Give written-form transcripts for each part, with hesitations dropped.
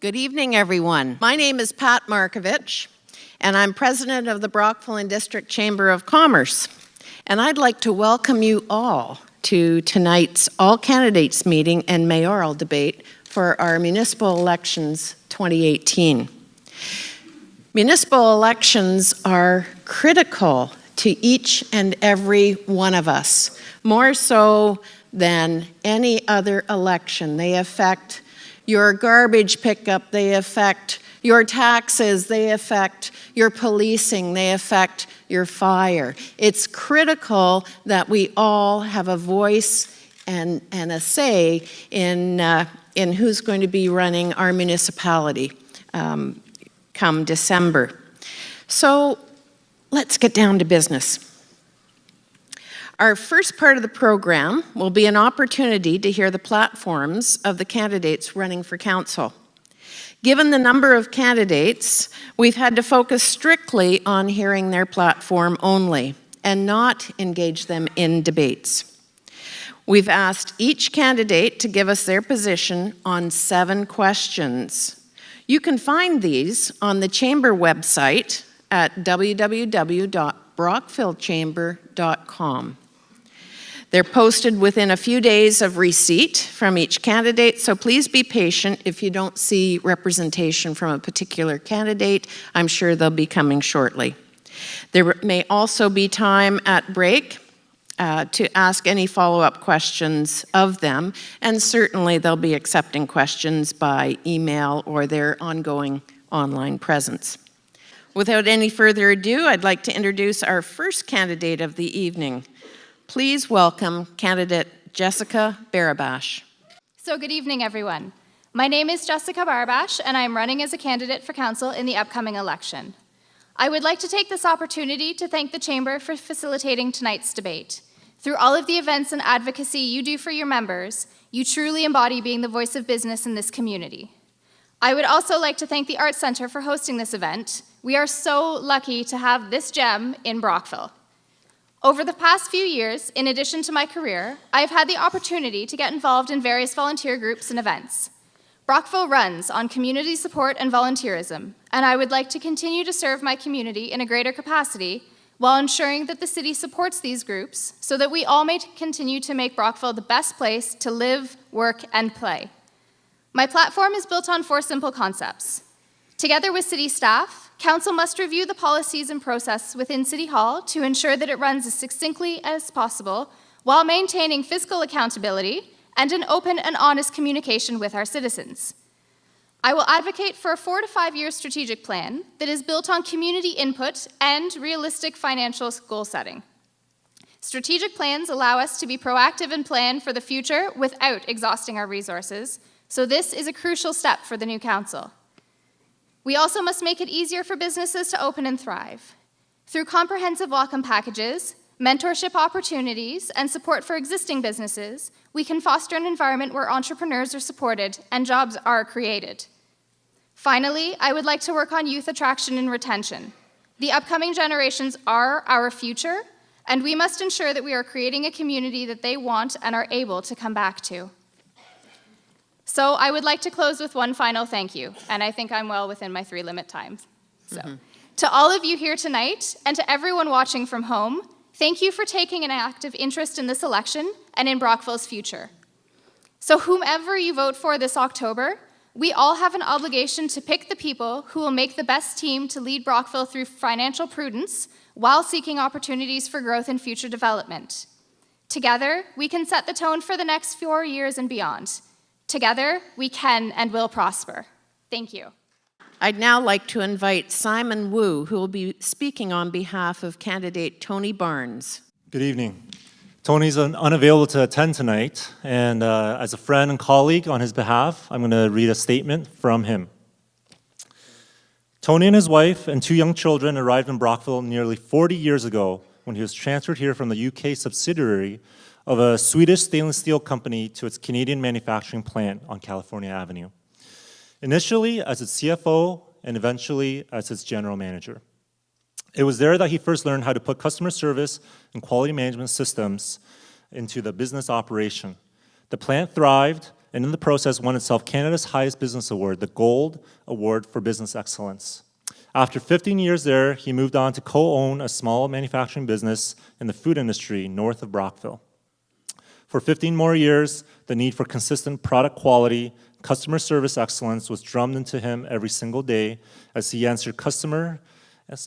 Good evening, everyone. My name is Pat Markovich, and I'm president of the Brockville and District Chamber of Commerce. And I'd like to welcome you all to tonight's all candidates meeting and mayoral debate for our municipal elections 2018. Municipal elections are critical to each and every one of us, more so than any other election. They affect your garbage pickup, they affect your taxes, they affect your policing, they affect your fire. It's critical that we all have a voice and a say in who's going to be running our municipality come December. So let's get down to business. Our first part of the program will be an opportunity to hear the platforms of the candidates running for council. Given the number of candidates, we've had to focus strictly on hearing their platform only and not engage them in debates. We've asked each candidate to give us their position on 7 questions. You can find these on the Chamber website at www.brockvillechamber.com. They're posted within a few days of receipt from each candidate, so please be patient if you don't see representation from a particular candidate. I'm sure they'll be coming shortly. There may also be time at break to ask any follow-up questions of them, and certainly they'll be accepting questions by email or their ongoing online presence. Without any further ado, I'd like to introduce our first candidate of the evening. Please welcome candidate Jessica Barabash. So good evening, everyone. My name is Jessica Barabash, and I'm running as a candidate for council in the upcoming election. I would like to take this opportunity to thank the Chamber for facilitating tonight's debate. Through all of the events and advocacy you do for your members, you truly embody being the voice of business in this community. I would also like to thank the Arts Center for hosting this event. We are so lucky to have this gem in Brockville. Over the past few years, in addition to my career, I have had the opportunity to get involved in various volunteer groups and events. Brockville runs on community support and volunteerism, and I would like to continue to serve my community in a greater capacity while ensuring that the city supports these groups so that we all may continue to make Brockville the best place to live, work, and play. My platform is built on 4 simple concepts. Together with city staff, council must review the policies and process within City Hall to ensure that it runs as succinctly as possible while maintaining fiscal accountability and an open and honest communication with our citizens. I will advocate for a 4 to 5 year strategic plan that is built on community input and realistic financial goal setting. Strategic plans allow us to be proactive and plan for the future without exhausting our resources, so this is a crucial step for the new council. We also must make it easier for businesses to open and thrive. Through comprehensive welcome packages, mentorship opportunities, and support for existing businesses, we can foster an environment where entrepreneurs are supported and jobs are created. Finally, I would like to work on youth attraction and retention. The upcoming generations are our future, and we must ensure that we are creating a community that they want and are able to come back to. So I would like to close with one final thank you, and I think I'm well within my 3 limit times. To all of you here tonight, and to everyone watching from home, thank you for taking an active interest in this election and in Brockville's future. So whomever you vote for this October, we all have an obligation to pick the people who will make the best team to lead Brockville through financial prudence while seeking opportunities for growth and future development. Together, we can set the tone for the next 4 years and beyond. Together, we can and will prosper. Thank you. I'd now like to invite Simon Wu, who will be speaking on behalf of candidate Tony Barnes. Good evening. Tony's unavailable to attend tonight, and as a friend and colleague on his behalf, I'm going to read a statement from him. Tony and his wife and 2 young children arrived in Brockville nearly 40 years ago when he was transferred here from the UK subsidiary of a Swedish stainless steel company to its Canadian manufacturing plant on California Avenue. Initially as its CFO and eventually as its general manager. It was there that he first learned how to put customer service and quality management systems into the business operation. The plant thrived and in the process won itself Canada's highest business award, the Gold Award for Business Excellence. After 15 years there, he moved on to co-own a small manufacturing business in the food industry north of Brockville. For 15 more years, the need for consistent product quality, customer service excellence was drummed into him every single day as he answered customer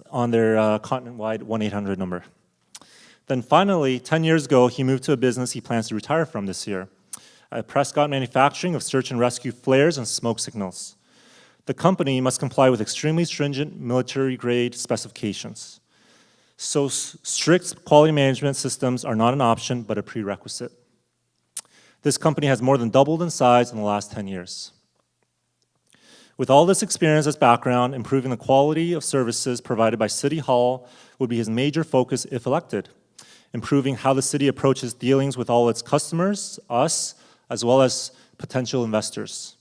on their continent-wide 1-800 number. Then finally, 10 years ago, he moved to a business he plans to retire from this year, Prescott Manufacturing of search and rescue flares and smoke signals. The company must comply with extremely stringent military-grade specifications. So strict quality management systems are not an option, but a prerequisite. This company has more than doubled in size in the last 10 years. With all this experience as background, improving the quality of services provided by City Hall would be his major focus if elected. Improving how the city approaches dealings with all its customers, us, as well as potential investors.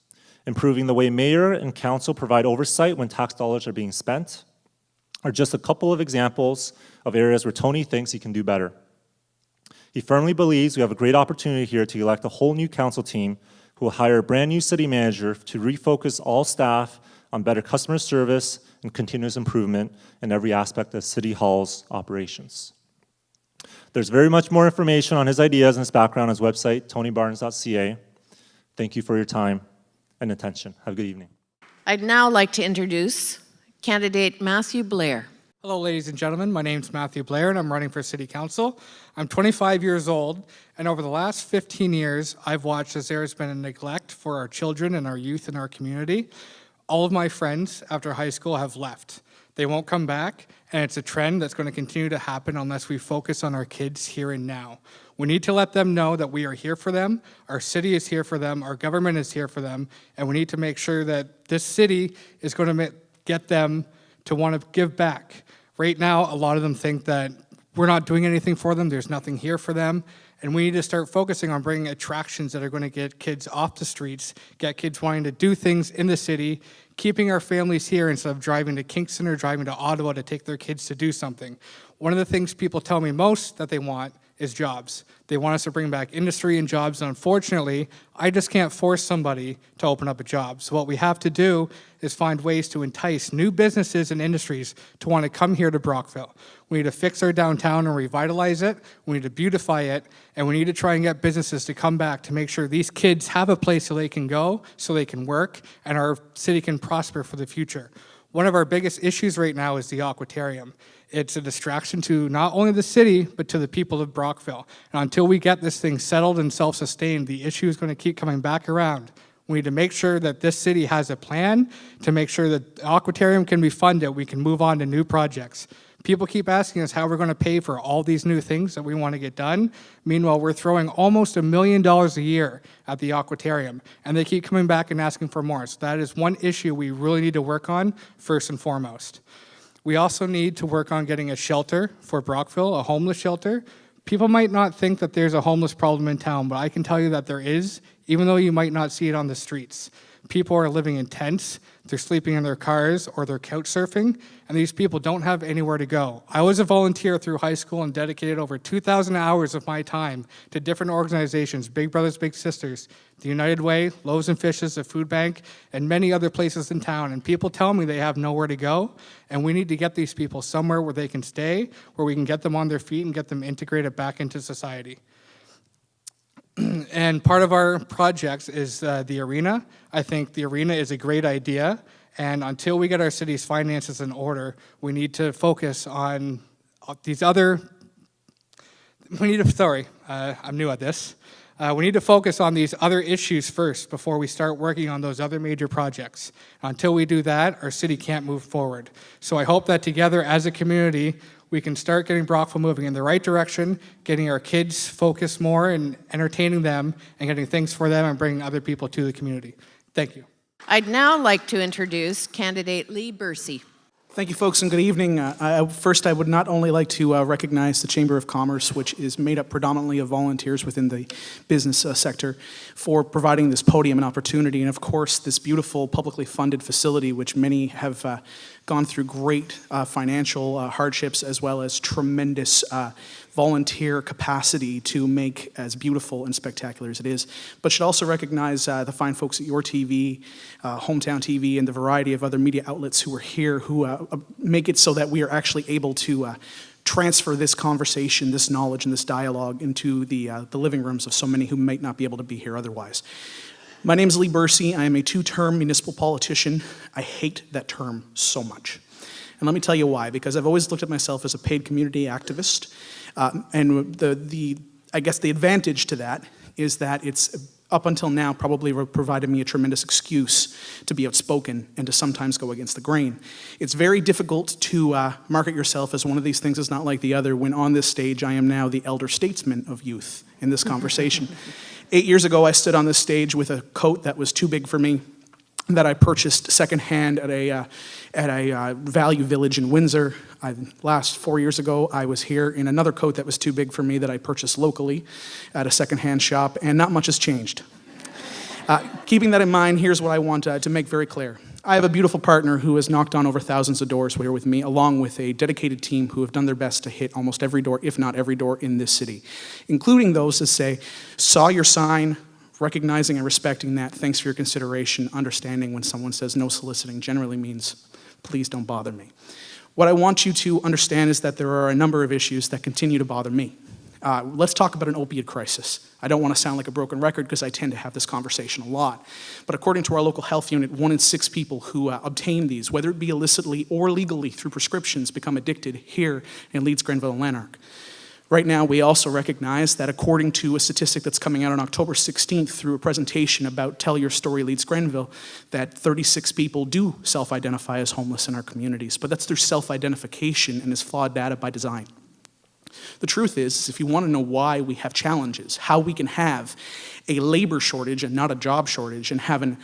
Improving the way mayor and council provide oversight when tax dollars are being spent are just a couple of examples of areas where Tony thinks he can do better. He firmly believes we have a great opportunity here to elect a whole new council team who will hire a brand new city manager to refocus all staff on better customer service and continuous improvement in every aspect of City Hall's operations. There's very much more information on his ideas and his background on his website, tonybarnes.ca. Thank you for your time and attention. Have a good evening. I'd now like to introduce candidate Matthew Blair. Hello, ladies and gentlemen. My name's Matthew Blair, and I'm running for City Council. I'm 25 years old, and over the last 15 years, I've watched as there has been a neglect for our children and our youth in our community. All of my friends after high school have left. They won't come back, and it's a trend that's going to continue to happen unless we focus on our kids here and now. We need to let them know that we are here for them, our city is here for them, our government is here for them, and we need to make sure that this city is going to get them to want to give back. Right now, a lot of them think that we're not doing anything for them, there's nothing here for them, and we need to start focusing on bringing attractions that are going to get kids off the streets, get kids wanting to do things in the city, keeping our families here instead of driving to Kingston or driving to Ottawa to take their kids to do something. One of the things people tell me most that they want is jobs. They want us to bring back industry and jobs, and unfortunately, I just can't force somebody to open up a job. So what we have to do is find ways to entice new businesses and industries to want to come here to Brockville. We need to fix our downtown and revitalize it, we need to beautify it, and we need to try and get businesses to come back to make sure these kids have a place so they can go, so they can work, and our city can prosper for the future. One of our biggest issues right now is the Aquatarium. It's a distraction to not only the city, but to the people of Brockville. And until we get this thing settled and self-sustained, the issue is going to keep coming back around. We need to make sure that this city has a plan to make sure that the Aquatarium can be funded, we can move on to new projects. People keep asking us how we're going to pay for all these new things that we want to get done. Meanwhile, we're throwing almost $1 million a year at the Aquatarium, and they keep coming back and asking for more. So that is one issue we really need to work on first and foremost. We also need to work on getting a shelter for Brockville, a homeless shelter. People might not think that there's a homeless problem in town, but I can tell you that there is, even though you might not see it on the streets. People are living in tents, they're sleeping in their cars, or they're couch surfing, and these people don't have anywhere to go. I was a volunteer through high school and dedicated over 2,000 hours of my time to different organizations, Big Brothers Big Sisters, the United Way, Loaves and Fishes, the Food Bank, and many other places in town. And people tell me they have nowhere to go, and we need to get these people somewhere where they can stay, where we can get them on their feet and get them integrated back into society. And part of our projects is the arena. I think the arena is a great idea, and until we get our city's finances in order, we need to focus on these other, I'm new at this. We need to focus on these other issues first before we start working on those other major projects. Until we do that, our city can't move forward. So I hope that together as a community, we can start getting Brockville moving in the right direction, getting our kids focused more and entertaining them and getting things for them and bringing other people to the community. Thank you. I'd now like to introduce candidate Lee Bursey. Thank you, folks, and good evening. First, I would not only like to recognize the Chamber of Commerce, which is made up predominantly of volunteers within the business sector, for providing this podium and opportunity, and of course, this beautiful publicly funded facility, which many have gone through great financial hardships as well as tremendous volunteer capacity to make as beautiful and spectacular as it is. But should also recognize the fine folks at Your TV, Hometown TV, and the variety of other media outlets who are here who make it so that we are actually able to transfer this conversation, this knowledge, and this dialogue into the living rooms of so many who might not be able to be here otherwise. My name is Lee Bursey. I am a two-term municipal politician. I hate that term so much. And let me tell you why, because I've always looked at myself as a paid community activist. And I guess the advantage to that is that it's up until now probably provided me a tremendous excuse to be outspoken and to sometimes go against the grain. It's very difficult to market yourself as one of these things is not like the other when on this stage I am now the elder statesman of youth in this conversation. 8 years ago, I stood on this stage with a coat that was too big for me, that I purchased secondhand at a Value Village in Windsor. Last 4 years ago, I was here in another coat that was too big for me that I purchased locally at a secondhand shop, and not much has changed. Keeping that in mind, here's what I want to make very clear. I have a beautiful partner who has knocked on over thousands of doors here with me, along with a dedicated team who have done their best to hit almost every door, if not every door, in this city, including those that say, saw your sign, recognizing and respecting that. Thanks for your consideration. Understanding when someone says no soliciting generally means please don't bother me. What I want you to understand is that there are a number of issues that continue to bother me. Let's talk about an opiate crisis. I don't want to sound like a broken record because I tend to have this conversation a lot. But according to our local health unit, 1 in 6 people who obtain these, whether it be illicitly or legally through prescriptions, become addicted here in Leeds, Grenville, and Lanark. Right now, we also recognize that according to a statistic that's coming out on October 16th through a presentation about Tell Your Story Leeds Grenville, that 36 people do self-identify as homeless in our communities. But that's through self-identification and is flawed data by design. The truth is, if you want to know why we have challenges, how we can have a labor shortage and not a job shortage and have an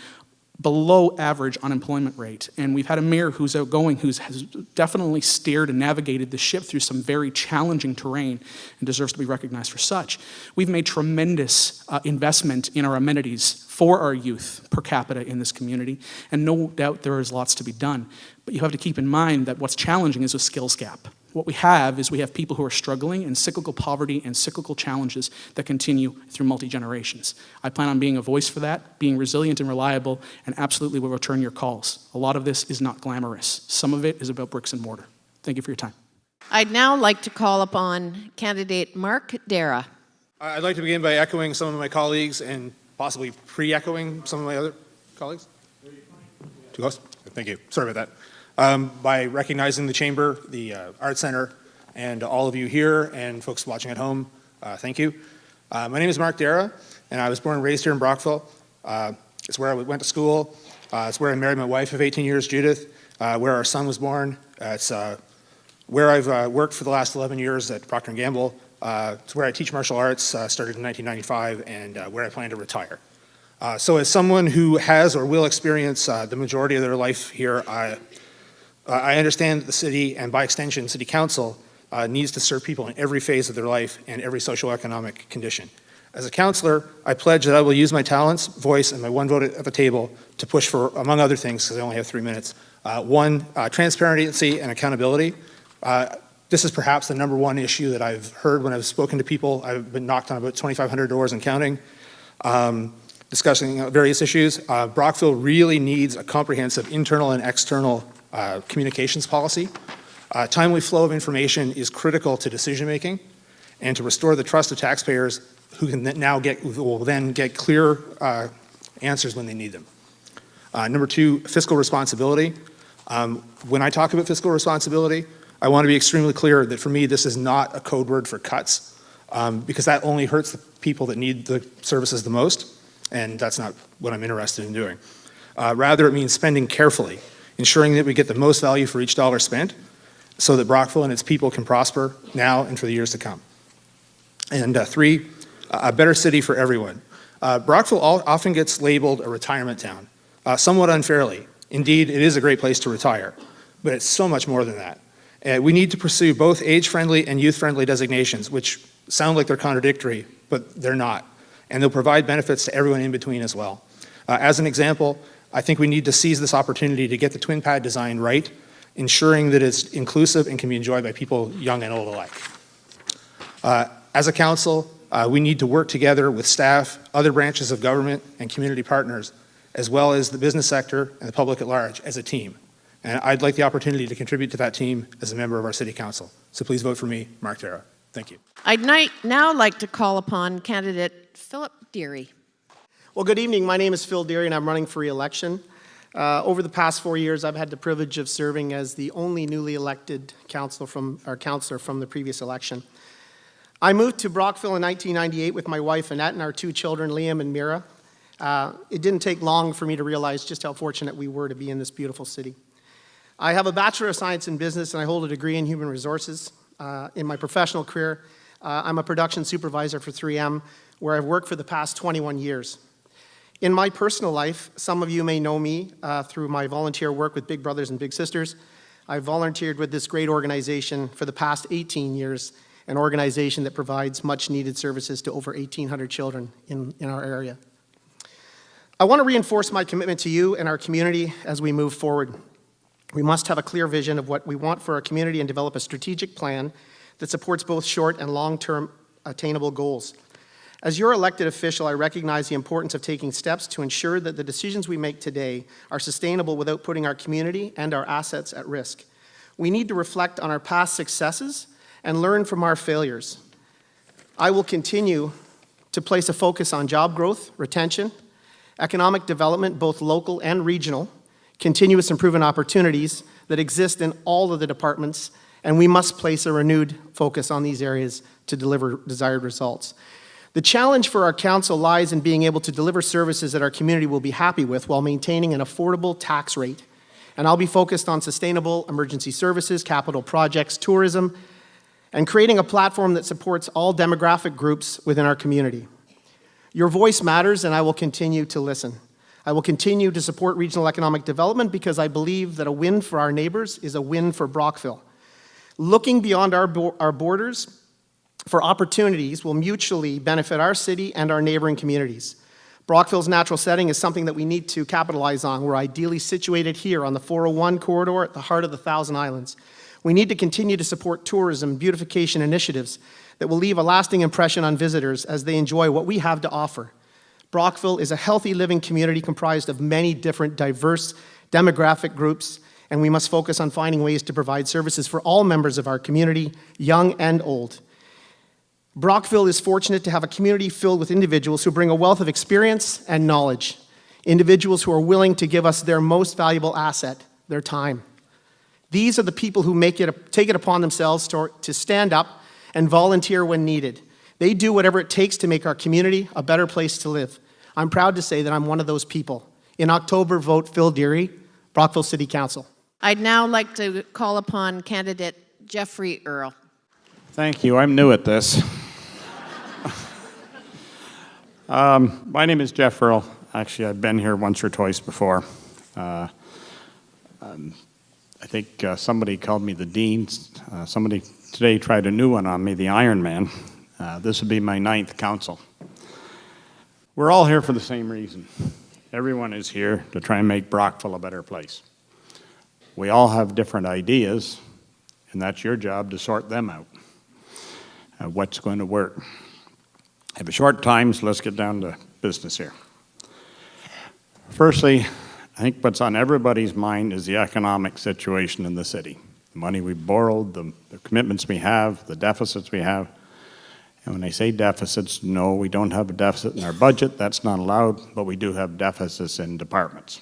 below average unemployment rate. And we've had a mayor who's outgoing, has definitely steered and navigated the ship through some very challenging terrain and deserves to be recognized for such. We've made tremendous investment in our amenities for our youth per capita in this community, and no doubt there is lots to be done. But you have to keep in mind that what's challenging is a skills gap. What we have is we have people who are struggling in cyclical poverty and cyclical challenges that continue through multi-generations. I plan on being a voice for that, being resilient and reliable, and absolutely will return your calls. A lot of this is not glamorous. Some of it is about bricks and mortar. Thank you for your time. I'd now like to call upon candidate Mark Dara. I'd like to begin by echoing some of my colleagues and possibly pre-echoing some of my other colleagues. Too close? Thank you. Sorry about that. By recognizing the Chamber, the Art Center, and all of you here and folks watching at home, thank you. My name is Mark Dara, and I was born and raised here in Brockville. It's where I went to school. It's where I married my wife of 18 years, Judith, where our son was born. It's where I've worked for the last 11 years at Procter & Gamble. It's where I teach martial arts, started in 1995, and where I plan to retire. So as someone who has or will experience the majority of their life here, I understand that the city, and by extension, City Council, needs to serve people in every phase of their life and every socioeconomic condition. As a councillor, I pledge that I will use my talents, voice, and my one vote at the table to push for, among other things, because I only have 3 minutes, one, transparency and accountability. This is perhaps the number one issue that I've heard when I've spoken to people. I've been knocked on about 2,500 doors and counting, discussing various issues. Brockville really needs a comprehensive internal and external communications policy. Timely flow of information is critical to decision making and to restore the trust of taxpayers who will then get clear answers when they need them. Number 2, fiscal responsibility. When I talk about fiscal responsibility, I want to be extremely clear that for me this is not a code word for cuts, because that only hurts the people that need the services the most, and that's not what I'm interested in doing. Rather, it means spending carefully, ensuring that we get the most value for each dollar spent so that Brockville and its people can prosper now and for the years to come. And 3, a better city for everyone. Brockville often gets labeled a retirement town, somewhat unfairly. Indeed, it is a great place to retire. but it's so much more than that. We need to pursue both age-friendly and youth-friendly designations, which sound like they're contradictory, but they're not. And they'll provide benefits to everyone in between as well. As an example, I think we need to seize this opportunity to get the twin pad design right, ensuring that it's inclusive and can be enjoyed by people young and old alike. As a council, we need to work together with staff, other branches of government, and community partners, as well as the business sector and the public at large as a team. And I'd like the opportunity to contribute to that team as a member of our city council. So please vote for me, Mark Terra. Thank you. I'd now like to call upon candidate Philip Deary. Well, good evening. My name is Phil Deary, and I'm running for re-election. Over the past 4 years, I've had the privilege of serving as the only newly elected councillor from the previous election. I moved to Brockville in 1998 with my wife Annette and our 2 children, Liam and Mira. It didn't take long for me to realize just how fortunate we were to be in this beautiful city. I have a Bachelor of Science in Business, and I hold a degree in Human Resources. In my professional career, I'm a production supervisor for 3M, where I've worked for the past 21 years. In my personal life, some of you may know me through my volunteer work with Big Brothers and Big Sisters. I've volunteered with this great organization for the past 18 years, an organization that provides much-needed services to over 1,800 children in our area. I want to reinforce my commitment to you and our community as we move forward. We must have a clear vision of what we want for our community and develop a strategic plan that supports both short and long-term attainable goals. As your elected official, I recognize the importance of taking steps to ensure that the decisions we make today are sustainable without putting our community and our assets at risk. We need to reflect on our past successes and learn from our failures. I will continue to place a focus on job growth, retention, economic development, both local and regional, continuous improvement opportunities that exist in all of the departments, and we must place a renewed focus on these areas to deliver desired results. The challenge for our council lies in being able to deliver services that our community will be happy with while maintaining an affordable tax rate. And I'll be focused on sustainable emergency services, capital projects, tourism, and creating a platform that supports all demographic groups within our community. Your voice matters, and I will continue to listen. I will continue to support regional economic development because I believe that a win for our neighbors is a win for Brockville. Looking beyond our borders for opportunities will mutually benefit our city and our neighboring communities. Brockville's natural setting is something that we need to capitalize on. We're ideally situated here on the 401 corridor at the heart of the Thousand Islands. We need to continue to support tourism, beautification initiatives that will leave a lasting impression on visitors as they enjoy what we have to offer. Brockville is a healthy living community comprised of many different diverse demographic groups, and we must focus on finding ways to provide services for all members of our community, young and old. Brockville is fortunate to have a community filled with individuals who bring a wealth of experience and knowledge, individuals who are willing to give us their most valuable asset, their time. These are the people who take it upon themselves to stand up and volunteer when needed. They do whatever it takes to make our community a better place to live. I'm proud to say that I'm one of those people. In October, vote Phil Deary, Brockville City Council. I'd now like to call upon candidate Jeffrey Earl. Thank you. I'm new at this. My name is Jeff Earl. Actually, I've been here once or twice before. I think somebody called me the Dean. Somebody today tried a new one on me, the Iron Man. This would be my 9th council. We're all here for the same reason. Everyone is here to try and make Brockville a better place. We all have different ideas, and that's your job to sort them out. What's going to work. I have a short time, so let's get down to business here. Firstly, I think what's on everybody's mind is the economic situation in the city. The money we borrowed, the commitments we have, the deficits we have. And when I say deficits, no, we don't have a deficit in our budget. That's not allowed, but we do have deficits in departments.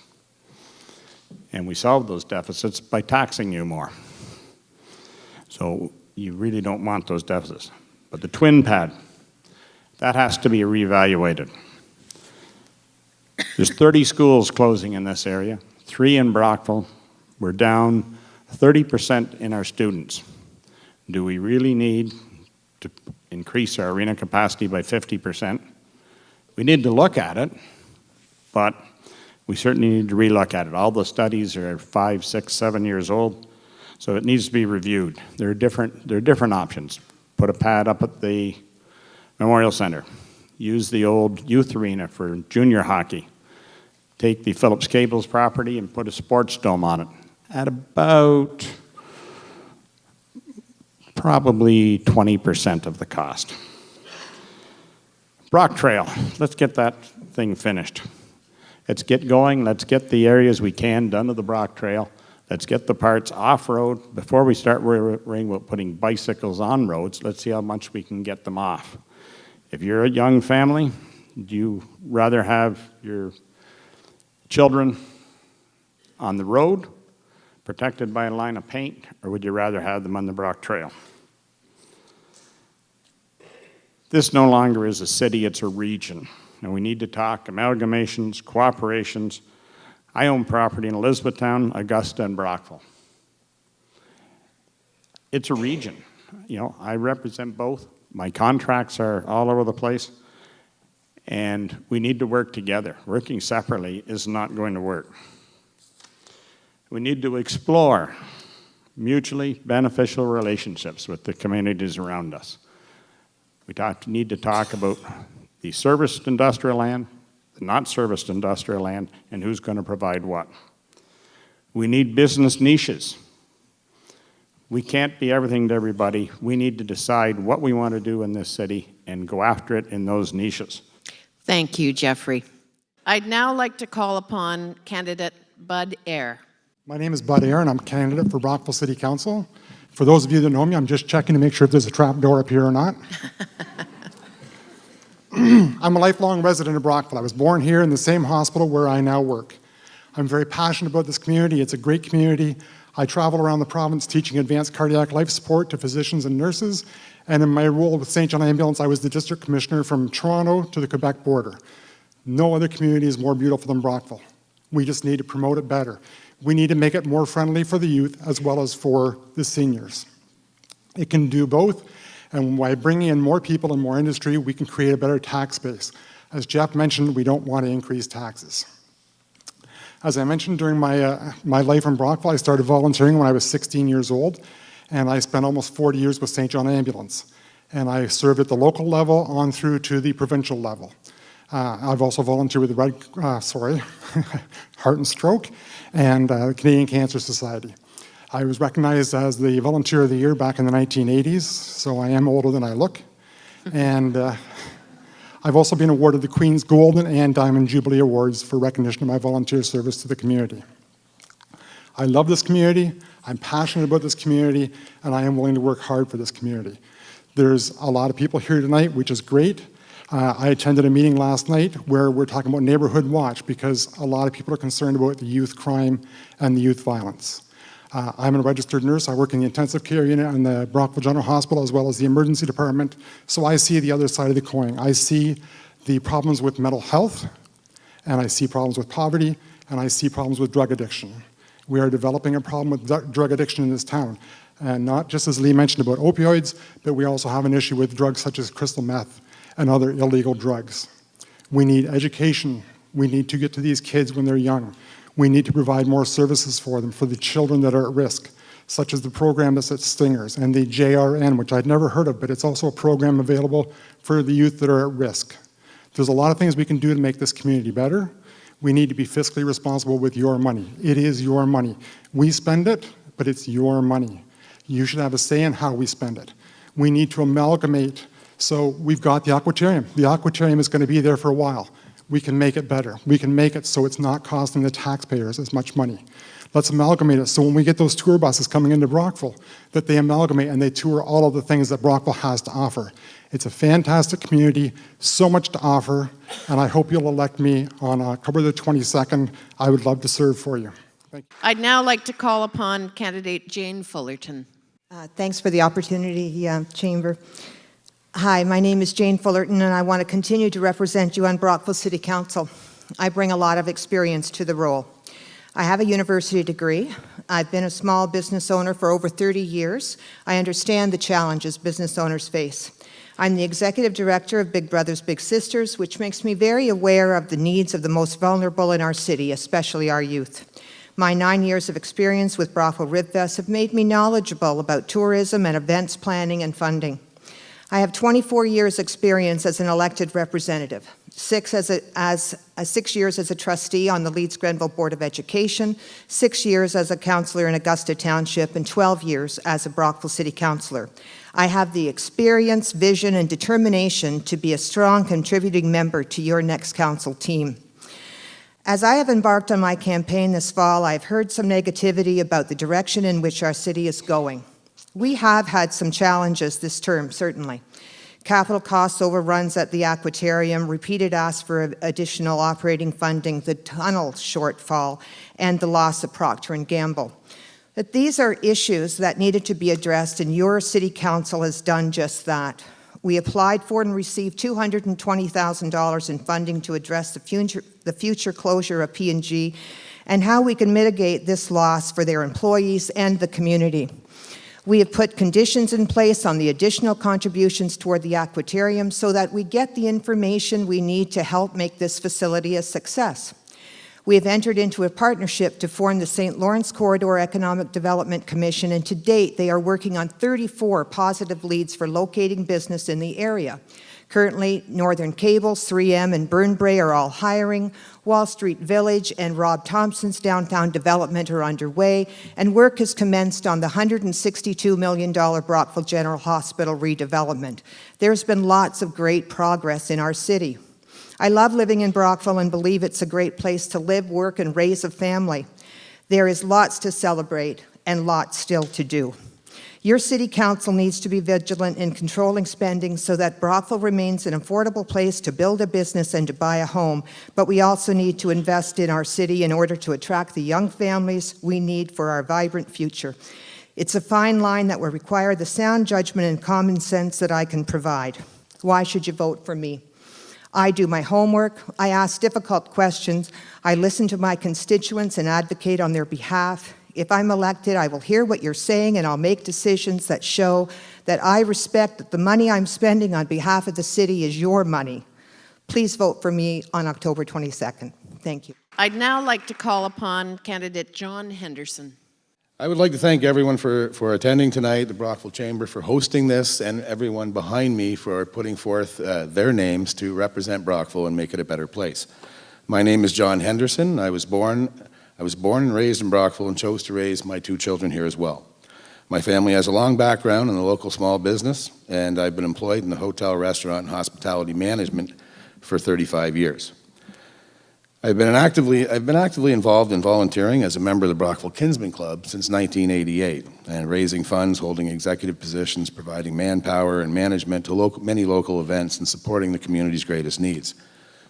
And we solve those deficits by taxing you more. So you really don't want those deficits. But the twin pad, that has to be reevaluated. There's 30 schools closing in this area, 3 in Brockville. We're down 30% in our students. Do we really need to increase our arena capacity by 50%? We need to look at it, but we certainly need to relook at it. All the studies are 5, 6, 7 years old. So it needs to be reviewed. There are different options. Put a pad up at the Memorial Center. Use the old youth arena for junior hockey. Take the Phillips Cables property and put a sports dome on it at about probably 20% of the cost. Brock Trail, let's get that thing finished. Let's get going. Let's get the areas we can done to the Brock Trail. Let's get the parts off-road. Before we start worrying about putting bicycles on roads, let's see how much we can get them off. If you're a young family, do you rather have your children on the road, protected by a line of paint, or would you rather have them on the Brock Trail? This no longer is a city, it's a region. And we need to talk amalgamations, cooperations. I own property in Elizabethtown, Augusta, and Brockville. It's a region. You know, I represent both. My contracts are all over the place. And we need to work together. Working separately is not going to work. We need to explore mutually beneficial relationships with the communities around us. We need to talk about the serviced industrial land, the not serviced industrial land, and who's going to provide what. We need business niches. We can't be everything to everybody. We need to decide what we want to do in this city and go after it in those niches. Thank you, Jeffrey. I'd now like to call upon candidate Bud Air. My name is Bud Air, and I'm a candidate for Brockville City Council. For those of you that know me, I'm just checking to make sure if there's a trap door up here or not. I'm a lifelong resident of Brockville. I was born here in the same hospital where I now work. I'm very passionate about this community. It's a great community. I travel around the province teaching advanced cardiac life support to physicians and nurses. And in my role with St. John Ambulance, I was the district commissioner from Toronto to the Quebec border. No other community is more beautiful than Brockville. We just need to promote it better. We need to make it more friendly for the youth as well as for the seniors. It can do both, and by bringing in more people and more industry, we can create a better tax base. As Jeff mentioned, we don't want to increase taxes. As I mentioned, during my life in Brockville, I started volunteering when I was 16 years old, and I spent almost 40 years with St. John Ambulance. And I served at the local level on through to the provincial level. I've also volunteered with the Heart and Stroke and the Canadian Cancer Society. I was recognized as the Volunteer of the Year back in the 1980s, so I am older than I look. And I've also been awarded the Queen's Golden and Diamond Jubilee Awards for recognition of my volunteer service to the community. I love this community, I'm passionate about this community, and I am willing to work hard for this community. There's a lot of people here tonight, which is great. I attended a meeting last night where we're talking about Neighborhood Watch because a lot of people are concerned about the youth crime and the youth violence. I'm a registered nurse. I work in the intensive care unit in the Brockville General Hospital as well as the emergency department, so I see the other side of the coin. I see the problems with mental health, and I see problems with poverty, and I see problems with drug addiction. We are developing a problem with drug addiction in this town, and not just as Lee mentioned about opioids, but we also have an issue with drugs such as crystal meth and other illegal drugs. We need education. We need to get to these kids when they're young. We need to provide more services for them, for the children that are at risk, such as the program that's at Stingers and the JRN, which I'd never heard of, but it's also a program available for the youth that are at risk. There's a lot of things we can do to make this community better. We need to be fiscally responsible with your money. It is your money. We spend it, but it's your money. You should have a say in how we spend it. We need to amalgamate. So we've got the aquatorium. The aquatorium is going to be there for a while. We can make it better. We can make it so it's not costing the taxpayers as much money. Let's amalgamate it so when we get those tour buses coming into Brockville, that they amalgamate and they tour all of the things that Brockville has to offer. It's a fantastic community, so much to offer, and I hope you'll elect me on October the 22nd. I would love to serve for you. Thank you. I'd now like to call upon candidate Jane Fullerton. Thanks for the opportunity, Chamber. Hi, my name is Jane Fullerton, and I want to continue to represent you on Brockville City Council. I bring a lot of experience to the role. I have a university degree. I've been a small business owner for over 30 years. I understand the challenges business owners face. I'm the executive director of Big Brothers Big Sisters, which makes me very aware of the needs of the most vulnerable in our city, especially our youth. My 9 years of experience with Brockville Ribfest have made me knowledgeable about tourism and events planning and funding. I have 24 years' experience as an elected representative, 6 years as a trustee on the Leeds-Grenville Board of Education, 6 years as a councillor in Augusta Township, and 12 years as a Brockville City Councillor. I have the experience, vision, and determination to be a strong contributing member to your next council team. As I have embarked on my campaign this fall, I've heard some negativity about the direction in which our city is going. We have had some challenges this term, certainly. Capital cost overruns at the Aquatarium, repeated asks for additional operating funding, the tunnel shortfall, and the loss of Procter & Gamble. But these are issues that needed to be addressed, and your City Council has done just that. We applied for and received $220,000 in funding to address the future closure of P&G and how we can mitigate this loss for their employees and the community. We have put conditions in place on the additional contributions toward the Aquatarium so that we get the information we need to help make this facility a success. We have entered into a partnership to form the St. Lawrence Corridor Economic Development Commission, and to date, they are working on 34 positive leads for locating business in the area. Currently, Northern Cables, 3M, and Burnbrae are all hiring. Wall Street Village and Rob Thompson's downtown development are underway, and work has commenced on the $162 million Brockville General Hospital redevelopment. There's been lots of great progress in our city. I love living in Brockville and believe it's a great place to live, work, and raise a family. There is lots to celebrate and lots still to do. Your City Council needs to be vigilant in controlling spending so that Brockville remains an affordable place to build a business and to buy a home, but we also need to invest in our city in order to attract the young families we need for our vibrant future. It's a fine line that will require the sound judgment and common sense that I can provide. Why should you vote for me? I do my homework, I ask difficult questions, I listen to my constituents and advocate on their behalf. If I'm elected, I will hear what you're saying and I'll make decisions that show that I respect that the money I'm spending on behalf of the city is your money. Please vote for me on October 22nd. Thank you. I'd now like to call upon candidate John Henderson. I would like to thank everyone for attending tonight, the Brockville Chamber for hosting this, and everyone behind me for putting forth their names to represent Brockville and make it a better place. My name is John Henderson. I was born and raised in Brockville and chose to raise my 2 children here as well. My family has a long background in the local small business, and I've been employed in the hotel, restaurant, and hospitality management for 35 years. I've been actively involved in volunteering as a member of the Brockville Kinsman Club since 1988, and raising funds, holding executive positions, providing manpower and management to many local events, and supporting the community's greatest needs.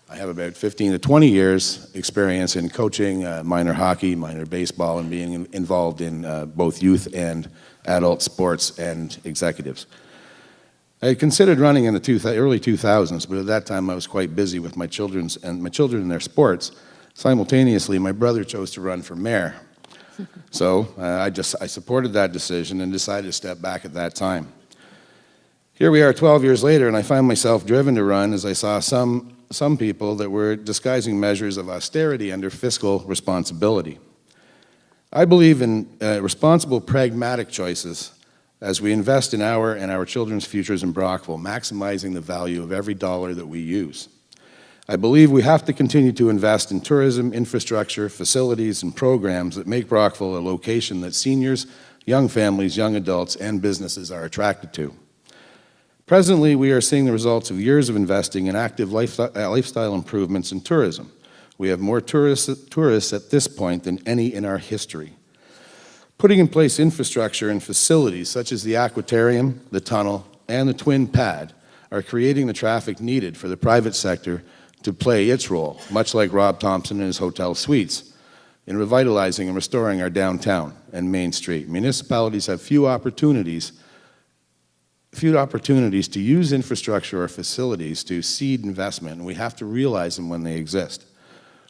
I have about 15 to 20 years experience in coaching minor hockey, minor baseball, and being involved in both youth and adult sports and executives. I had considered running in the early 2000s, but at that time I was quite busy with my children and their sports. Simultaneously, my brother chose to run for mayor. So I supported that decision and decided to step back at that time. Here we are 12 years later, and I find myself driven to run as I saw some people that were disguising measures of austerity under fiscal responsibility. I believe in responsible, pragmatic choices as we invest in our and our children's futures in Brockville, maximizing the value of every dollar that we use. I believe we have to continue to invest in tourism, infrastructure, facilities, and programs that make Brockville a location that seniors, young families, young adults, and businesses are attracted to. Presently, we are seeing the results of years of investing in active lifestyle improvements in tourism. We have more tourists at this point than any in our history. Putting in place infrastructure and facilities such as the Aquatarium, the tunnel, and the twin pad are creating the traffic needed for the private sector to play its role, much like Rob Thompson and his hotel suites, in revitalizing and restoring our downtown and Main Street. Municipalities have few opportunities to use infrastructure or facilities to seed investment, and we have to realize them when they exist.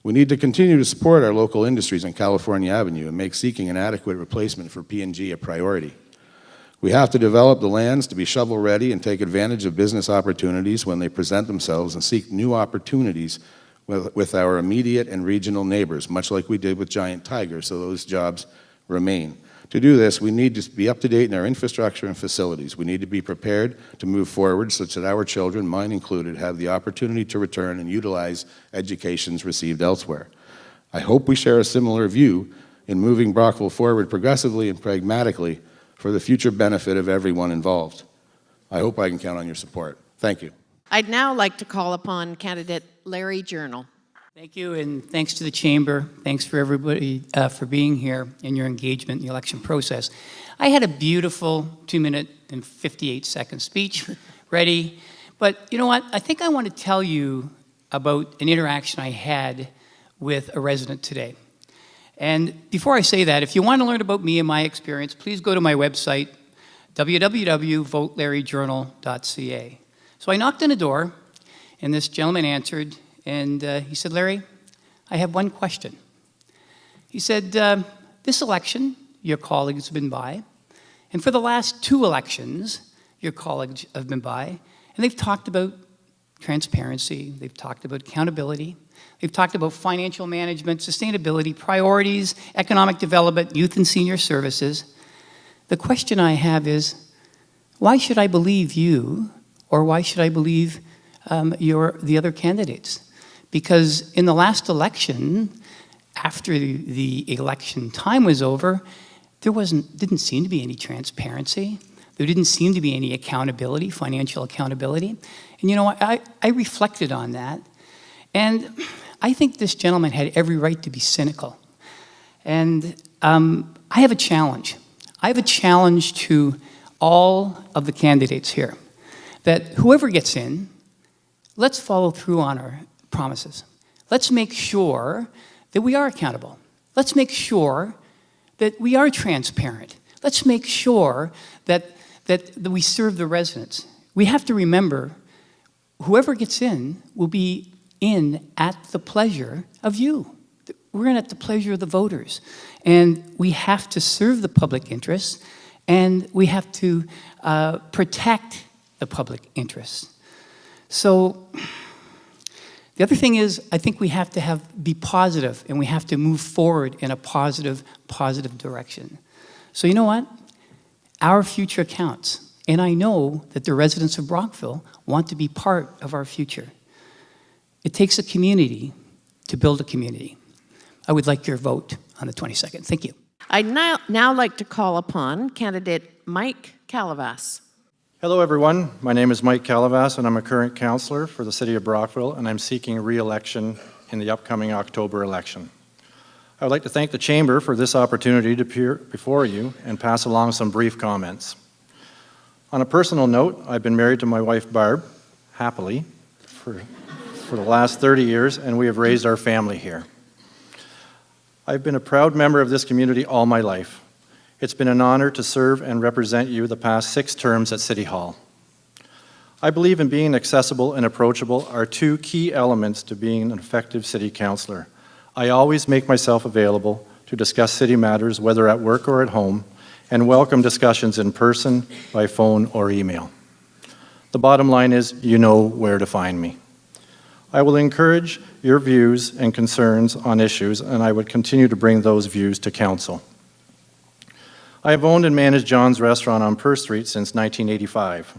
We need to continue to support our local industries on California Avenue and make seeking an adequate replacement for P&G a priority. We have to develop the lands to be shovel-ready and take advantage of business opportunities when they present themselves and seek new opportunities with our immediate and regional neighbors, much like we did with Giant Tiger, so those jobs remain. To do this, we need to be up to date in our infrastructure and facilities. We need to be prepared to move forward such that our children, mine included, have the opportunity to return and utilize educations received elsewhere. I hope we share a similar view in moving Brockville forward progressively and pragmatically for the future benefit of everyone involved. I hope I can count on your support. Thank you. I'd now like to call upon candidate Larry Journal. Thank you, and thanks to the Chamber. Thanks for everybody for being here and your engagement in the election process. I had a beautiful 2-minute and 58-second speech ready, but you know what? I think I want to tell you about an interaction I had with a resident today. And before I say that, if you want to learn about me and my experience, please go to my website, www.votelarryjournal.ca. So I knocked on a door, and this gentleman answered, and he said, "Larry, I have one question." He said, "This election, your colleagues have been by, and for the last 2 elections, your colleagues have been by, and they've talked about transparency, they've talked about accountability, they've talked about financial management, sustainability, priorities, economic development, youth and senior services. The question I have is, why should I believe you, or why should I believe the other candidates? Because in the last election, after the election time was over, there didn't seem to be any transparency. There didn't seem to be any accountability, financial accountability. And you know, I reflected on that, and I think this gentleman had every right to be cynical. And I have a challenge. I have a challenge to all of the candidates here, that whoever gets in, let's follow through on our promises. Let's make sure that we are accountable. Let's make sure that we are transparent. Let's make sure that we serve the residents. We have to remember, whoever gets in will be in at the pleasure of you. We're in at the pleasure of the voters. And we have to serve the public interest, and we have to protect the public interest. So the other thing is, I think we have to be positive, and we have to move forward in a positive direction. So you know what? Our future counts. And I know that the residents of Brockville want to be part of our future. It takes a community to build a community. I would like your vote on the 22nd. Thank you. I'd now like to call upon candidate Mike Calavas. Hello, everyone. My name is Mike Calavas, and I'm a current councillor for the City of Brockville, and I'm seeking re-election in the upcoming October election. I would like to thank the Chamber for this opportunity to appear before you and pass along some brief comments. On a personal note, I've been married to my wife, Barb, happily, for the last 30 years, and we have raised our family here. I've been a proud member of this community all my life. It's been an honor to serve and represent you the past 6 terms at City Hall. I believe in being accessible and approachable are 2 key elements to being an effective city councillor. I always make myself available to discuss city matters, whether at work or at home, and welcome discussions in person, by phone, or email. The bottom line is, you know where to find me. I will encourage your views and concerns on issues, and I would continue to bring those views to council. I have owned and managed John's Restaurant on Perth Street since 1985.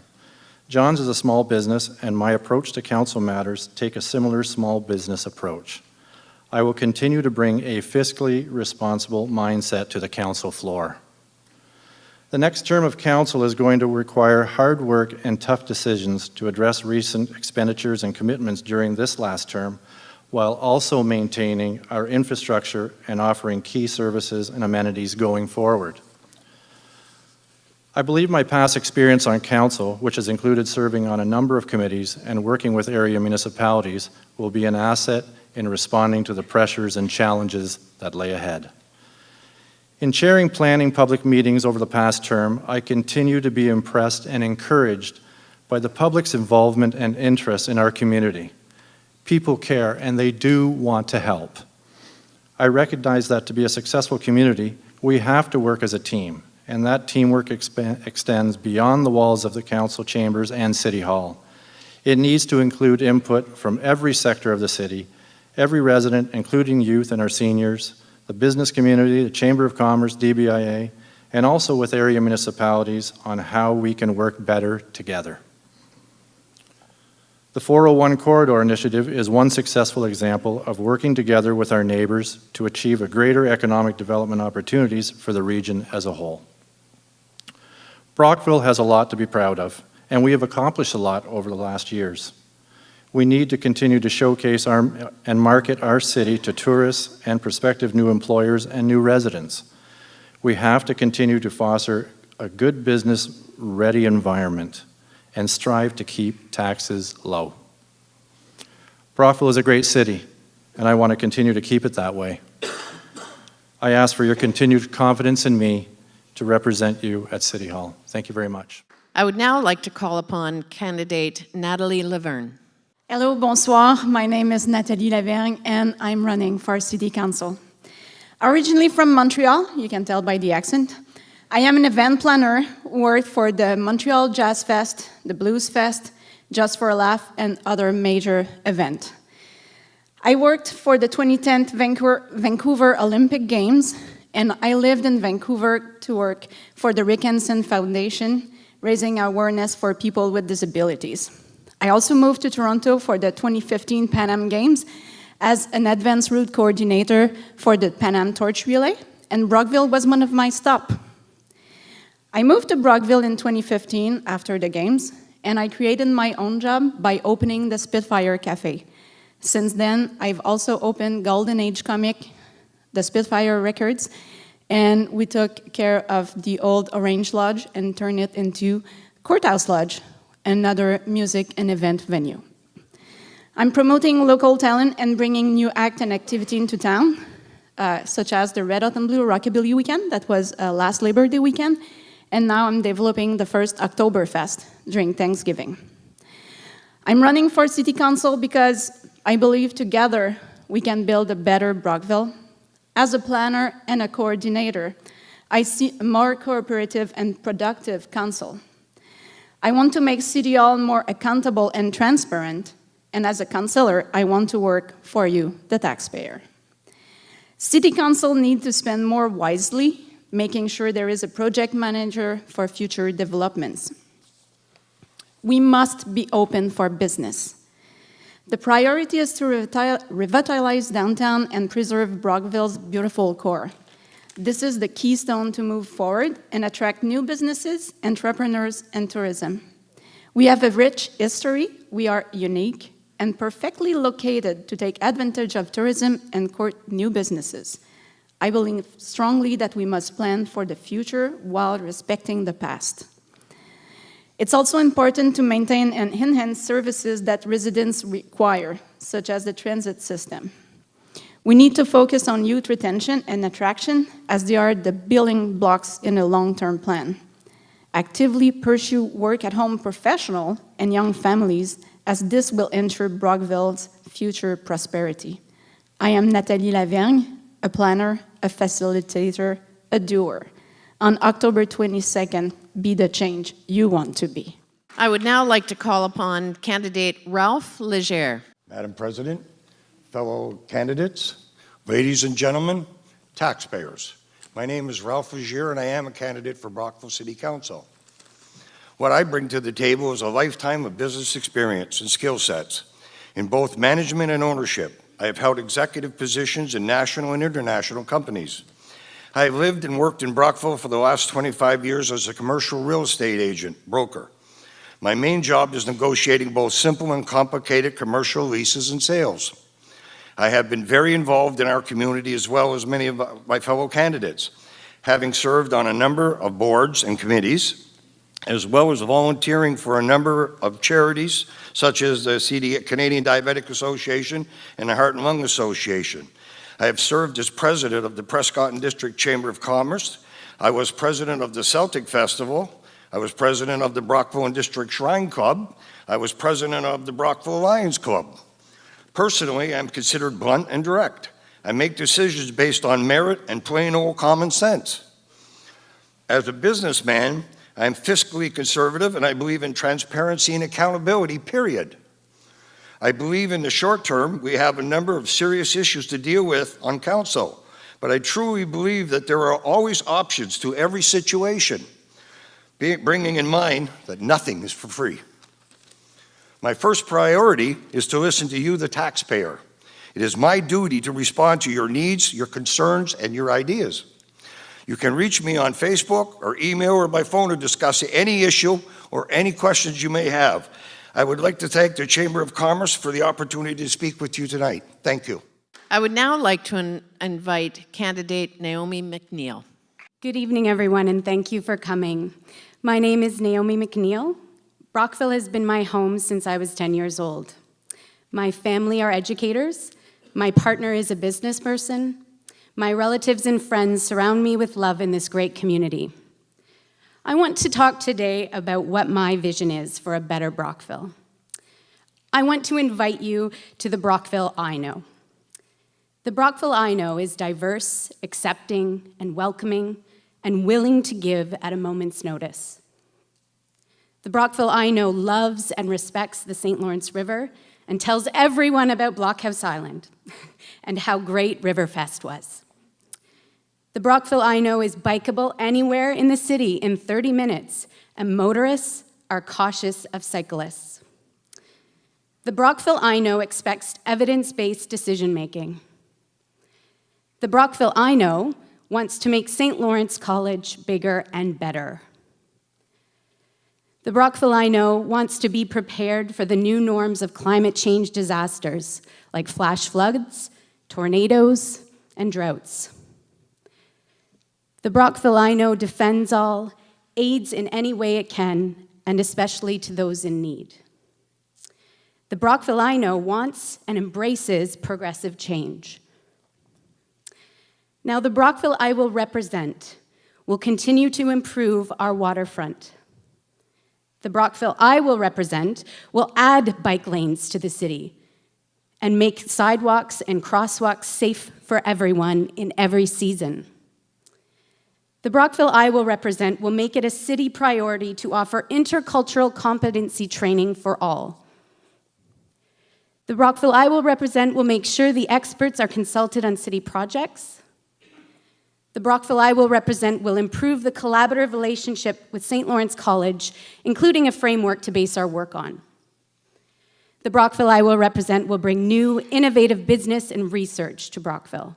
John's is a small business, and my approach to council matters take a similar small business approach. I will continue to bring a fiscally responsible mindset to the council floor. The next term of council is going to require hard work and tough decisions to address recent expenditures and commitments during this last term, while also maintaining our infrastructure and offering key services and amenities going forward. I believe my past experience on council, which has included serving on a number of committees and working with area municipalities, will be an asset in responding to the pressures and challenges that lay ahead. In chairing planning public meetings over the past term, I continue to be impressed and encouraged by the public's involvement and interest in our community. People care, and they do want to help. I recognize that to be a successful community, we have to work as a team, and that teamwork extends beyond the walls of the council chambers and City Hall. It needs to include input from every sector of the city, every resident, including youth and our seniors, the business community, the Chamber of Commerce, DBIA, and also with area municipalities on how we can work better together. The 401 Corridor Initiative is one successful example of working together with our neighbors to achieve a greater economic development opportunities for the region as a whole. Brockville has a lot to be proud of, and we have accomplished a lot over the last years. We need to continue to showcase and market our city to tourists and prospective new employers and new residents. We have to continue to foster a good business-ready environment and strive to keep taxes low. Brockville is a great city, and I want to continue to keep it that way. I ask for your continued confidence in me to represent you at City Hall. Thank you very much. I would now like to call upon candidate Nathalie Laverne. Hello, bonsoir. My name is Nathalie Lavergne, and I'm running for City Council. Originally from Montreal, you can tell by the accent, I am an event planner who worked for the Montreal Jazz Fest, the Blues Fest, Just for a Laugh, and other major events. I worked for the 2010 Vancouver Olympic Games, and I lived in Vancouver to work for the Rick Hansen Foundation, raising awareness for people with disabilities. I also moved to Toronto for the 2015 Pan Am Games as an advanced route coordinator for the Pan Am Torch Relay, and Brockville was one of my stops. I moved to Brockville in 2015 after the Games, and I created my own job by opening the Spitfire Cafe. Since then, I've also opened Golden Age Comic, the Spitfire Records, and we took care of the old Orange Lodge and turned it into Courthouse Lodge, another music and event venue. I'm promoting local talent and bringing new act and activity into town, such as the Red Hot and Blue Rockabilly Weekend, that was last Labor Day weekend, and now I'm developing the first Oktoberfest during Thanksgiving. I'm running for City Council because I believe together we can build a better Brockville. As a planner and a coordinator, I see a more cooperative and productive council. I want to make City Hall more accountable and transparent, and as a councillor, I want to work for you, the taxpayer. City Council needs to spend more wisely, making sure there is a project manager for future developments. We must be open for business. The priority is to revitalize downtown and preserve Brockville's beautiful core. This is the keystone to move forward and attract new businesses, entrepreneurs, and tourism. We have a rich history, we are unique, and perfectly located to take advantage of tourism and court new businesses. I believe strongly that we must plan for the future while respecting the past. It's also important to maintain and enhance services that residents require, such as the transit system. We need to focus on youth retention and attraction, as they are the building blocks in a long-term plan. Actively pursue work-at-home professional and young families, as this will ensure Brockville's future prosperity. I am Nathalie Lavergne, a planner, a facilitator, a doer. On October 22nd, be the change you want to be. I would now like to call upon candidate Ralph Leger. Madam President, fellow candidates, ladies and gentlemen, taxpayers. My name is Ralph Leger, and I am a candidate for Brockville City Council. What I bring to the table is a lifetime of business experience and skill sets in both management and ownership. I have held executive positions in national and international companies. I have lived and worked in Brockville for the last 25 years as a commercial real estate agent, broker. My main job is negotiating both simple and complicated commercial leases and sales. I have been very involved in our community as well as many of my fellow candidates, having served on a number of boards and committees, as well as volunteering for a number of charities such as the Canadian Diabetic Association and the Heart and Lung Association. I have served as president of the Prescott and District Chamber of Commerce. I was president of the Celtic Festival. I was president of the Brockville and District Shrine Club. I was president of the Brockville Lions Club. Personally, I'm considered blunt and direct. I make decisions based on merit and plain old common sense. As a businessman, I'm fiscally conservative and I believe in transparency and accountability, period. I believe in the short term, we have a number of serious issues to deal with on council, but I truly believe that there are always options to every situation, bringing in mind that nothing is for free. My first priority is to listen to you, the taxpayer. It is my duty to respond to your needs, your concerns, and your ideas. You can reach me on Facebook or email or by phone to discuss any issue or any questions you may have. I would like to thank the Chamber of Commerce for the opportunity to speak with you tonight. Thank you. I would now like to invite candidate Naomi McNeil. Good evening, everyone, and thank you for coming. My name is Naomi McNeil. Brockville has been my home since I was 10 years old. My family are educators. My partner is a business person. My relatives and friends surround me with love in this great community. I want to talk today about what my vision is for a better Brockville. I want to invite you to the Brockville I know. The Brockville I know is diverse, accepting, and welcoming, and willing to give at a moment's notice. The Brockville I know loves and respects the St. Lawrence River and tells everyone about Blockhouse Island and how great Riverfest was. The Brockville I know is bikeable anywhere in the city in 30 minutes, and motorists are cautious of cyclists. The Brockville I know expects evidence-based decision-making. The Brockville I know wants to make St. Lawrence College bigger and better. The Brockville I know wants to be prepared for the new norms of climate change disasters like flash floods, tornadoes, and droughts. The Brockville I know defends all, aids in any way it can, and especially to those in need. The Brockville I know wants and embraces progressive change. Now, the Brockville I will represent will continue to improve our waterfront. The Brockville I will represent will add bike lanes to the city and make sidewalks and crosswalks safe for everyone in every season. The Brockville I will represent will make it a city priority to offer intercultural competency training for all. The Brockville I will represent will make sure the experts are consulted on city projects. The Brockville I will represent will improve the collaborative relationship with St. Lawrence College, including a framework to base our work on. The Brockville I will represent will bring new, innovative business and research to Brockville.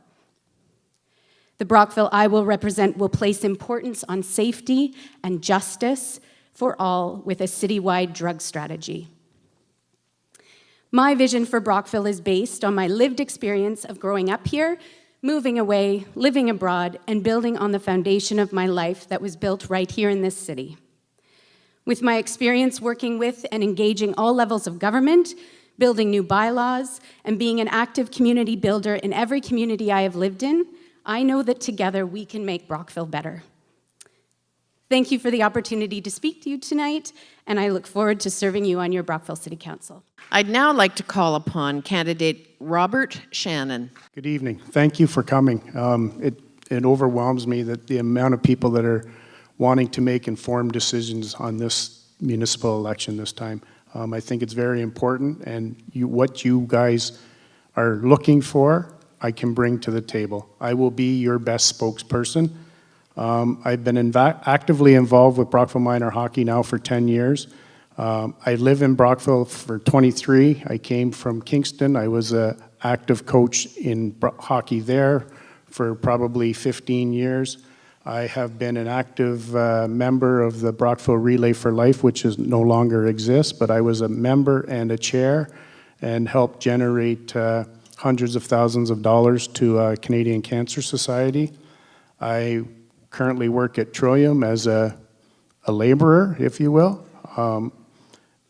The Brockville I will represent will place importance on safety and justice for all with a citywide drug strategy. My vision for Brockville is based on my lived experience of growing up here, moving away, living abroad, and building on the foundation of my life that was built right here in this city. With my experience working with and engaging all levels of government, building new bylaws, and being an active community builder in every community I have lived in, I know that together we can make Brockville better. Thank you for the opportunity to speak to you tonight, and I look forward to serving you on your Brockville City Council. I'd now like to call upon candidate Robert Shannon. Good evening. Thank you for coming. It overwhelms me that the amount of people that are wanting to make informed decisions on this municipal election this time. I think it's very important, and what you guys are looking for, I can bring to the table. I will be your best spokesperson. I've been actively involved with Brockville Minor Hockey now for 10 years. I live in Brockville for 23. I came from Kingston. I was an active coach in hockey there for probably 15 years. I have been an active member of the Brockville Relay for Life, which no longer exists, but I was a member and a chair and helped generate hundreds of thousands of dollars to Canadian Cancer Society. I currently work at Trillium as a laborer, if you will.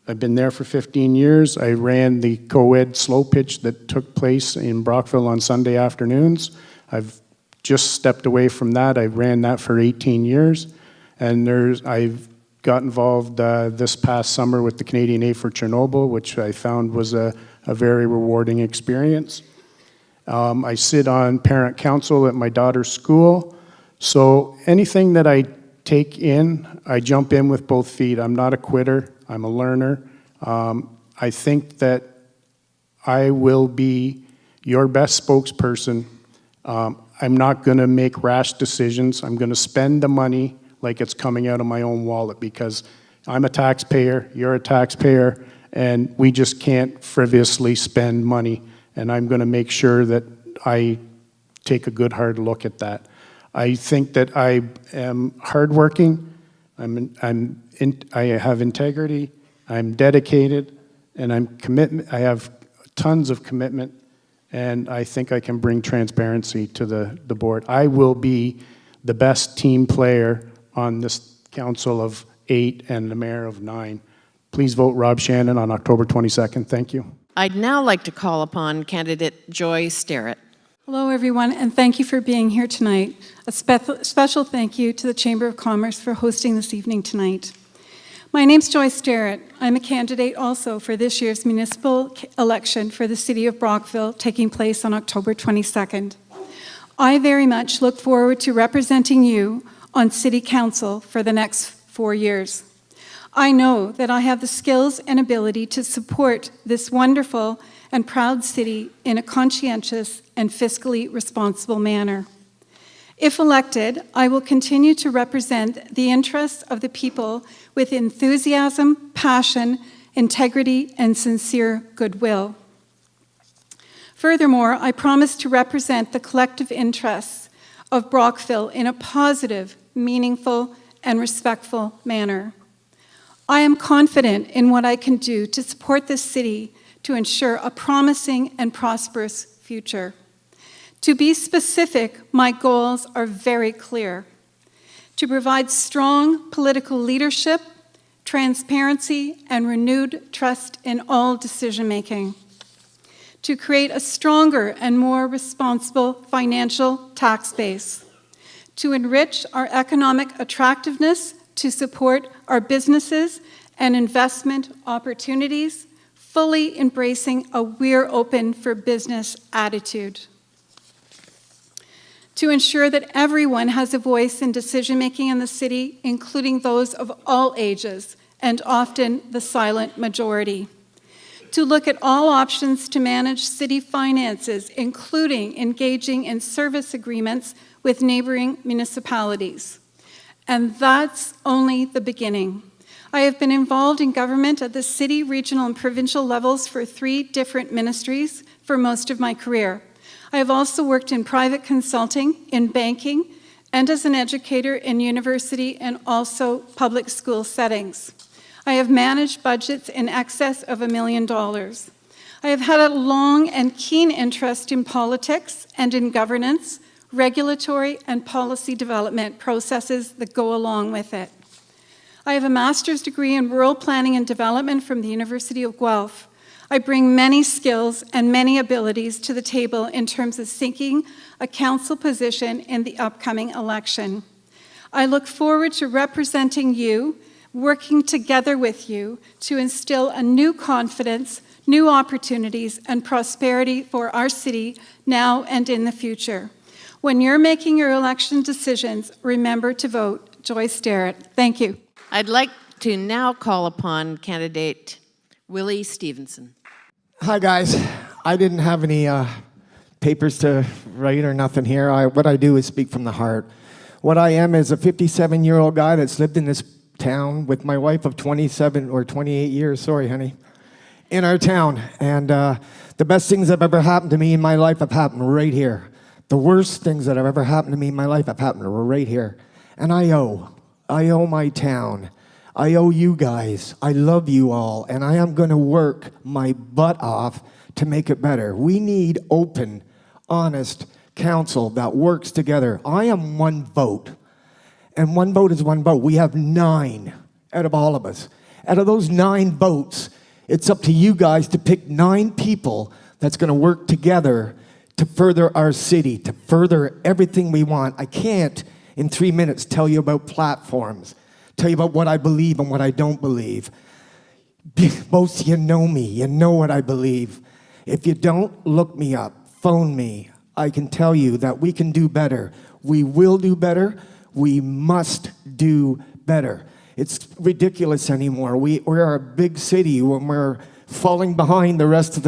I've been there for 15 years. I ran the co-ed slow pitch that took place in Brockville on Sunday afternoons. I've just stepped away from that. I ran that for 18 years. And I've got involved this past summer with the Canadian Aid for Chernobyl, which I found was a very rewarding experience. I sit on parent council at my daughter's school. So anything that I take in, I jump in with both feet. I'm not a quitter. I'm a learner. I think that I will be your best spokesperson. I'm not going to make rash decisions. I'm going to spend the money like it's coming out of my own wallet, because I'm a taxpayer, you're a taxpayer, and we just can't frivolously spend money. And I'm going to make sure that I take a good hard look at that. I think that I am hardworking, I have integrity, I'm dedicated, and I have tons of commitment, and I think I can bring transparency to the board. I will be the best team player on this council of 8 and the mayor of 9. Please vote Rob Shannon on October 22nd. Thank you. I'd now like to call upon candidate Joy Sterrett. Hello, everyone, and thank you for being here tonight. A special thank you to the Chamber of Commerce for hosting this evening tonight. My name's Joy Sterrett. I'm a candidate also for this year's municipal election for the city of Brockville, taking place on October 22nd. I very much look forward to representing you on City Council for the next 4 years. I know that I have the skills and ability to support this wonderful and proud city in a conscientious and fiscally responsible manner. If elected, I will continue to represent the interests of the people with enthusiasm, passion, integrity, and sincere goodwill. Furthermore, I promise to represent the collective interests of Brockville in a positive, meaningful, and respectful manner. I am confident in what I can do to support this city to ensure a promising and prosperous future. To be specific, my goals are very clear: to provide strong political leadership, transparency, and renewed trust in all decision-making; to create a stronger and more responsible financial tax base; to enrich our economic attractiveness to support our businesses and investment opportunities, fully embracing a "we're open for business" attitude; to ensure that everyone has a voice in decision-making in the city, including those of all ages, and often the silent majority; to look at all options to manage city finances, including engaging in service agreements with neighboring municipalities. And that's only the beginning. I have been involved in government at the city, regional, and provincial levels for 3 different ministries for most of my career. I have also worked in private consulting, in banking, and as an educator in university and also public school settings. I have managed budgets in excess of $1 million. I have had a long and keen interest in politics and in governance, regulatory, and policy development processes that go along with it. I have a master's degree in rural planning and development from the University of Guelph. I bring many skills and many abilities to the table in terms of seeking a council position in the upcoming election. I look forward to representing you, working together with you to instill a new confidence, new opportunities, and prosperity for our city now and in the future. When you're making your election decisions, remember to vote Joy Sterrett. Thank you. I'd like to now call upon candidate Willie Stevenson. Hi, guys. I didn't have any papers to write or nothing here. What I do is speak from the heart. What I am is a 57-year-old guy that's lived in this town with my wife of 27 or 28 years, sorry, honey, in our town. And the best things that have ever happened to me in my life have happened right here. The worst things that have ever happened to me in my life have happened right here. And I owe my town. I owe you guys. I love you all. And I am going to work my butt off to make it better. We need open, honest council that works together. I am one vote. And one vote is one vote. We have 9 out of all of us. Out of those 9 votes, it's up to you guys to pick 9 people that's going to work together to further our city, to further everything we want. I can't, in 3 minutes, tell you about platforms, tell you about what I believe and what I don't believe. Most of you know me. You know what I believe. If you don't, look me up. Phone me. I can tell you that we can do better. We will do better. We must do better. It's ridiculous anymore. We're a big city when we're falling behind the rest of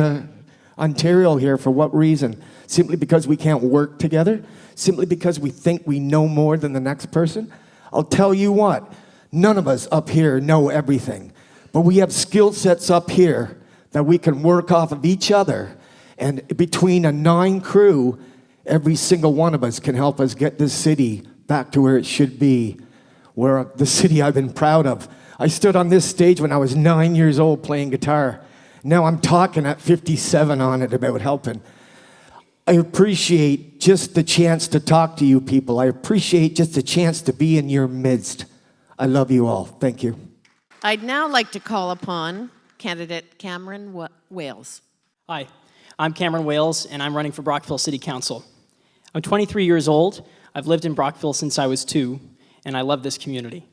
Ontario here for what reason? Simply because we can't work together? Simply because we think we know more than the next person? I'll tell you what, none of us up here know everything, but we have skill sets up here that we can work off of each other, and between a 9 crew, every single one of us can help us get this city back to where it should be, where the city I've been proud of. I stood on this stage when I was 9 years old playing guitar. Now I'm talking at 57 on it about helping. I appreciate just the chance to talk to you people. I appreciate just the chance to be in your midst. I love you all. Thank you. I'd now like to call upon candidate Cameron Wales. Hi, I'm Cameron Wales, and I'm running for Brockville City Council. I'm 23 years old. I've lived in Brockville since I was 2, and I love this community.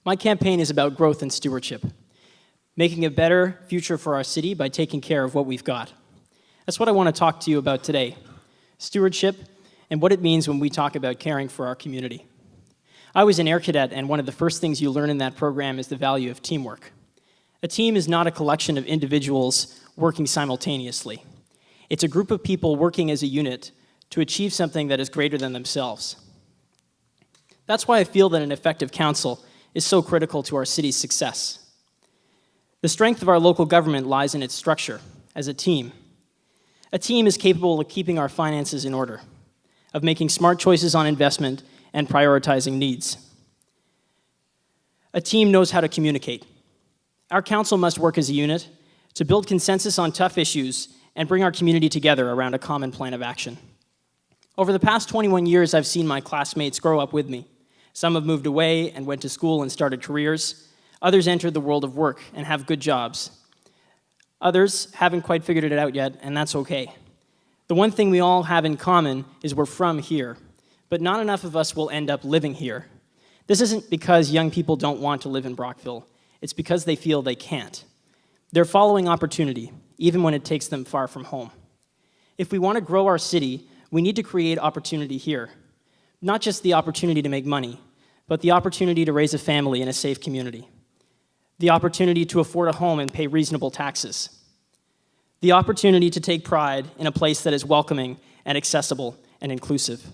My campaign is about growth and stewardship, making a better future for our city by taking care of what we've got. That's what I want to talk to you about today, stewardship and what it means when we talk about caring for our community. I was an air cadet, and one of the first things you learn in that program is the value of teamwork. A team is not a collection of individuals working simultaneously. It's a group of people working as a unit to achieve something that is greater than themselves. That's why I feel that an effective council is so critical to our city's success. The strength of our local government lies in its structure as a team. A team is capable of keeping our finances in order, of making smart choices on investment and prioritizing needs. A team knows how to communicate. Our council must work as a unit to build consensus on tough issues and bring our community together around a common plan of action. Over the past 21 years, I've seen my classmates grow up with me. Some have moved away and went to school and started careers. Others entered the world of work and have good jobs. Others haven't quite figured it out yet, and that's okay. The one thing we all have in common is we're from here, but not enough of us will end up living here. This isn't because young people don't want to live in Brockville. It's because they feel they can't. They're following opportunity, even when it takes them far from home. If we want to grow our city, we need to create opportunity here. Not just the opportunity to make money, but the opportunity to raise a family in a safe community. The opportunity to afford a home and pay reasonable taxes. The opportunity to take pride in a place that is welcoming and accessible and inclusive.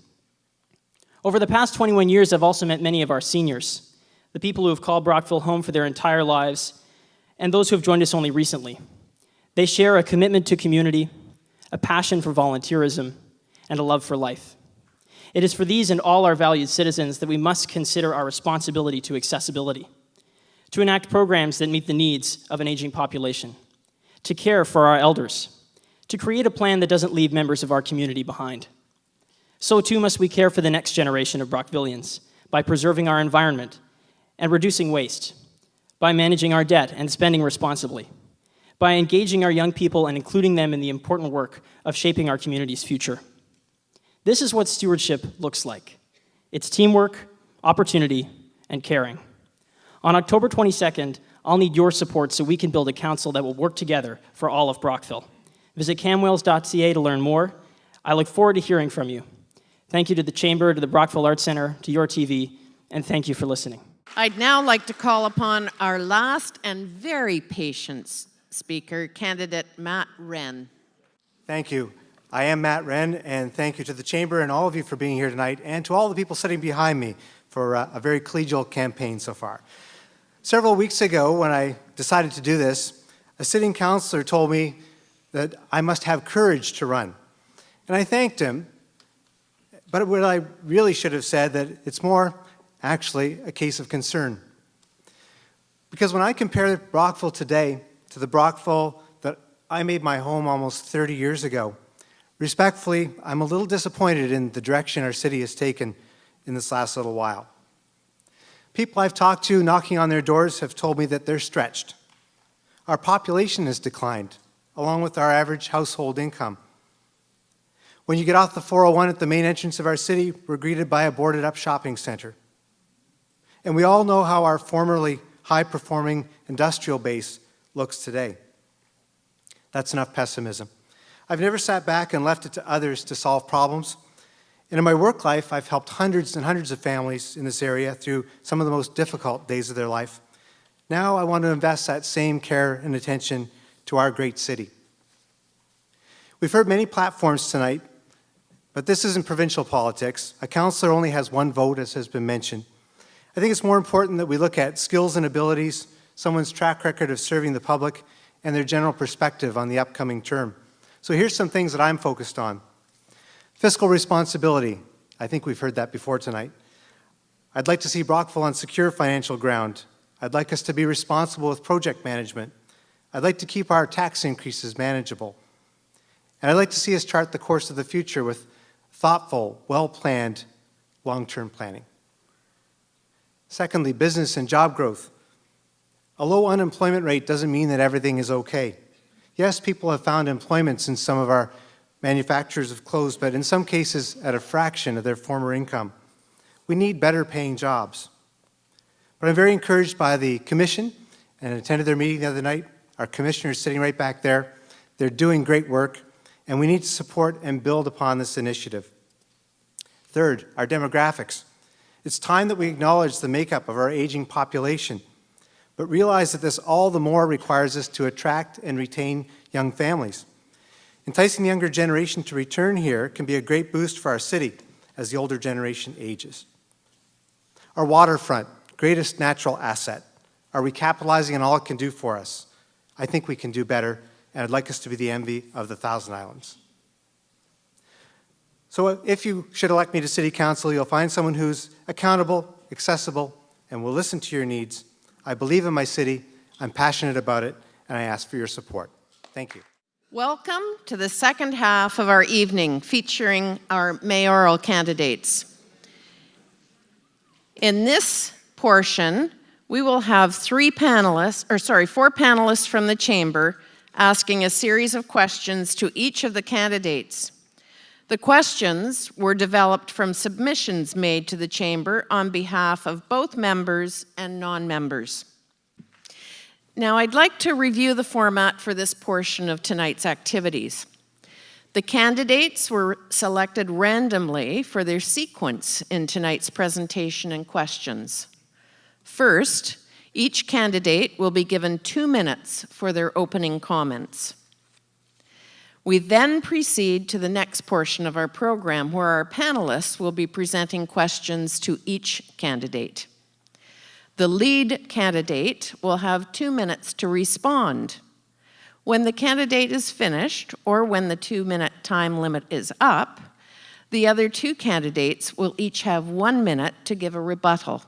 Over the past 21 years, I've also met many of our seniors, the people who have called Brockville home for their entire lives, and those who have joined us only recently. They share a commitment to community, a passion for volunteerism, and a love for life. It is for these and all our valued citizens that we must consider our responsibility to accessibility, to enact programs that meet the needs of an aging population, to care for our elders, to create a plan that doesn't leave members of our community behind. So too must we care for the next generation of Brockvillians by preserving our environment and reducing waste, by managing our debt and spending responsibly, by engaging our young people and including them in the important work of shaping our community's future. This is what stewardship looks like. It's teamwork, opportunity, and caring. On October 22nd, I'll need your support so we can build a council that will work together for all of Brockville. Visit camwales.ca to learn more. I look forward to hearing from you. Thank you to the Chamber, to the Brockville Arts Center, to your TV, and thank you for listening. I'd now like to call upon our last and very patient speaker, candidate Matt Wren. Thank you. I am Matt Wren, and thank you to the Chamber and all of you for being here tonight, and to all the people sitting behind me for a very collegial campaign so far. Several weeks ago, when I decided to do this, a sitting councilor told me that I must have courage to run. And I thanked him, but what I really should have said that it's more actually a case of concern. Because when I compare Brockville today to the Brockville that I made my home almost 30 years ago, respectfully, I'm a little disappointed in the direction our city has taken in this last little while. People I've talked to knocking on their doors have told me that they're stretched. Our population has declined, along with our average household income. When you get off the 401 at the main entrance of our city, we're greeted by a boarded-up shopping center. And we all know how our formerly high-performing industrial base looks today. That's enough pessimism. I've never sat back and left it to others to solve problems. And in my work life, I've helped hundreds and hundreds of families in this area through some of the most difficult days of their life. Now I want to invest that same care and attention to our great city. We've heard many platforms tonight, but this isn't provincial politics. A councillor only has one vote, as has been mentioned. I think it's more important that we look at skills and abilities, someone's track record of serving the public, and their general perspective on the upcoming term. So here's some things that I'm focused on. Fiscal responsibility. I think we've heard that before tonight. I'd like to see Brockville on secure financial ground. I'd like us to be responsible with project management. I'd like to keep our tax increases manageable. And I'd like to see us chart the course of the future with thoughtful, well-planned, long-term planning. Secondly, business and job growth. A low unemployment rate doesn't mean that everything is okay. Yes, people have found employment since some of our manufacturers have closed, but in some cases at a fraction of their former income. We need better paying jobs. But I'm very encouraged by the Commission and I attended their meeting the other night. Our Commissioner is sitting right back there. They're doing great work, and we need to support and build upon this initiative. Third, our demographics. It's time that we acknowledge the makeup of our aging population, but realize that this all the more requires us to attract and retain young families. Enticing the younger generation to return here can be a great boost for our city as the older generation ages. Our waterfront, greatest natural asset. Are we capitalizing on all it can do for us? I think we can do better, and I'd like us to be the envy of the Thousand Islands. So if you should elect me to City Council, you'll find someone who's accountable, accessible, and will listen to your needs. I believe in my city, I'm passionate about it, and I ask for your support. Thank you. Welcome to the second half of our evening featuring our mayoral candidates. In this portion, we will have four panelists from the Chamber asking a series of questions to each of the candidates. The questions were developed from submissions made to the Chamber on behalf of both members and non-members. Now, I'd like to review the format for this portion of tonight's activities. The candidates were selected randomly for their sequence in tonight's presentation and questions. First, each candidate will be given 2 minutes for their opening comments. We then proceed to the next portion of our program where our panelists will be presenting questions to each candidate. The lead candidate will have 2 minutes to respond. When the candidate is finished, or when the 2-minute time limit is up, the other two candidates will each have 1 minute to give a rebuttal.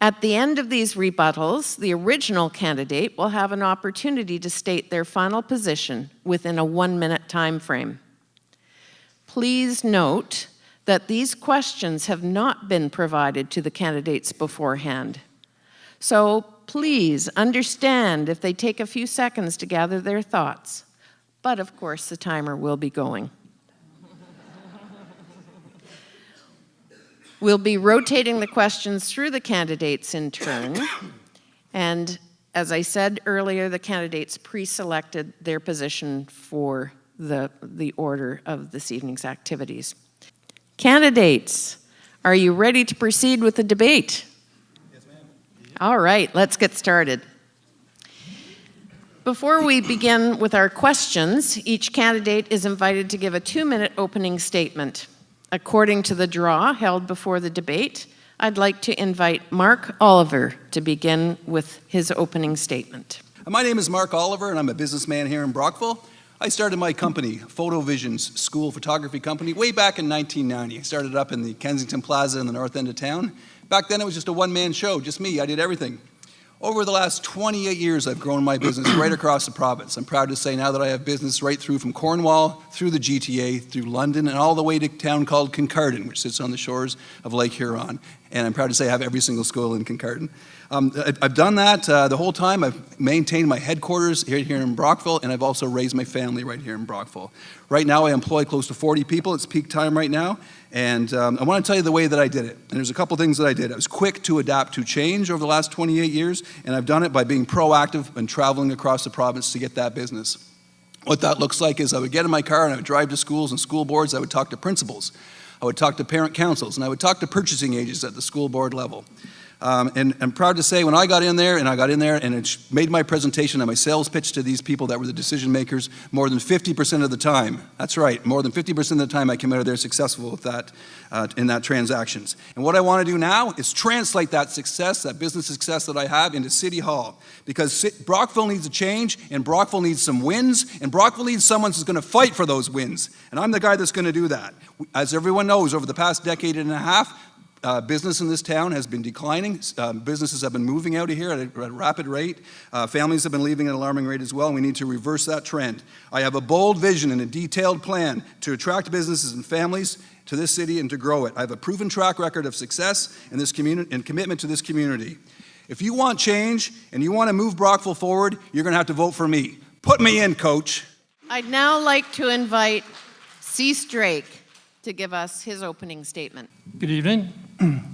At the end of these rebuttals, the original candidate will have an opportunity to state their final position within a 1-minute time frame. Please note that these questions have not been provided to the candidates beforehand. So please understand if they take a few seconds to gather their thoughts. But of course, the timer will be going. We'll be rotating the questions through the candidates in turn. And as I said earlier, the candidates pre-selected their position for the order of this evening's activities. Candidates, are you ready to proceed with the debate? Yes, ma'am. All right, let's get started. Before we begin with our questions, each candidate is invited to give a 2-minute opening statement. According to the draw held before the debate, I'd like to invite Mark Oliver to begin with his opening statement. My name is Mark Oliver, and I'm a businessman here in Brockville. I started my company, PhotoVisions School Photography Company, way back in 1990. I started up in the Kensington Plaza in the north end of town. Back then, it was just a one-man show, just me. I did everything. Over the last 28 years, I've grown my business right across the province. I'm proud to say now that I have business right through from Cornwall, through the GTA, through London, and all the way to a town called Kincardine, which sits on the shores of Lake Huron. And I'm proud to say I have every single school in Kincardine. I've done that the whole time. I've maintained my headquarters here in Brockville, and I've also raised my family right here in Brockville. Right now, I employ close to 40 people. It's peak time right now. And I want to tell you the way that I did it. And there's a couple things that I did. I was quick to adapt to change over the last 28 years, and I've done it by being proactive and traveling across the province to get that business. What that looks like is I would get in my car and I would drive to schools and school boards. I would talk to principals. I would talk to parent councils, and I would talk to purchasing agents at the school board level. And I'm proud to say when I got in there and it made my presentation and my sales pitch to these people that were the decision makers more than 50% of the time. That's right, more than 50% of the time I came out of there successful with that, in that transactions. And what I want to do now is translate that success, that business success that I have into City Hall. Because Brockville needs a change and Brockville needs some wins and Brockville needs someone who's going to fight for those wins. And I'm the guy that's going to do that. As everyone knows, over the past decade and a half, business in this town has been declining. Businesses have been moving out of here at a rapid rate. Families have been leaving at an alarming rate as well, and we need to reverse that trend. I have a bold vision and a detailed plan to attract businesses and families to this city and to grow it. I have a proven track record of success in this community and commitment to this community. If you want change and you want to move Brockville forward, you're going to have to vote for me. Put me in, coach. I'd now like to invite Sept Drake to give us his opening statement. Good evening.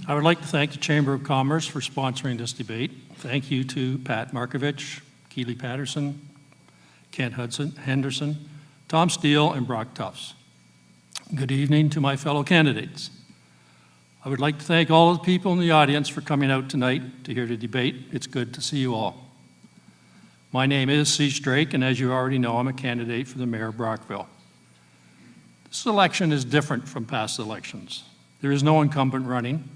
I would like to thank the Chamber of Commerce for sponsoring this debate. Thank you to Pat Markovich, Keely Patterson, Kent Henderson, Tom Steele, and Brock Tufts. Good evening to my fellow candidates. I would like to thank all of the people in the audience for coming out tonight to hear the debate. It's good to see you all. My name is Sept Drake, and as you already know, I'm a candidate for the mayor of Brockville. This election is different from past elections. There is no incumbent running.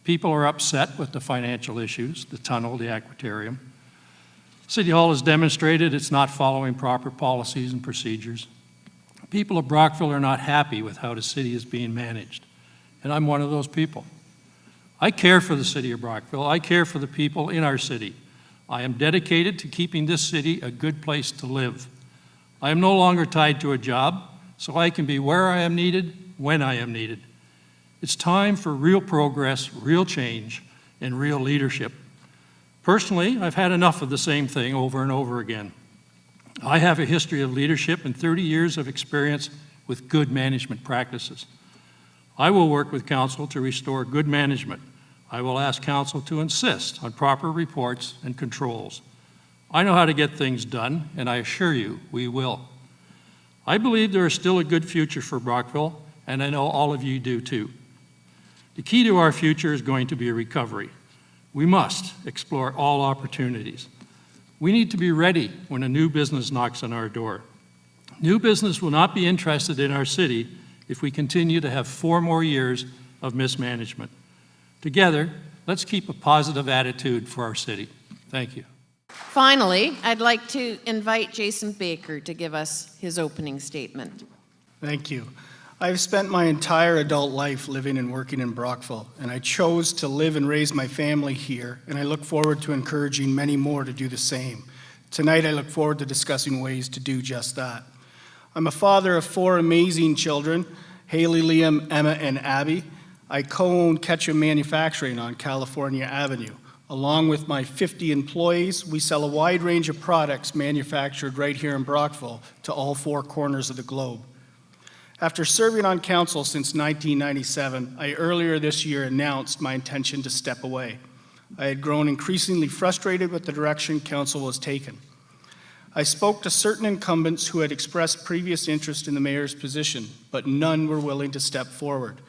People are upset with the financial issues, the tunnel, the aquatorium. City Hall has demonstrated it's not following proper policies and procedures. People of Brockville are not happy with how the city is being managed, and I'm one of those people. I care for the city of Brockville. I care for the people in our city. I am dedicated to keeping this city a good place to live. I am no longer tied to a job, so I can be where I am needed, when I am needed. It's time for real progress, real change, and real leadership. Personally, I've had enough of the same thing over and over again. I have a history of leadership and 30 years of experience with good management practices. I will work with council to restore good management. I will ask council to insist on proper reports and controls. I know how to get things done, and I assure you, we will. I believe there is still a good future for Brockville, and I know all of you do too. The key to our future is going to be a recovery. We must explore all opportunities. We need to be ready when a new business knocks on our door. New business will not be interested in our city if we continue to have 4 more years of mismanagement. Together, let's keep a positive attitude for our city. Thank you. Finally, I'd like to invite Jason Baker to give us his opening statement. Thank you. I've spent my entire adult life living and working in Brockville, and I chose to live and raise my family here, and I look forward to encouraging many more to do the same. Tonight, I look forward to discussing ways to do just that. I'm a father of 4 amazing children, Haley, Liam, Emma, and Abby. I co-own Ketchum Manufacturing on California Avenue. Along with my 50 employees, we sell a wide range of products manufactured right here in Brockville to all 4 corners of the globe. After serving on council since 1997, I earlier this year announced my intention to step away. I had grown increasingly frustrated with the direction council was taking. I spoke to certain incumbents who had expressed previous interest in the mayor's position, but none were willing to step forward.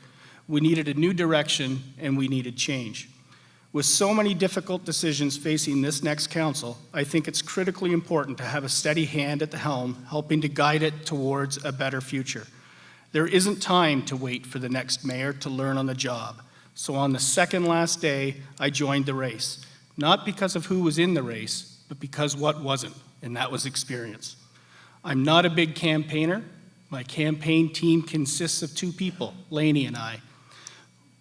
We needed a new direction, and we needed change. With so many difficult decisions facing this next council, I think it's critically important to have a steady hand at the helm, helping to guide it towards a better future. There isn't time to wait for the next mayor to learn on the job. So on the second last day, I joined the race. Not because of who was in the race, but because what wasn't, and that was experience. I'm not a big campaigner. My campaign team consists of 2 people, Lainey and I.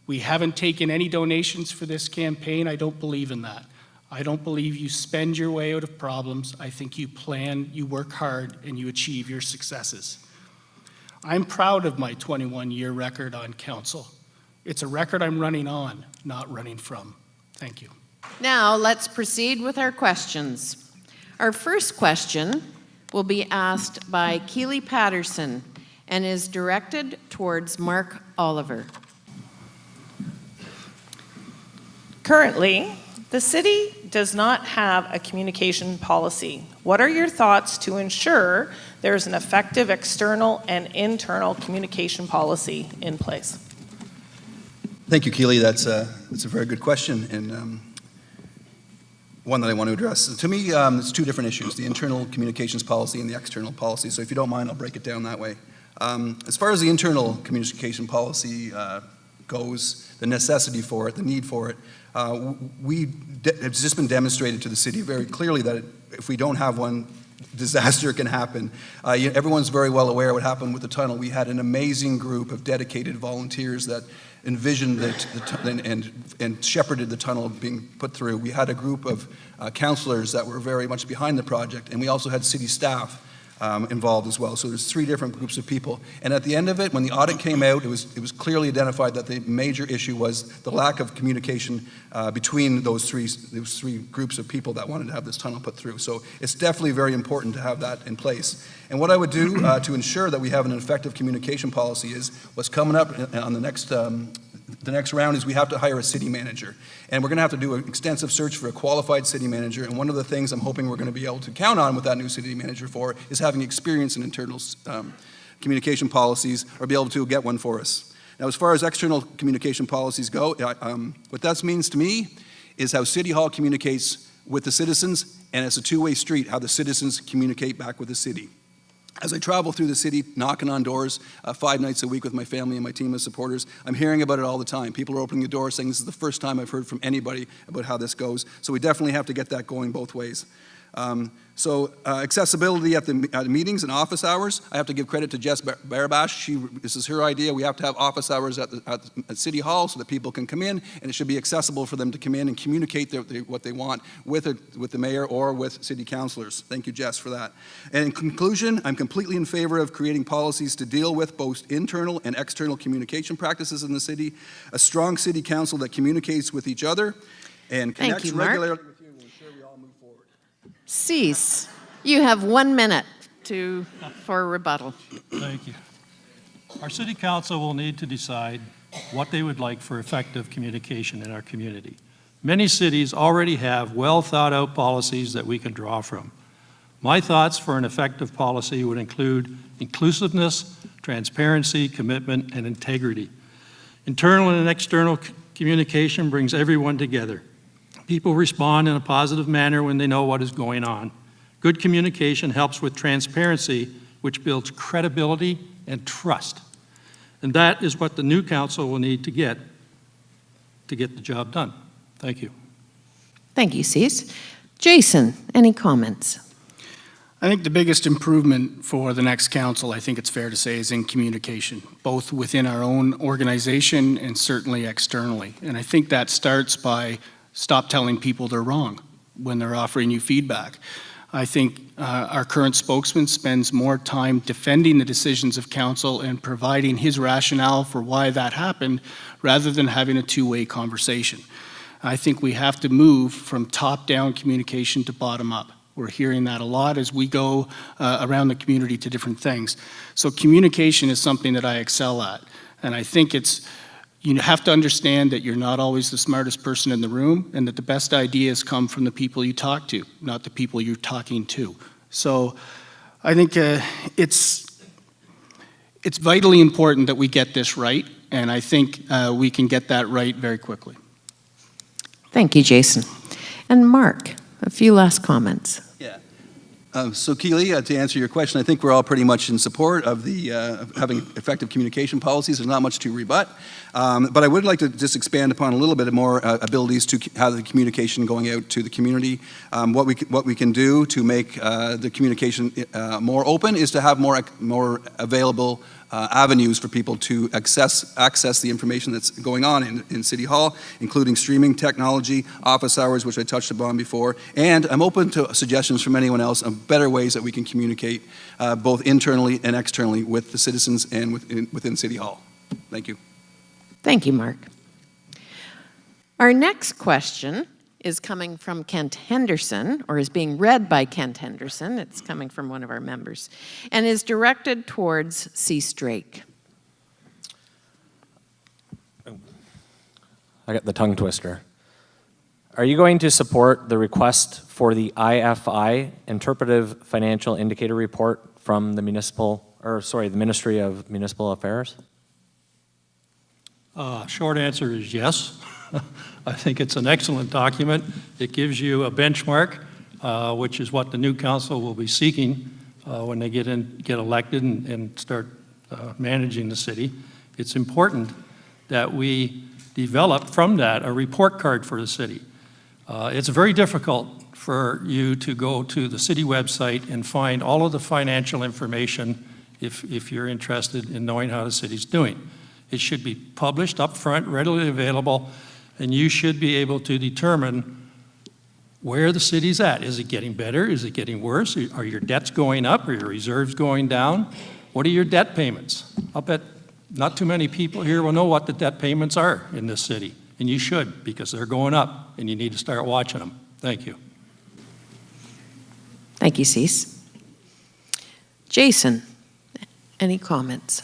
We haven't taken any donations for this campaign. I don't believe in that. I don't believe you spend your way out of problems. I think you plan, you work hard, and you achieve your successes. I'm proud of my 21-year record on council. It's a record I'm running on, not running from. Thank you. Now, let's proceed with our questions. Our first question will be asked by Keely Patterson and is directed towards Mark Oliver. Currently, the city does not have a communication policy. What are your thoughts to ensure there's an effective external and internal communication policy in place? Thank you, Keely. That's a very good question, and one that I want to address. To me, it's two different issues, the internal communications policy and the external policy. So if you don't mind, I'll break it down that way. As far as the internal communication policy goes, the necessity for it, the need for it, it's just been demonstrated to the city very clearly that if we don't have one, disaster can happen. Everyone's very well aware what happened with the tunnel. We had an amazing group of dedicated volunteers that envisioned and shepherded the tunnel being put through. We had a group of councillors that were very much behind the project, and we also had city staff involved as well. So there's three different groups of people. And at the end of it, when the audit came out, it was clearly identified that the major issue was the lack of communication between those three groups of people that wanted to have this tunnel put through. So it's definitely very important to have that in place. And what I would do to ensure that we have an effective communication policy is what's coming up on the next round is we have to hire a city manager. And we're going to have to do an extensive search for a qualified city manager. And one of the things I'm hoping we're going to be able to count on with that new city manager for is having experience in internal communication policies or be able to get one for us. Now, as far as external communication policies go, what that means to me is how City Hall communicates with the citizens, and it's a two-way street, how the citizens communicate back with the city. As I travel through the city, knocking on doors 5 nights a week with my family and my team of supporters, I'm hearing about it all the time. People are opening the door saying this is the first time I've heard from anybody about how this goes. So we definitely have to get that going both ways. Accessibility at the meetings and office hours, I have to give credit to Jess Barabash. This is her idea. We have to have office hours at City Hall so that people can come in, and it should be accessible for them to come in and communicate what they want with the mayor or with city councilors. Thank you, Jess, for that. And in conclusion, I'm completely in favor of creating policies to deal with both internal and external communication practices in the city, a strong city council that communicates with each other and connects regularly. Cease. You have 1 minute for a rebuttal. Thank you. Our city council will need to decide what they would like for effective communication in our community. Many cities already have well thought out policies that we can draw from. My thoughts for an effective policy would include inclusiveness, transparency, commitment, and integrity. Internal and external communication brings everyone together. People respond in a positive manner when they know what is going on. Good communication helps with transparency, which builds credibility and trust. And that is what the new council will need to get the job done. Thank you. Thank you, Cease. Jason, any comments? I think the biggest improvement for the next council, I think it's fair to say, is in communication, both within our own organization and certainly externally. And I think that starts by stop telling people they're wrong when they're offering you feedback. I think our current spokesman spends more time defending the decisions of council and providing his rationale for why that happened rather than having a two-way conversation. I think we have to move from top-down communication to bottom-up. We're hearing that a lot as we go around the community to different things. So communication is something that I excel at. And I think you have to understand that you're not always the smartest person in the room and that the best ideas come from the people you talk to, not the people you're talking to. So I think it's vitally important that we get this right, and I think we can get that right very quickly. Thank you, Jason. And Mark, a few last comments. Yeah. So Keely, to answer your question, I think we're all pretty much in support of having effective communication policies. There's not much to rebut. But I would like to just expand upon a little bit more abilities to have the communication going out to the community. What we can do to make the communication more open is to have more available avenues for people to access the information that's going on in City Hall, including streaming technology, office hours, which I touched upon before, and I'm open to suggestions from anyone else of better ways that we can communicate both internally and externally with the citizens and within City Hall. Thank you. Thank you, Mark. Our next question is coming from Kent Henderson, or is being read by Kent Henderson. It's coming from one of our members, and is directed towards Cease Drake. I got the tongue twister. Are you going to support the request for the IFI, Interpretive Financial Indicator Report from the Ministry of Municipal Affairs? Short answer is yes. I think it's an excellent document. It gives you a benchmark, which is what the new council will be seeking when they get elected and start managing the city. It's important that we develop from that a report card for the city. It's very difficult for you to go to the city website and find all of the financial information if you're interested in knowing how the city's doing. It should be published up front, readily available, and you should be able to determine where the city's at. Is it getting better? Is it getting worse? Are your debts going up? Are your reserves going down? What are your debt payments? I'll bet not too many people here will know what the debt payments are in this city, and you should, because they're going up, and you need to start watching them. Thank you. Thank you, Cease. Jason, any comments?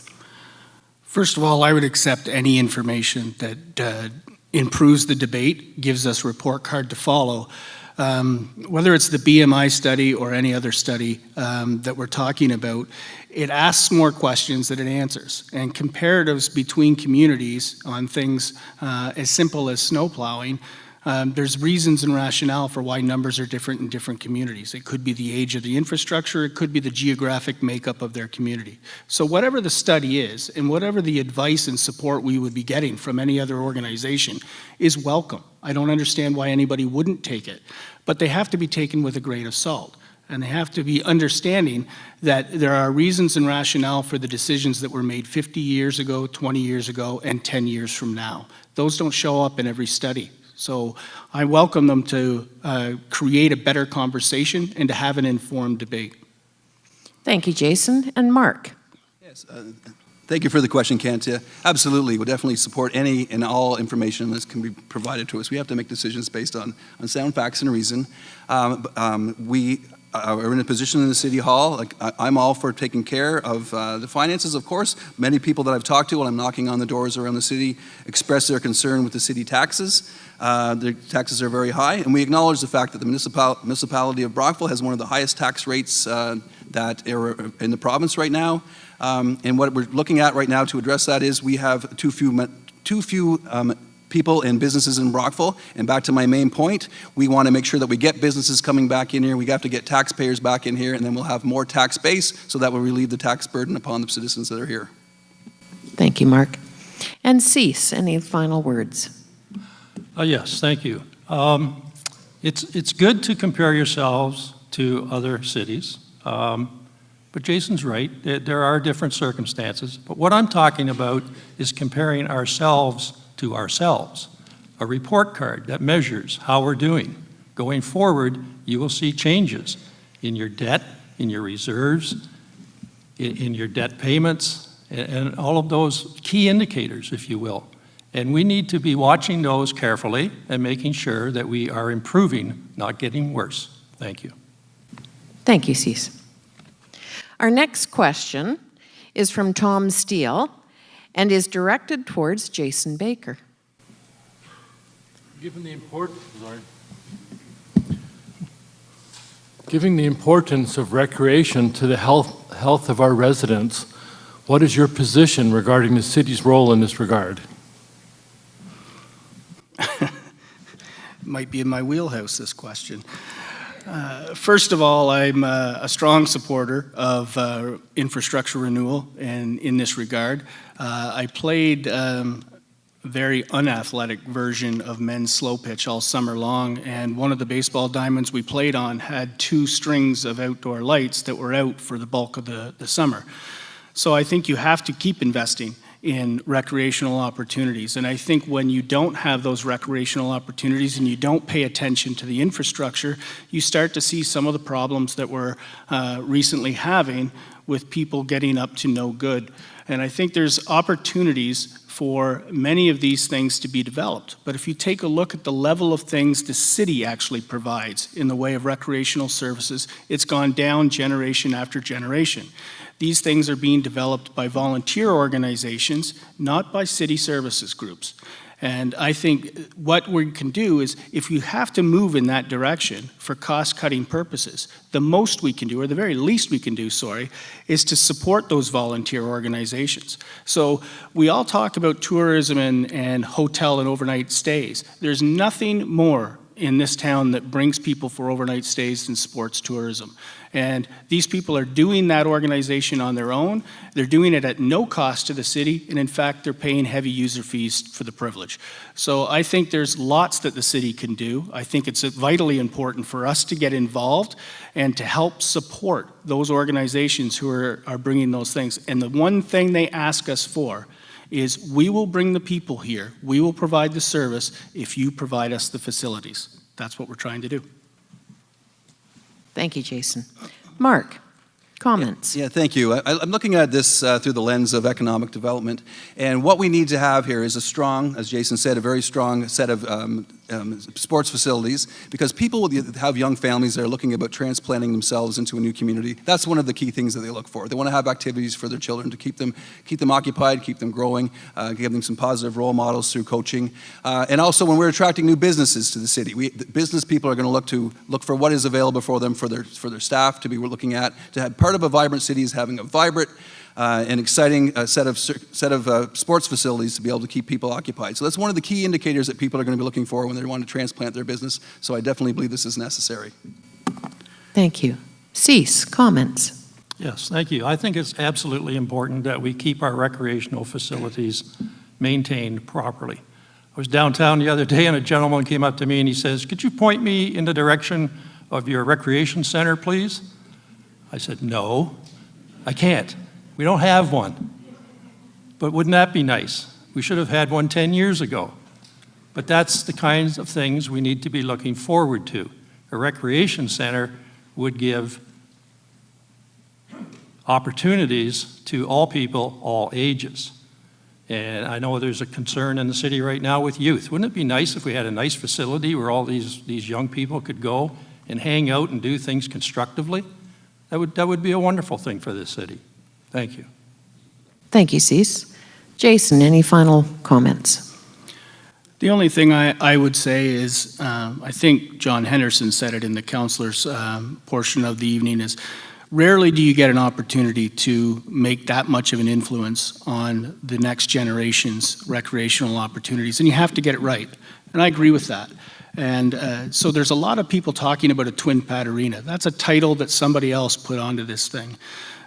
First of all, I would accept any information that improves the debate, gives us a report card to follow. Whether it's the BMI study or any other study that we're talking about, it asks more questions than it answers. And comparatives between communities on things as simple as snow plowing, there's reasons and rationale for why numbers are different in different communities. It could be the age of the infrastructure, it could be the geographic makeup of their community. So whatever the study is, and whatever the advice and support we would be getting from any other organization is welcome. I don't understand why anybody wouldn't take it, but they have to be taken with a grain of salt. And they have to be understanding that there are reasons and rationale for the decisions that were made 50 years ago, 20 years ago, and 10 years from now. Those don't show up in every study. So I welcome them to create a better conversation and to have an informed debate. Thank you, Jason. And Mark. Yes, thank you for the question, Kantia. Absolutely, we'll definitely support any and all information that can be provided to us. We have to make decisions based on sound facts and reason. We are in a position in the City Hall, like I'm all for taking care of the finances, of course. Many people that I've talked to when I'm knocking on the doors around the city express their concern with the city taxes. The taxes are very high, and we acknowledge the fact that the municipality of Brockville has one of the highest tax rates that are in the province right now. And what we're looking at right now to address that is we have too few people and businesses in Brockville. And back to my main point, we want to make sure that we get businesses coming back in here. We have to get taxpayers back in here, and then we'll have more tax base, so that will relieve the tax burden upon the citizens that are here. Thank you, Mark. And Cease, any final words? Yes, thank you. It's good to compare yourselves to other cities, but Jason's right. There are different circumstances. But what I'm talking about is comparing ourselves to ourselves. A report card that measures how we're doing. Going forward, you will see changes in your debt, in your reserves, in your debt payments, and all of those key indicators, if you will. And we need to be watching those carefully and making sure that we are improving, not getting worse. Thank you. Thank you, Cease. Our next question is from Tom Steele and is directed towards Jason Baker. Given the importance of recreation to the health of our residents, what is your position regarding the city's role in this regard? Might be in my wheelhouse, this question. First of all, I'm a strong supporter of infrastructure renewal, and in this regard, I played a very unathletic version of men's slow pitch all summer long, and one of the baseball diamonds we played on had 2 strings of outdoor lights that were out for the bulk of the summer. So I think you have to keep investing in recreational opportunities. And I think when you don't have those recreational opportunities and you don't pay attention to the infrastructure, you start to see some of the problems that we're recently having with people getting up to no good. And I think there's opportunities for many of these things to be developed. But if you take a look at the level of things the city actually provides in the way of recreational services, it's gone down generation after generation. These things are being developed by volunteer organizations, not by city services groups. And I think what we can do is, if you have to move in that direction for cost-cutting purposes, the most we can do, or the very least we can do, is to support those volunteer organizations. So we all talk about tourism and hotel and overnight stays. There's nothing more in this town that brings people for overnight stays than sports tourism. And these people are doing that organization on their own. They're doing it at no cost to the city, and in fact, they're paying heavy user fees for the privilege. So I think there's lots that the city can do. I think it's vitally important for us to get involved and to help support those organizations who are bringing those things. And the one thing they ask us for is, we will bring the people here, we will provide the service if you provide us the facilities. That's what we're trying to do. Thank you, Jason. Mark, comments? Yeah, thank you. I'm looking at this through the lens of economic development, and what we need to have here is a strong, as Jason said, a very strong set of sports facilities, because people have young families that are looking about transplanting themselves into a new community. That's one of the key things that they look for. They want to have activities for their children to keep them occupied, keep them growing, give them some positive role models through coaching. And also, when we're attracting new businesses to the city, business people are going to look for what is available for them, for their staff to be looking at. To have part of a vibrant city is having a vibrant and exciting set of sports facilities to be able to keep people occupied. So that's one of the key indicators that people are going to be looking for when they want to transplant their business. So I definitely believe this is necessary. Thank you. Cease, comments? Yes, thank you. I think it's absolutely important that we keep our recreational facilities maintained properly. I was downtown the other day and a gentleman came up to me and he says, "Could you point me in the direction of your recreation center, please?" I said, "No, I can't. We don't have one." But wouldn't that be nice? We should have had one 10 years ago. But that's the kinds of things we need to be looking forward to. A recreation center would give opportunities to all people, all ages. And I know there's a concern in the city right now with youth. Wouldn't it be nice if we had a nice facility where all these young people could go and hang out and do things constructively? That would be a wonderful thing for this city. Thank you. Thank you, Cease. Jason, any final comments? The only thing I would say is, I think John Henderson said it in the councilor's portion of the evening, is rarely do you get an opportunity to make that much of an influence on the next generation's recreational opportunities, and you have to get it right. And I agree with that. And so there's a lot of people talking about a twin pad arena. That's a title that somebody else put onto this thing.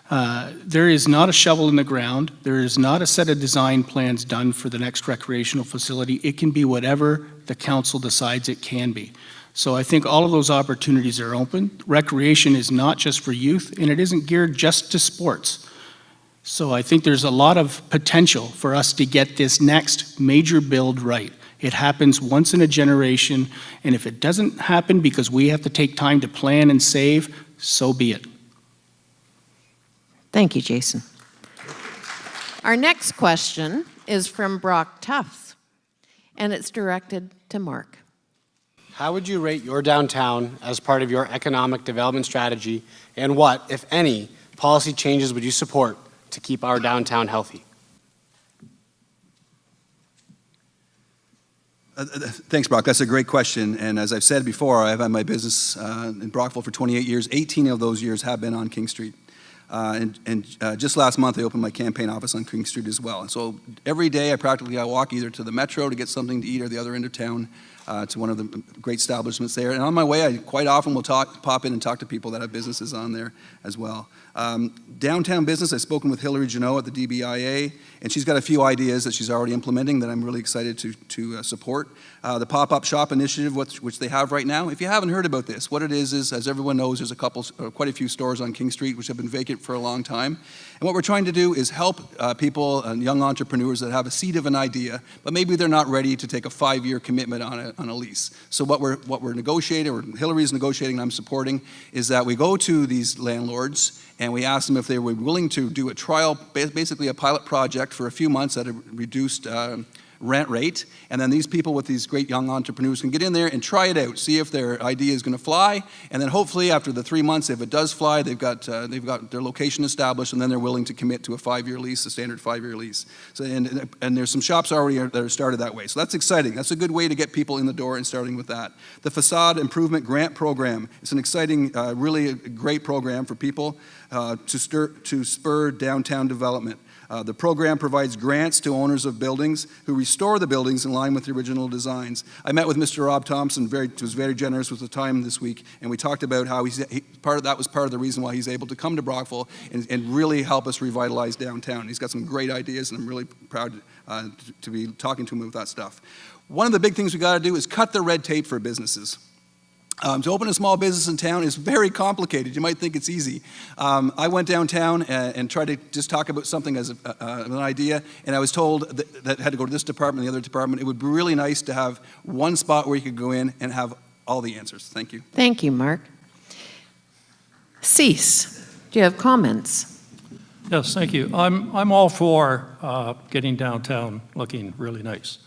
There is not a shovel in the ground. There is not a set of design plans done for the next recreational facility. It can be whatever the council decides it can be. So I think all of those opportunities are open. Recreation is not just for youth, and it isn't geared just to sports. So I think there's a lot of potential for us to get this next major build right. It happens once in a generation, and if it doesn't happen because we have to take time to plan and save, so be it. Thank you, Jason. Our next question is from Brock Tufts, and it's directed to Mark. How would you rate your downtown as part of your economic development strategy, and what, if any, policy changes would you support to keep our downtown healthy? Thanks, Brock. That's a great question. And as I've said before, I've had my business in Brockville for 28 years. 18 of those years have been on King Street. Just last month, I opened my campaign office on King Street as well. And so every day, I walk either to the Metro to get something to eat or the other end of town to one of the great establishments there. And on my way, I quite often will pop in and talk to people that have businesses on there as well. Downtown business, I've spoken with Hillary Janot at the DBIA, and she's got a few ideas that she's already implementing that I'm really excited to support. The pop-up shop initiative, which they have right now. If you haven't heard about this, what it is, as everyone knows, there's quite a few stores on King Street which have been vacant for a long time. And what we're trying to do is help people and young entrepreneurs that have a seed of an idea, but maybe they're not ready to take a 5-year commitment on a lease. So what we're negotiating, or Hillary's negotiating and I'm supporting, is that we go to these landlords and we ask them if they were willing to do a trial, basically a pilot project for a few months at a reduced rent rate, and then these people with these great young entrepreneurs can get in there and try it out, see if their idea is going to fly, and then hopefully after the 3 months, if it does fly, they've got their location established, and then they're willing to commit to a 5-year lease, a standard 5-year lease. So and there's some shops already that are started that way. So that's exciting. That's a good way to get people in the door and starting with that. The Facade Improvement Grant Program is an exciting, really great program for people to spur downtown development. The program provides grants to owners of buildings who restore the buildings in line with the original designs. I met with Mr. Rob Thompson, was very generous with the time this week, and we talked about how that was part of the reason why he's able to come to Brockville and really help us revitalize downtown. He's got some great ideas, and I'm really proud to be talking to him about that stuff. One of the big things we got to do is cut the red tape for businesses. To open a small business in town is very complicated. You might think it's easy. I went downtown and tried to just talk about something as an idea, and I was told that I had to go to this department, the other department. It would be really nice to have one spot where you could go in and have all the answers. Thank you. Thank you, Mark. Cease, do you have comments? Yes, thank you. I'm all for getting downtown looking really nice.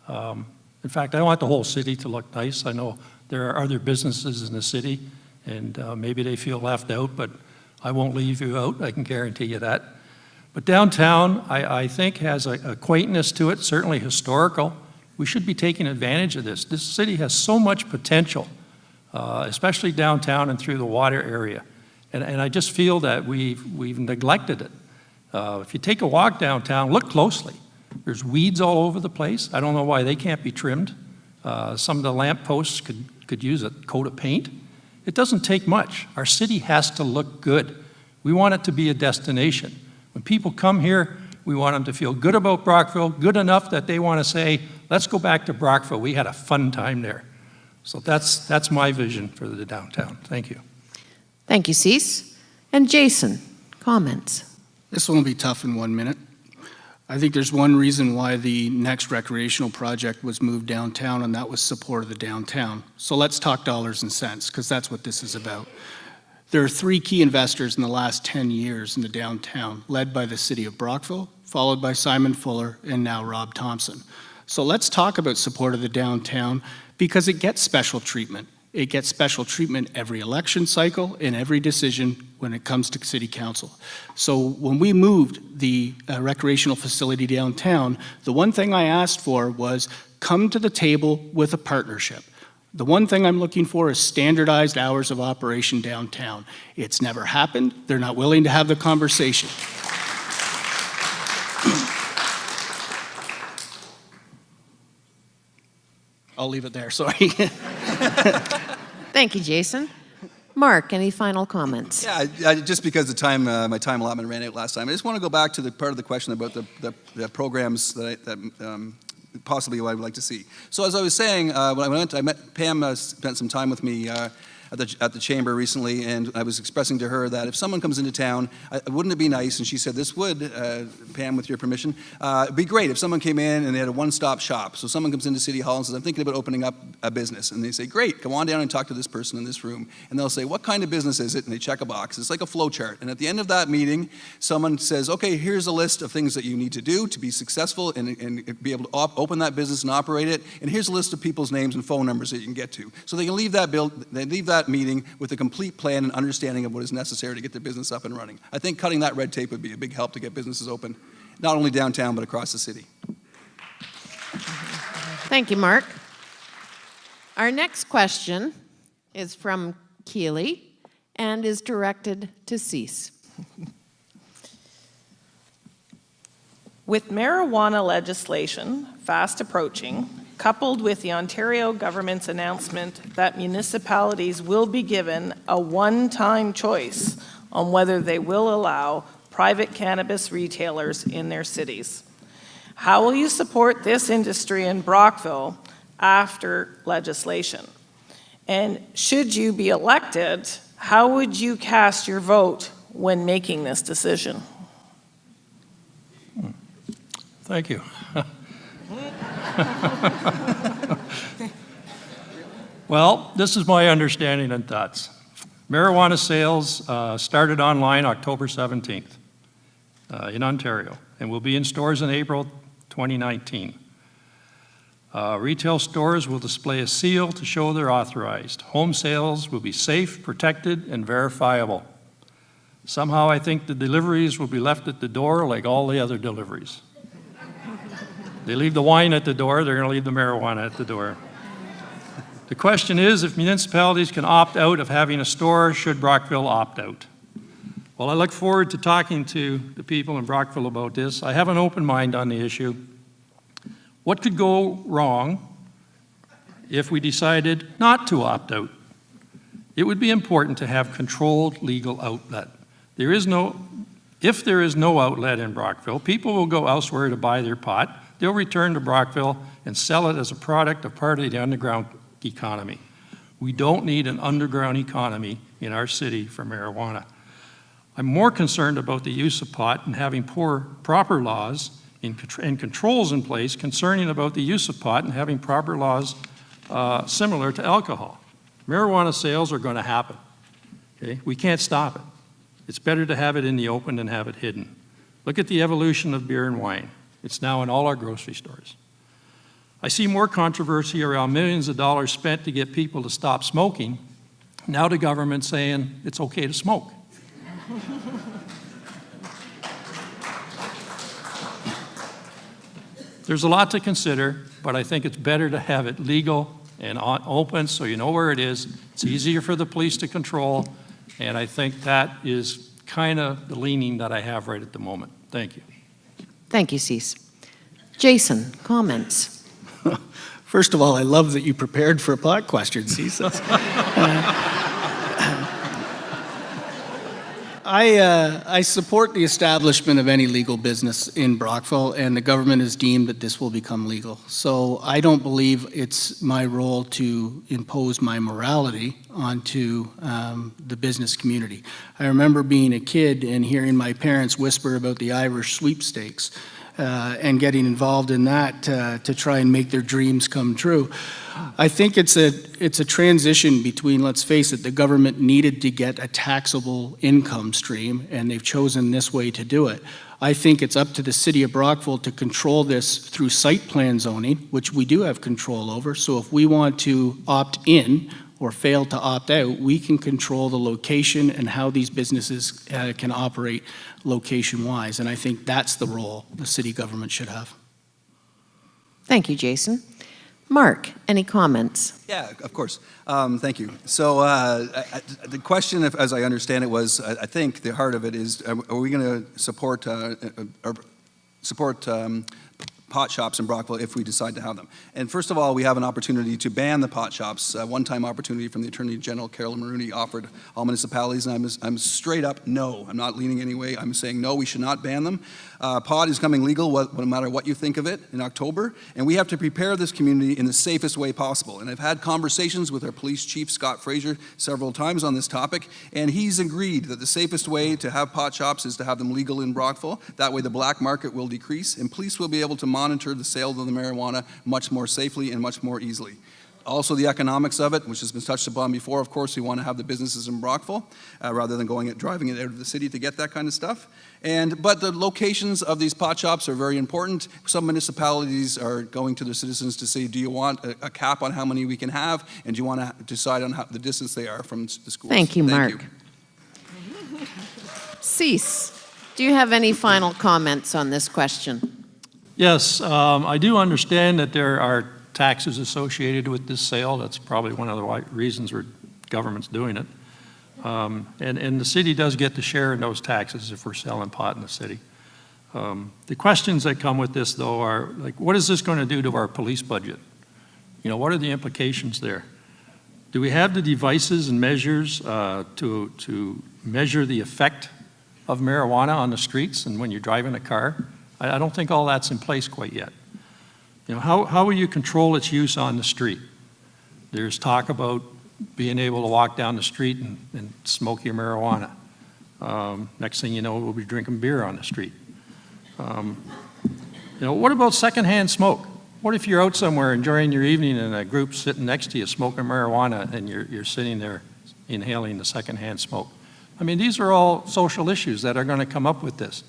In fact, I want the whole city to look nice. I know there are other businesses in the city, and maybe they feel left out, but I won't leave you out, I can guarantee you that. But downtown, I think, has a quaintness to it, certainly historical. We should be taking advantage of this. This city has so much potential, especially downtown and through the water area. And I just feel that we've neglected it. If you take a walk downtown, look closely. There's weeds all over the place. I don't know why they can't be trimmed. Some of the lamp posts could use a coat of paint. It doesn't take much. Our city has to look good. We want it to be a destination. When people come here, we want them to feel good about Brockville, good enough that they want to say, let's go back to Brockville. We had a fun time there. So that's my vision for the downtown. Thank you. Thank you, Cease. And Jason, comments? This one will be tough in 1 minute. I think there's one reason why the next recreational project was moved downtown, and that was support of the downtown. So let's talk dollars and cents, because that's what this is about. There are 3 key investors in the last 10 years in the downtown, led by the city of Brockville, followed by Simon Fuller, and now Rob Thompson. So let's talk about support of the downtown, because it gets special treatment. It gets special treatment every election cycle and every decision when it comes to city council. So when we moved the recreational facility downtown, the one thing I asked for was come to the table with a partnership. The one thing I'm looking for is standardized hours of operation downtown. It's never happened. They're not willing to have the conversation. I'll leave it there, sorry. Thank you, Jason. Mark, any final comments? Yeah, just because my time allotment ran out last time, I just want to go back to the part of the question about the programs that possibly what I would like to see. So as I was saying, when I met Pam, spent some time with me at the chamber recently, and I was expressing to her that if someone comes into town, wouldn't it be nice, and she said this would, Pam, with your permission, it'd be great if someone came in and they had a one-stop shop. So someone comes into City Hall and says, I'm thinking about opening up a business, and they say, great, come on down and talk to this person in this room, and they'll say, what kind of business is it? And they check a box. It's like a flow chart, and at the end of that meeting, someone says, okay, here's a list of things that you need to do to be successful and be able to open that business and operate it, and here's a list of people's names and phone numbers that you can get to. So they can leave that meeting with a complete plan and understanding of what is necessary to get their business up and running. I think cutting that red tape would be a big help to get businesses open, not only downtown, but across the city. Thank you, Mark. Our next question is from Keeley and is directed to Cease. With marijuana legislation fast approaching, coupled with the Ontario government's announcement that municipalities will be given a one-time choice on whether they will allow private cannabis retailers in their cities, how will you support this industry in Brockville after legislation? And should you be elected, how would you cast your vote when making this decision? Thank you. Well, this is my understanding and thoughts. Marijuana sales started online October 17th in Ontario and will be in stores in April 2019. Retail stores will display a seal to show they're authorized. Home sales will be safe, protected, and verifiable. Somehow I think the deliveries will be left at the door like all the other deliveries. They leave the wine at the door, they're going to leave the marijuana at the door. The question is, if municipalities can opt out of having a store, should Brockville opt out? Well, I look forward to talking to the people in Brockville about this. I have an open mind on the issue. What could go wrong if we decided not to opt out? It would be important to have controlled legal outlet. If there is no outlet in Brockville, people will go elsewhere to buy their pot. They'll return to Brockville and sell it as a product of part of the underground economy. We don't need an underground economy in our city for marijuana. I'm more concerned about the use of pot and having proper laws and controls in place concerning about the use of pot and having proper laws similar to alcohol. Marijuana sales are going to happen. Okay? We can't stop it. It's better to have it in the open than have it hidden. Look at the evolution of beer and wine. It's now in all our grocery stores. I see more controversy around millions of dollars spent to get people to stop smoking. Now the government's saying it's okay to smoke. There's a lot to consider, but I think it's better to have it legal and open so you know where it is. It's easier for the police to control, and I think that is kind of the leaning that I have right at the moment. Thank you. Thank you, Cease. Jason, comments? First of all, I love that you prepared for a pot question, Cease. I support the establishment of any legal business in Brockville, and the government has deemed that this will become legal. So I don't believe it's my role to impose my morality onto the business community. I remember being a kid and hearing my parents whisper about the Irish sweepstakes and getting involved in that to try and make their dreams come true. I think it's a transition between, let's face it, the government needed to get a taxable income stream, and they've chosen this way to do it. I think it's up to the city of Brockville to control this through site plan zoning, which we do have control over. So if we want to opt in or fail to opt out, we can control the location and how these businesses can operate location-wise. And I think that's the role the city government should have. Thank you, Jason. Mark, any comments? Yeah, of course. Thank you. So the question, as I understand it, was, I think the heart of it is, are we going to support pot shops in Brockville if we decide to have them? And first of all, we have an opportunity to ban the pot shops, a one-time opportunity from the Attorney General, Carolyn Maroney, offered all municipalities, and I'm straight up no. I'm not leaning any way. I'm saying no, we should not ban them. Pot is coming legal, no matter what you think of it, in October, and we have to prepare this community in the safest way possible. And I've had conversations with our police chief, Scott Fraser, several times on this topic, and he's agreed that the safest way to have pot shops is to have them legal in Brockville. That way the black market will decrease, and police will be able to monitor the sale of the marijuana much more safely and much more easily. Also the economics of it, which has been touched upon before. Of course, we want to have the businesses in Brockville rather than driving it out of the city to get that kind of stuff. But the locations of these pot shops are very important. Some municipalities are going to their citizens to say, do you want a cap on how many we can have? And do you want to decide on the distance they are from the schools? Thank you, Mark. Cease, do you have any final comments on this question? Yes, I do understand that there are taxes associated with this sale. That's probably one of the reasons our government's doing it. And the city does get to share in those taxes if we're selling pot in the city. The questions that come with this, though, are like, what is this going to do to our police budget? You know, what are the implications there? Do we have the devices and measures to measure the effect of marijuana on the streets and when you're driving a car? I don't think all that's in place quite yet. You know, how will you control its use on the street? There's talk about being able to walk down the street and smoke your marijuana. Next thing you know, we'll be drinking beer on the street. You know, what about secondhand smoke? What if you're out somewhere enjoying your evening and a group sitting next to you smoking marijuana and you're sitting there inhaling the secondhand smoke? I mean, these are all social issues that are going to come up with this.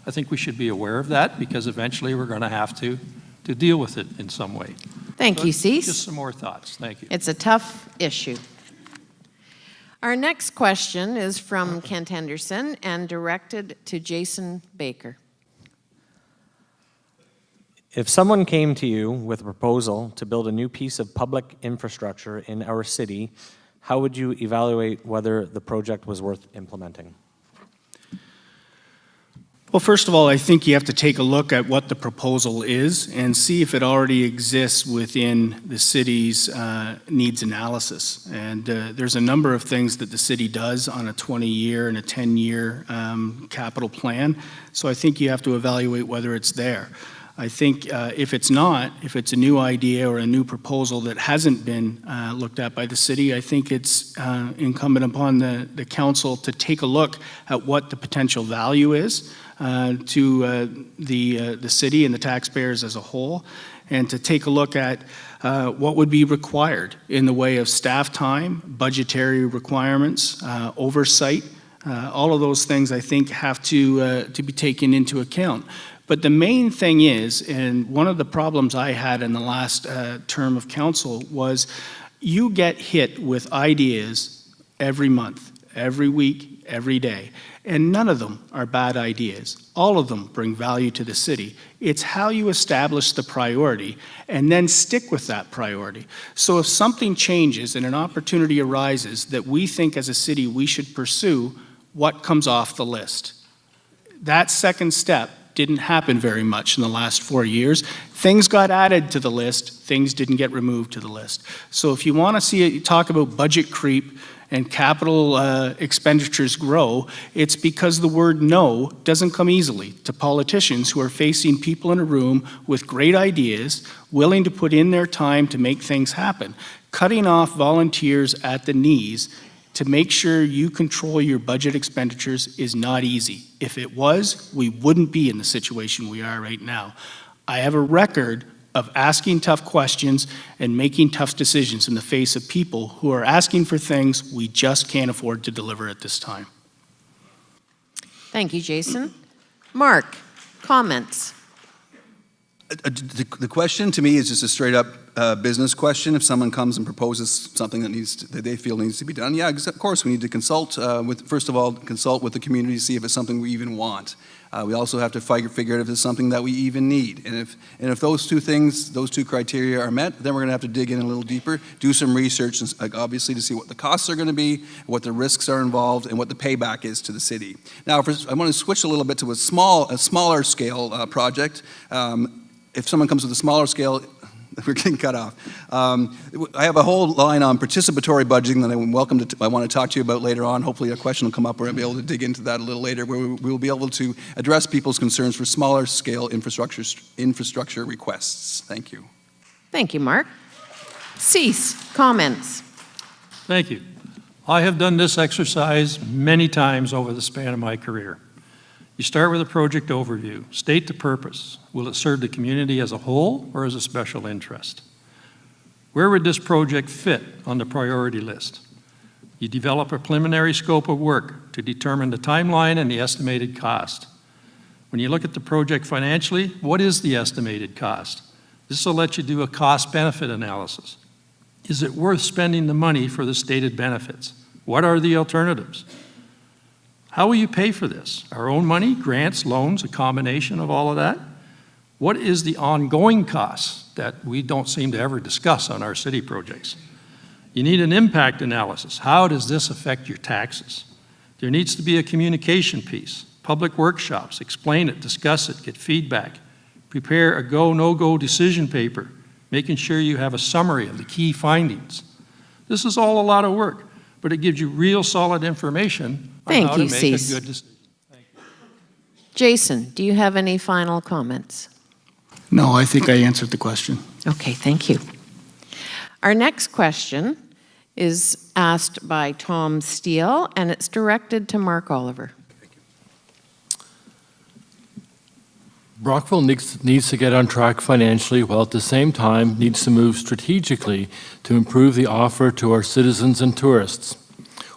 I think we should be aware of that because eventually we're going to have to deal with it in some way. Thank you, Just Cease. some more thoughts. Thank you. It's a tough issue. Our next question is from Kent Henderson and directed to Jason Baker. If someone came to you with a proposal to build a new piece of public infrastructure in our city, how would you evaluate whether the project was worth implementing? Well, first of all, I think you have to take a look at what the proposal is and see if it already exists within the city's needs analysis. And there's a number of things that the city does on a 20-year and a 10-year capital plan. So I think you have to evaluate whether it's there. I think if it's not, if it's a new idea or a new proposal that hasn't been looked at by the city, I think it's incumbent upon the council to take a look at what the potential value is to the city and the taxpayers as a whole, and to take a look at what would be required in the way of staff time, budgetary requirements, oversight. All of those things I think have to be taken into account. But the main thing is, and one of the problems I had in the last term of council was you get hit with ideas every month, every week, every day, and none of them are bad ideas. All of them bring value to the city. It's how you establish the priority and then stick with that priority. So if something changes and an opportunity arises that we think as a city we should pursue, what comes off the list? That second step didn't happen very much in the last 4 years. Things got added to the list, things didn't get removed to the list. So if you want to see it, talk about budget creep and capital expenditures grow, it's because the word no doesn't come easily to politicians who are facing people in a room with great ideas, willing to put in their time to make things happen. Cutting off volunteers at the knees to make sure you control your budget expenditures is not easy. If it was, we wouldn't be in the situation we are right now. I have a record of asking tough questions and making tough decisions in the face of people who are asking for things we just can't afford to deliver at this time. Thank you, Jason. Mark, comments? The question to me is just a straight up business question. If someone comes and proposes something that they feel needs to be done, yeah, of course we need to consult first of all, consult with the community to see if it's something we even want. We also have to figure out if it's something that we even need. And if those two things, those two criteria are met, then we're going to have to dig in a little deeper, do some research, obviously, to see what the costs are going to be, what the risks are involved, and what the payback is to the city. Now, I want to switch a little bit to a smaller scale project. If someone comes with a smaller scale, we're getting cut off. I have a whole line on participatory budgeting that I want to talk to you about later on. Hopefully a question will come up where I'll be able to dig into that a little later, where we will be able to address people's concerns for smaller scale infrastructure requests. Thank you. Thank you, Mark. Cease, comments? Thank you. I have done this exercise many times over the span of my career. You start with a project overview. State the purpose. Will it serve the community as a whole or as a special interest? Where would this project fit on the priority list? You develop a preliminary scope of work to determine the timeline and the estimated cost. When you look at the project financially, what is the estimated cost? This will let you do a cost-benefit analysis. Is it worth spending the money for the stated benefits? What are the alternatives? How will you pay for this? Our own money, grants, loans, a combination of all of that? What is the ongoing costs that we don't seem to ever discuss on our city projects? You need an impact analysis. How does this affect your taxes? There needs to be a communication piece, public workshops, explain it, discuss it, get feedback, prepare a go, no-go decision paper, making sure you have a summary of the key findings. This is all a lot of work, but it gives you real solid information on how to make a good decision. Jason, do you have any final comments? No, I think I answered the question. Okay, thank you. Our next question is asked by Tom Steele, and it's directed to Mark Oliver. Brockville needs to get on track financially, while at the same time needs to move strategically to improve the offer to our citizens and tourists.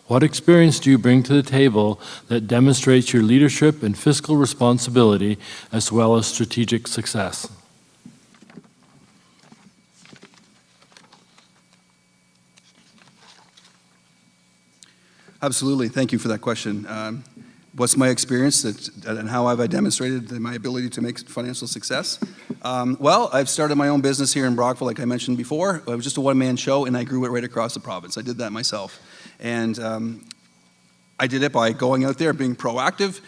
What experience do you bring to the table that demonstrates your leadership and fiscal responsibility as well as strategic success? Absolutely. Thank you for that question. What's my experience and how have I demonstrated my ability to make financial success? Well, I've started my own business here in Brockville, like I mentioned before. It was just a one-man show, and I grew it right across the province. I did that myself. And I did it by going out there, being proactive,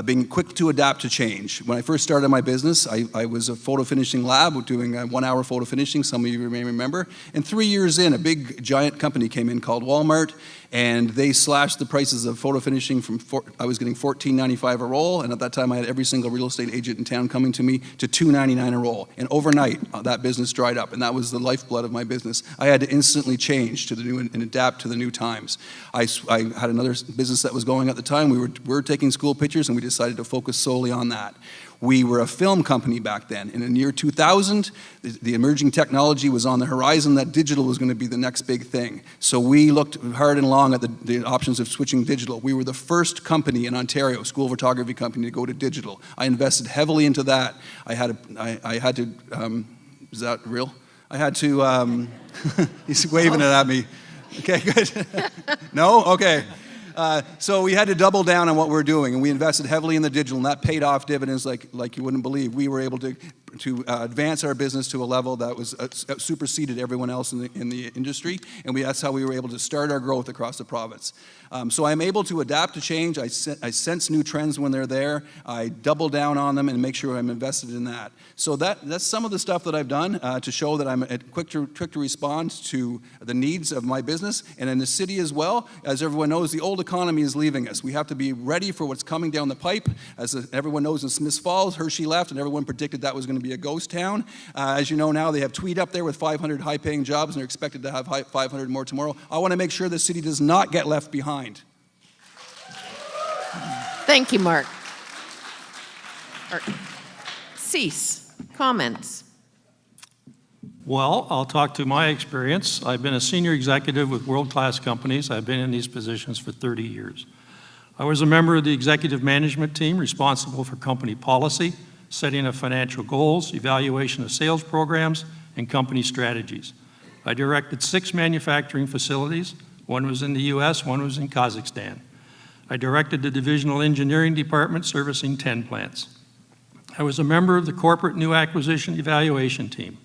being quick to adapt to change. When I first started my business, I was a photo finishing lab doing 1 hour photo finishing, some of you may remember. And 3 years in, a big giant company came in called Walmart, and they slashed the prices of photo finishing from, I was getting $14.95 a roll, and at that time I had every single real estate agent in town coming to me, to $2.99 a roll. And overnight, that business dried up, and that was the lifeblood of my business. I had to instantly change to the new and adapt to the new times. I had another business that was going at the time. We were taking school pictures, and we decided to focus solely on that. We were a film company back then. And in the year 2000, the emerging technology was on the horizon that digital was going to be the next big thing. So we looked hard and long at the options of switching digital. We were the first company in Ontario, school photography company, to go to digital. I invested heavily into that. I had to, is that real? I had to, he's waving it at me. Okay, good. No? Okay. So we had to double down on what we're doing, and we invested heavily in the digital, and that paid off dividends like you wouldn't believe. We were able to advance our business to a level that was superseded everyone else in the industry, and that's how we were able to start our growth across the province. So I'm able to adapt to change. I sense new trends when they're there. I double down on them and make sure I'm invested in that. So that's some of the stuff that I've done to show that I'm quick to respond to the needs of my business. And in the city as well, as everyone knows, the old economy is leaving us. We have to be ready for what's coming down the pipe. As everyone knows, in Smiths Falls, Hershey left, and everyone predicted that was going to be a ghost town. As you know now, they have Tweed up there with 500 high-paying jobs, and they're expected to have 500 more tomorrow. I want to make sure the city does not get left behind. Thank you, Mark. Cease. Comments? Well, I'll talk to my experience. I've been a senior executive with world-class companies. I've been in these positions for 30 years. I was a member of the executive management team responsible for company policy, setting of financial goals, evaluation of sales programs, and company strategies. I directed 6 manufacturing facilities. One was in the US, one was in Kazakhstan. I directed the divisional engineering department servicing 10 plants. I was a member of the corporate new acquisition evaluation team.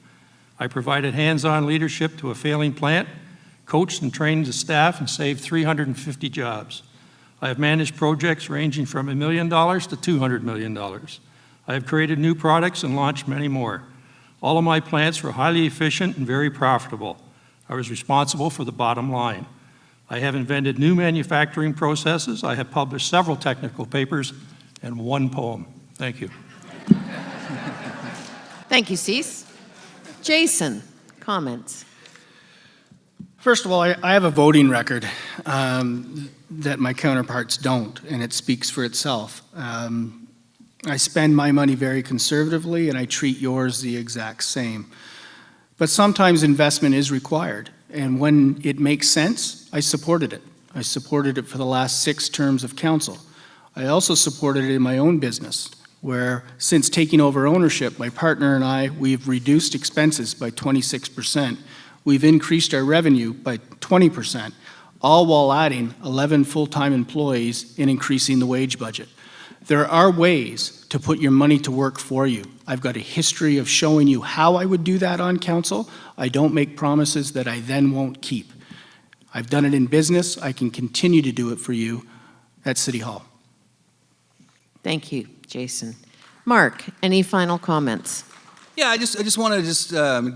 I provided hands-on leadership to a failing plant, coached and trained the staff, and saved 350 jobs. I have managed projects ranging from $1 million to $200 million. I have created new products and launched many more. All of my plants were highly efficient and very profitable. I was responsible for the bottom line. I have invented new manufacturing processes. I have published several technical papers and 1 poem. Thank you. Thank you, Cease. Jason, comments? First of all, I have a voting record that my counterparts don't, and it speaks for itself. I spend my money very conservatively, and I treat yours the exact same. But sometimes investment is required, and when it makes sense, I supported it. I supported it for the last 6 terms of council. I also supported it in my own business, where since taking over ownership, my partner and I, we've reduced expenses by 26%. We've increased our revenue by 20%, all while adding 11 full-time employees and increasing the wage budget. There are ways to put your money to work for you. I've got a history of showing you how I would do that on council. I don't make promises that I then won't keep. I've done it in business. I can continue to do it for you at City Hall. Thank you, Jason. Mark, any final comments? Yeah, I just want to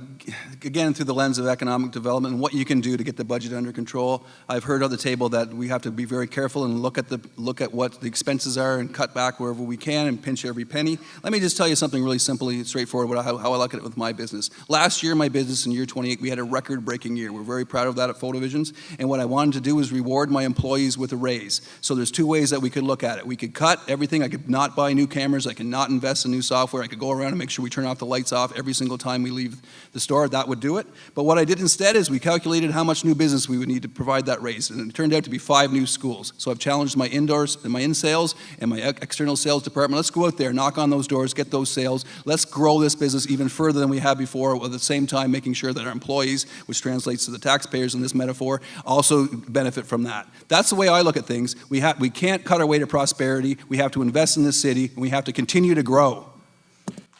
again, through the lens of economic development and what you can do to get the budget under control. I've heard on the table that we have to be very careful and look at what the expenses are and cut back wherever we can and pinch every penny. Let me just tell you something really simply straightforward, how I look at it with my business. Last year, my business in year 28, we had a record-breaking year. We're very proud of that at Photovisions, and what I wanted to do was reward my employees with a raise. So there's 2 ways that we could look at it. We could cut everything. I could not buy new cameras. I could not invest in new software. I could go around and make sure we turn off the lights lights off every single time we leave the store, that would do it. But what I did instead is we calculated how much new business we would need to provide that raise, and it turned out to be 5 new schools. So I've challenged my indoors and my in-sales and my external sales department. Let's go out there, knock on those doors, get those sales. Let's grow this business even further than we have before, while at the same time making sure that our employees, which translates to the taxpayers in this metaphor, also benefit from that. That's the way I look at things. We can't cut our way to prosperity. We have to invest in this city, and we have to continue to grow.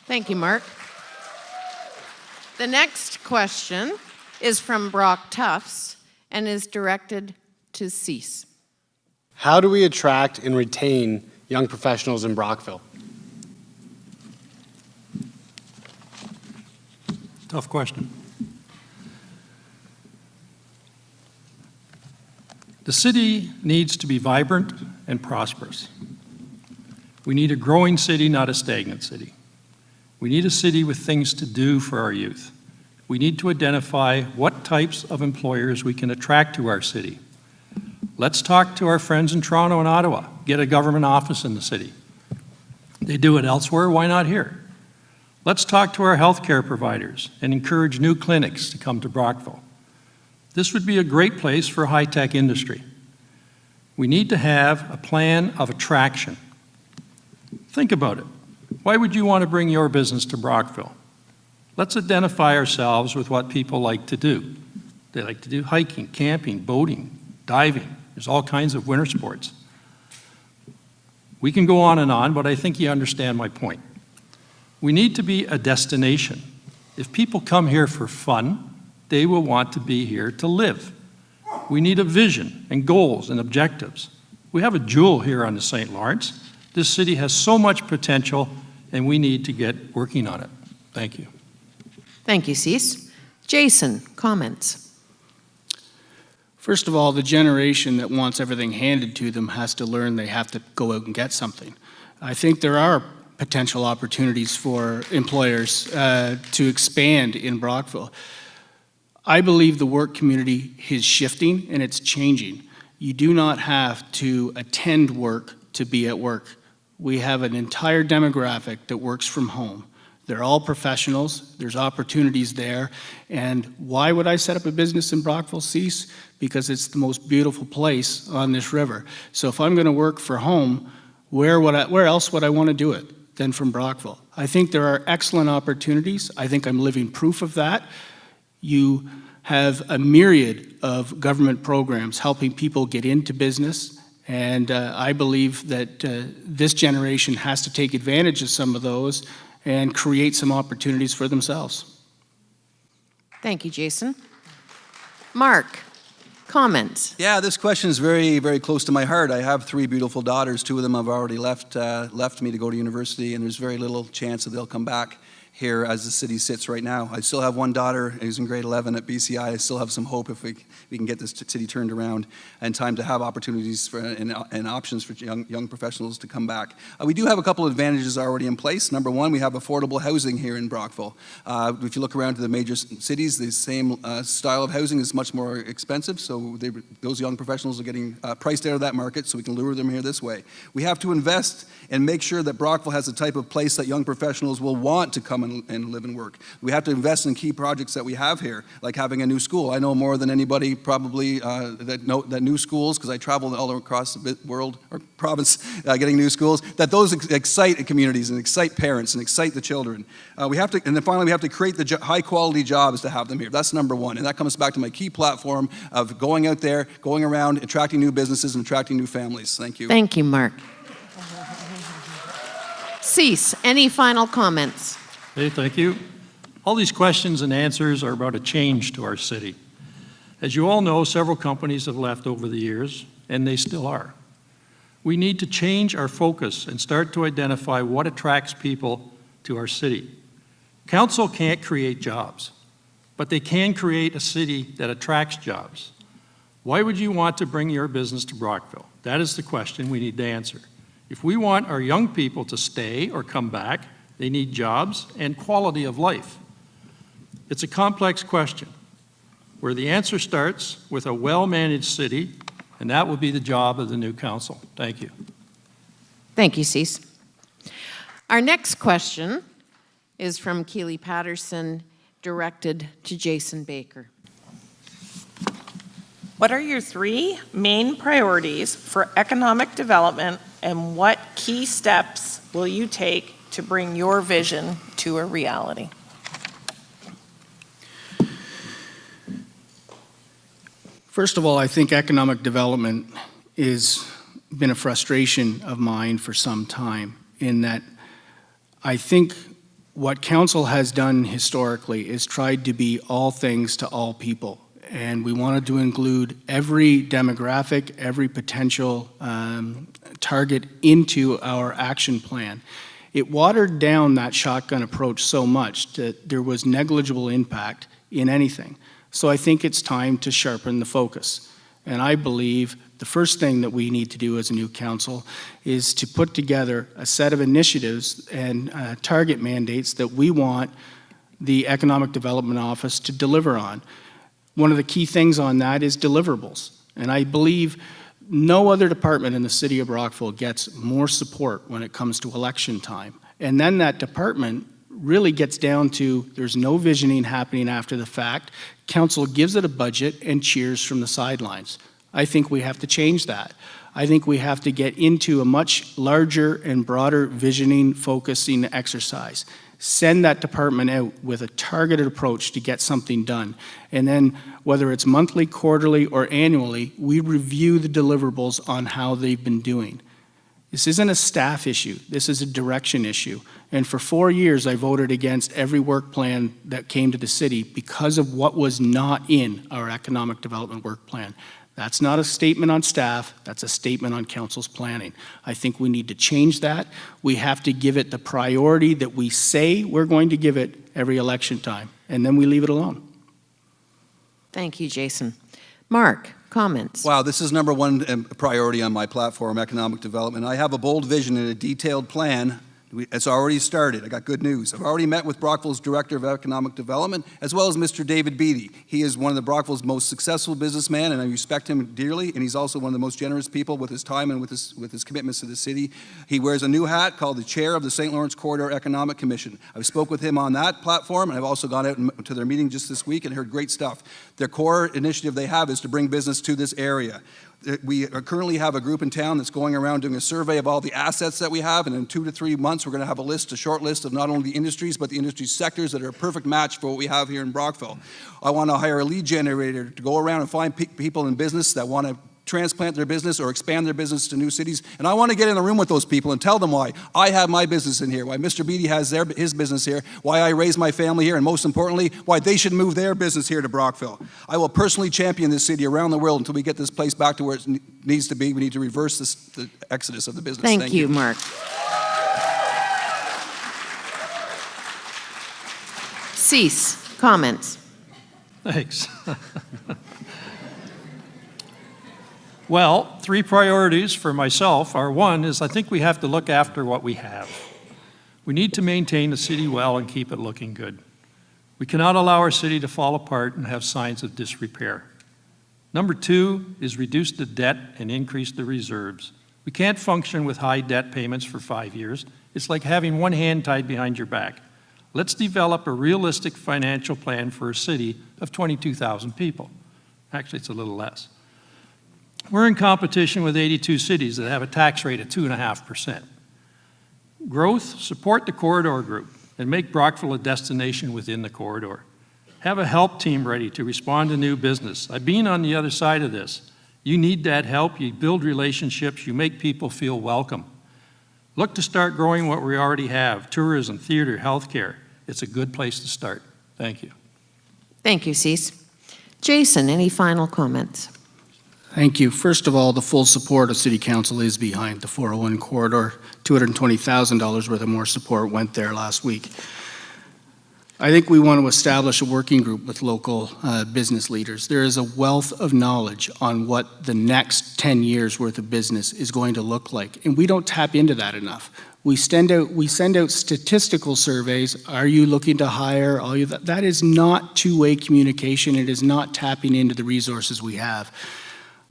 Thank you, Mark. The next question is from Brock Tufts and is directed to Cease. How do we attract and retain young professionals in Brockville? Tough question. The city needs to be vibrant and prosperous. We need a growing city, not a stagnant city. We need a city with things to do for our youth. We need to identify what types of employers we can attract to our city. Let's talk to our friends in Toronto and Ottawa. Get a government office in the city. They do it elsewhere, why not here? Let's talk to our healthcare providers and encourage new clinics to come to Brockville. This would be a great place for high-tech industry. We need to have a plan of attraction. Think about it. Why would you want to bring your business to Brockville? Let's identify ourselves with what people like to do. They like to do hiking, camping, boating, diving. There's all kinds of winter sports. We can go on, but I think you understand my point. We need to be a destination. If people come here for fun, they will want to be here to live. We need a vision and goals and objectives. We have a jewel here on the St. Lawrence. This city has so much potential, and we need to get working on it. Thank you. Thank you, Cease. Jason, comments? First of all, the generation that wants everything handed to them has to learn they have to go out and get something. I think there are potential opportunities for employers to expand in Brockville. I believe the work community is shifting and it's changing. You do not have to attend work to be at work. We have an entire demographic that works from home. They're all professionals, there's opportunities there, and why would I set up a business in Brockville, Cease? Because it's the most beautiful place on this river. So if I'm gonna work for home, where else would I wanna do it than from Brockville? I think there are excellent opportunities. I think I'm living proof of that. You have a myriad of government programs helping people get into business, and I believe that this generation has to take advantage of some of those and create some opportunities for themselves. Thank you, Jason. Mark, comments? Yeah, this question is very, very close to my heart. I have 3 beautiful daughters. 2 of them have already left me to go to university, and there's very little chance that they'll come back here as the city sits right now. I still have 1 daughter who's in grade 11 at BCI. I still have some hope if we can get this city turned around and time to have opportunities for, and options for young professionals to come back. We do have a couple of advantages already in place. Number 1, we have affordable housing here in Brockville. If you look around to the major cities, the same style of housing is much more expensive, so those young professionals are getting priced out of that market, so we can lure them here this way. We have to invest and make sure that Brockville has the type of place that young professionals will want to come and live and work. We have to invest in key projects that we have here, like having a new school. I know more than anybody probably that new schools, because I travel all across the world or province getting new schools, that those excite communities and excite parents and excite the children. And then finally we have to create the high quality jobs to have them here. That's number 1, and that comes back to my key platform of going out there, going around, attracting new businesses and attracting new families. Thank you. Thank you, Mark. Cease, any final comments? Hey, thank you. All these questions and answers are about a change to our city. As you all know, several companies have left over the years, and they still are. We need to change our focus and start to identify what attracts people to our city. Council can't create jobs, but they can create a city that attracts jobs. Why would you want to bring your business to Brockville? That is the question we need to answer. If we want our young people to stay or come back, they need jobs and quality of life. It's a complex question where the answer starts with a well-managed city, and that will be the job of the new council. Thank you. Thank you, Cease. Our next question is from Keely Patterson, directed to Jason Baker. What are your 3 main priorities for economic development, and what key steps will you take to bring your vision to a reality? First of all, I think economic development has been a frustration of mine for some time, in that I think what council has done historically is tried to be all things to all people. And we wanted to include every demographic, every potential target into our action plan. It watered down that shotgun approach so much that there was negligible impact in anything. So I think it's time to sharpen the focus. And I believe the first thing that we need to do as a new council is to put together a set of initiatives and target mandates that we want the Economic Development Office to deliver on. One of the key things on that is deliverables. And I believe no other department in the city of Brockville gets more support when it comes to election time. And then that department really gets down to there's no visioning happening after the fact. Council gives it a budget and cheers from the sidelines. I think we have to change that. I think we have to get into a much larger and broader visioning, focusing exercise. Send that department out with a targeted approach to get something done. And then whether it's monthly, quarterly, or annually, we review the deliverables on how they've been doing. This isn't a staff issue. This is a direction issue. And for 4 years, I voted against every work plan that came to the city because of what was not in our economic development work plan. That's not a statement on staff, that's a statement on council's planning. I think we need to change that. We have to give it the priority that we say we're going to give it every election time, and then we leave it alone. Thank you, Jason. Mark, comments? Wow, this is #1 priority on my platform, economic development. I have a bold vision and a detailed plan. It's already started. I got good news. I've already met with Brockville's Director of Economic Development, as well as Mr. David Beattie. He is one of the Brockville's most successful businessmen, and I respect him dearly, and he's also one of the most generous people with his time and with his commitments to the city. He wears a new hat called the Chair of the St. Lawrence Corridor Economic Commission. I've spoke with him on that platform, and I've also gone out to their meeting just this week and heard great stuff. Their core initiative they have is to bring business to this area. We currently have a group in town that's going around doing a survey of all the assets that we have, and in 2 to 3 months, we're going to have a short list of not only the industries, but the industry sectors that are a perfect match for what we have here in Brockville. I want to hire a lead generator to go around and find people in business that want to transplant their business or expand their business to new cities, and I want to get in the room with those people and tell them why I have my business in here, why Mr. Beattie has his business here, why I raised my family here, and most importantly, why they should move their business here to Brockville. I will personally champion this city around the world until we get this place back to where it needs to be. We need to reverse the exodus of the business. Thank you, Mark. Cease. Comments? Thanks. Well, 3 priorities for myself are: 1 is I think we have to look after what we have. We need to maintain the city well and keep it looking good. We cannot allow our city to fall apart and have signs of disrepair. Number 2 is reduce the debt and increase the reserves. We can't function with high debt payments for 5 years. It's like having one hand tied behind your back. Let's develop a realistic financial plan for a city of 22,000 people. Actually, it's a little less. We're in competition with 82 cities that have a tax rate of 2.5%. Growth, support the corridor group and make Brockville a destination within the corridor. Have a help team ready to respond to new business. I've been on the other side of this. You need that help, you build relationships, you make people feel welcome. Look to start growing what we already have: tourism, theater, healthcare. It's a good place to start. Thank you. Thank you, Cease. Jason, any final comments? Thank you. First of all, the full support of City Council is behind the 401 corridor. $220,000 worth of more support went there last week. I think we want to establish a working group with local business leaders. There is a wealth of knowledge on what the next 10 years worth of business is going to look like, and we don't tap into that enough. We send out statistical surveys. Are you looking to hire? That is not two-way communication. It is not tapping into the resources we have.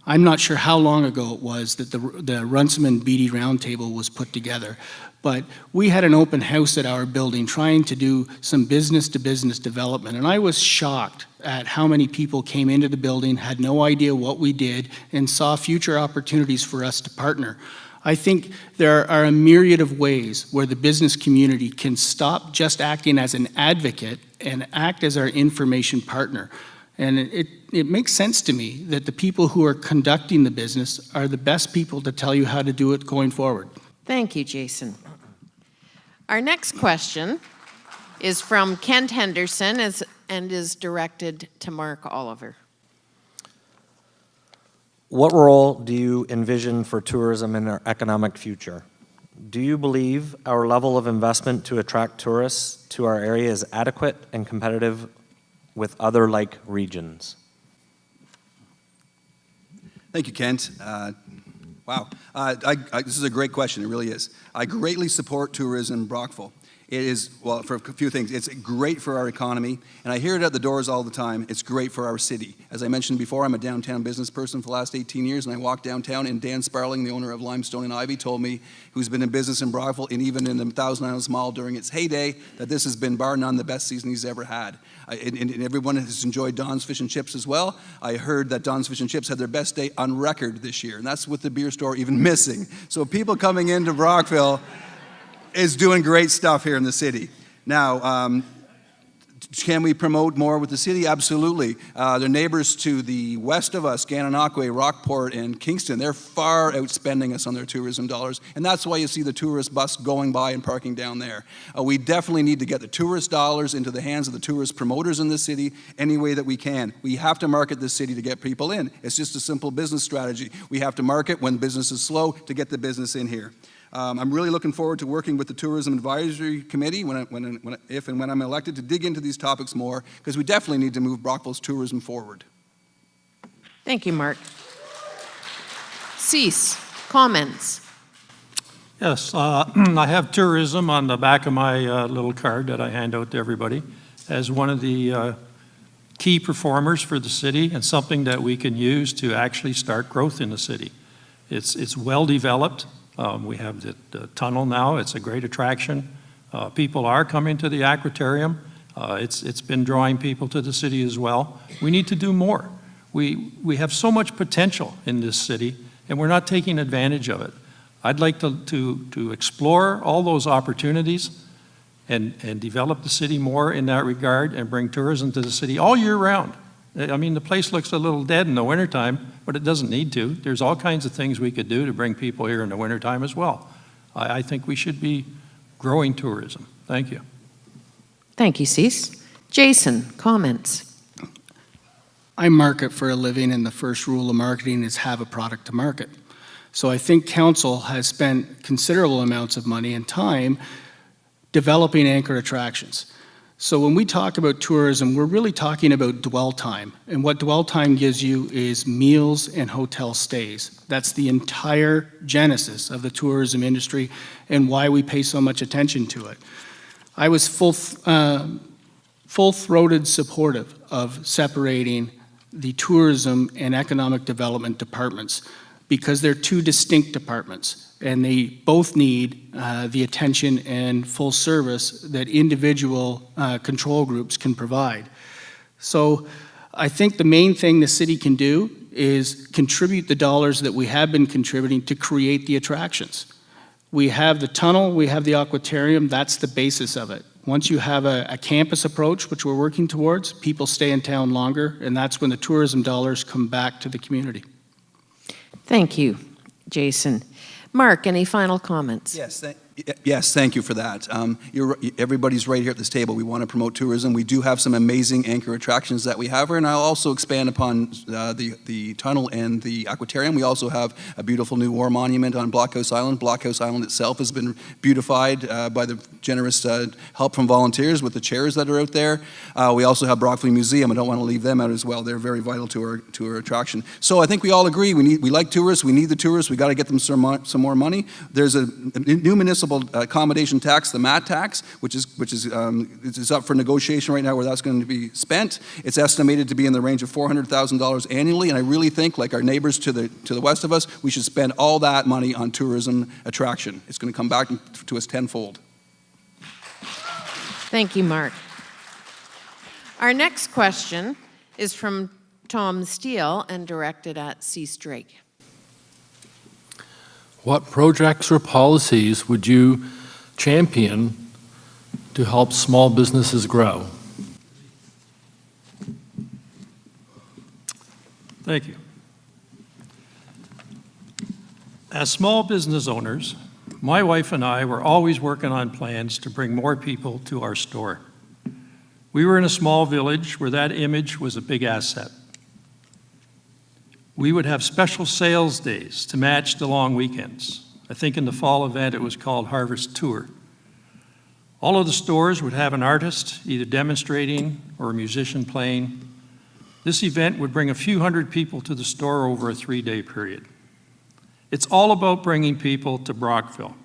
I'm not sure how long ago it was that the Runciman Beatty Roundtable was put together, but we had an open house at our building trying to do some business-to-business development, and I was shocked at how many people came into the building, had no idea what we did, and saw future opportunities for us to partner. I think there are a myriad of ways where the business community can stop just acting as an advocate and act as our information partner. And it makes sense to me that the people who are conducting the business are the best people to tell you how to do it going forward. Thank you, Jason. Our next question is from Kent Henderson and is directed to Mark Oliver. What role do you envision for tourism in our economic future? Do you believe our level of investment to attract tourists to our area is adequate and competitive with other like regions? Thank you, Kent. Wow. This is a great question. It really is. I greatly support tourism in Brockville. It is, well, for a few things. It's great for our economy, and I hear it at the doors all the time. It's great for our city. As I mentioned before, I'm a downtown business person for the last 18 years, and I walk downtown, and Dan Sparling, the owner of Limestone and Ivy, told me, who's been in business in Brockville and even in the Thousand Islands Mall during its heyday, that this has been, bar none, the best season he's ever had. And everyone has enjoyed Don's Fish and Chips as well. I heard that Don's Fish and Chips had their best day on record this year, and that's with the beer store even missing. So people coming into Brockville is doing great stuff here in the city. Now, can we promote more with the city? Absolutely. The neighbors to the west of us, Gananoque, Rockport, and Kingston, they're far outspending us on their tourism dollars, and that's why you see the tourist bus going by and parking down there. We definitely need to get the tourist dollars into the hands of the tourist promoters in the city any way that we can. We have to market this city to get people in. It's just a simple business strategy. We have to market when business is slow to get the business in here. I'm really looking forward to working with the Tourism Advisory Committee if and when I'm elected to dig into these topics more, because we definitely need to move Brockville's tourism forward. Thank you, Mark. Cease. Comments? Yes, I have tourism on the back of my little card that I hand out to everybody as one of the key performers for the city and something that we can use to actually start growth in the city. It's well developed. We have the tunnel now. It's a great attraction. People are coming to the aquatorium. It's been drawing people to the city as well. We need to do more. We have so much potential in this city, and we're not taking advantage of it. I'd like to explore all those opportunities and develop the city more in that regard and bring tourism to the city all year round. I mean, the place looks a little dead in the wintertime, but it doesn't need to. There's all kinds of things we could do to bring people here in the wintertime as well. I think we should be growing tourism. Thank you. Thank you, Cease. Jason, comments? I market for a living, and the first rule of marketing is have a product to market. So I think council has spent considerable amounts of money and time developing anchor attractions. So when we talk about tourism, we're really talking about dwell time. And what dwell time gives you is meals and hotel stays. That's the entire genesis of the tourism industry and why we pay so much attention to it. I was full-throated supportive of separating the tourism and economic development departments because they're two distinct departments. And they both need the attention and full service that individual control groups can provide. So I think the main thing the city can do is contribute the dollars that we have been contributing to create the attractions. We have the tunnel, we have the aquatorium, that's the basis of it. Once you have a campus approach, which we're working towards, people stay in town longer, and that's when the tourism dollars come back to the community. Thank you, Jason. Mark, any final comments? Yes, thank you for that. Everybody's right here at this table. We want to promote tourism. We do have some amazing anchor attractions that we have here, and I'll also expand upon the tunnel and the aquatorium. We also have a beautiful new war monument on Blockhouse Island. Blockhouse Island itself has been beautified by the generous help from volunteers with the chairs that are out there. We also have Brockville Museum. I don't want to leave them out as well. They're very vital to our attraction. So I think we all agree we like tourists. We need the tourists. We got to get them some more money. There's a new municipal municipal accommodation tax, the MAT tax, which is up for negotiation right now where that's going to be spent. It's estimated to be in the range of $400,000 annually, and I really think, like our neighbors to the west of us, we should spend all that money on tourism attraction. It's going to come back to us tenfold. Thank you, Mark. Our next question is from Tom Steele and directed at Cease Drake. What projects or policies would you champion to help small businesses grow? Thank you. As small business owners, my wife and I were always working on plans to bring more people to our store. We were in a small village where that image was a big asset. We would have special sales days to match the long weekends. I think in the fall event it was called Harvest Tour. All of the stores would have an artist either demonstrating or a musician playing. This event would bring a few hundred people to the store over a 3-day period. It's all about bringing people to Brockville.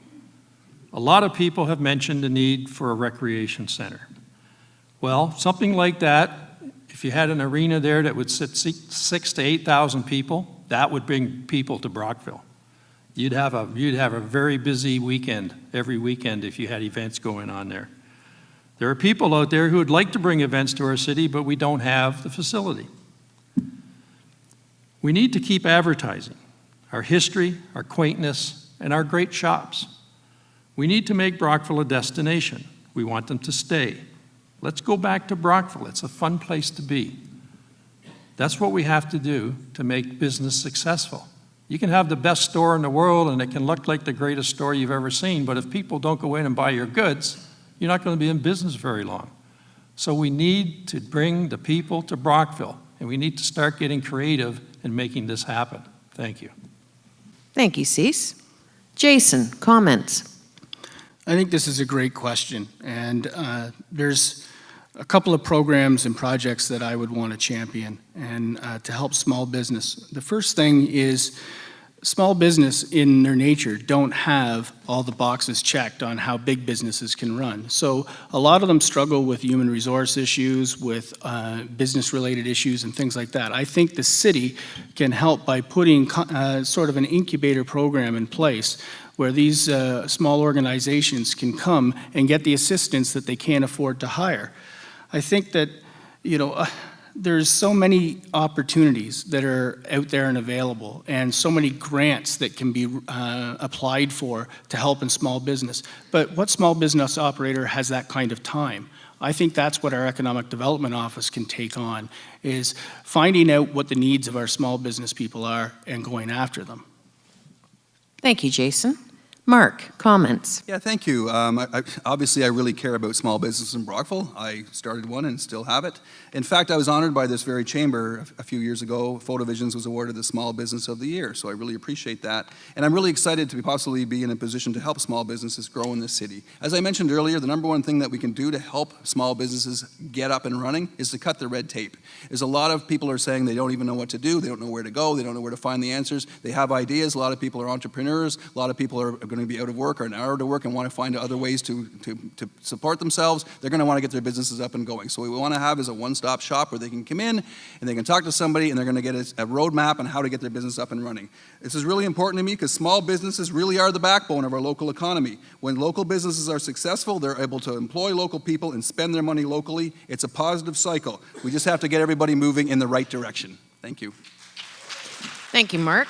A lot of people have mentioned the need for a recreation center. Well, something like that, if you had an arena there that would sit 6,000 to 8,000 people, that would bring people to Brockville. You'd have a very busy weekend, every weekend, if you had events going on there. There are people out there who would like to bring events to our city, but we don't have the facility. We need to keep advertising our history, our quaintness, and our great shops. We need to make Brockville a destination. We want them to stay. Let's go back to Brockville. It's a fun place to be. That's what we have to do to make business successful. You can have the best store in the world and it can look like the greatest store you've ever seen, but if people don't go in and buy your goods, you're not going to be in business very long. So we need to bring the people to Brockville, and we need to start getting creative in making this happen. Thank you. Thank you, Cease. Jason, comments? I think this is a great question, and there's a couple of programs and projects that I would want to champion and to help small business. The first thing is small business in their nature don't have all the boxes checked on how big businesses can run. So a lot of them struggle with human resource issues, with business-related issues and things like that. I think the city can help by putting sort of an incubator program in place where these small organizations can come and get the assistance that they can't afford to hire. I think that, there's so many opportunities that are out there and available, and so many grants that can be applied for to help in small business. But what small business operator has that kind of time? I think that's what our Economic Development Office can take on, is finding out what the needs of our small business people are and going after them. Thank you, Jason. Mark, comments? Yeah, thank you. Obviously, I really care about small business in Brockville. I started one and still have it. In fact, I was honored by this very chamber a few years ago. Photovisions was awarded the Small Business of the Year, so I really appreciate that. And I'm really excited to possibly be in a position to help small businesses grow in this city. As I mentioned earlier, the number one thing that we can do to help small businesses get up and running is to cut the red tape. There's a lot of people are saying they don't even know what to do, they don't know where to go, they don't know where to find the answers. They have ideas. A lot of people are entrepreneurs. A lot of people are going to be out of work or an hour to work and want to find other ways to support themselves. They're going to want to get their businesses up and going. So what we want to have is a one-stop shop where they can come in and they can talk to somebody and they're going to get a roadmap on how to get their business up and running. This is really important to me because small businesses really are the backbone of our local economy. When local businesses are successful, they're able to employ local people and spend their money locally. It's a positive cycle. We just have to get everybody moving in the right direction. Thank you. Thank you, Mark.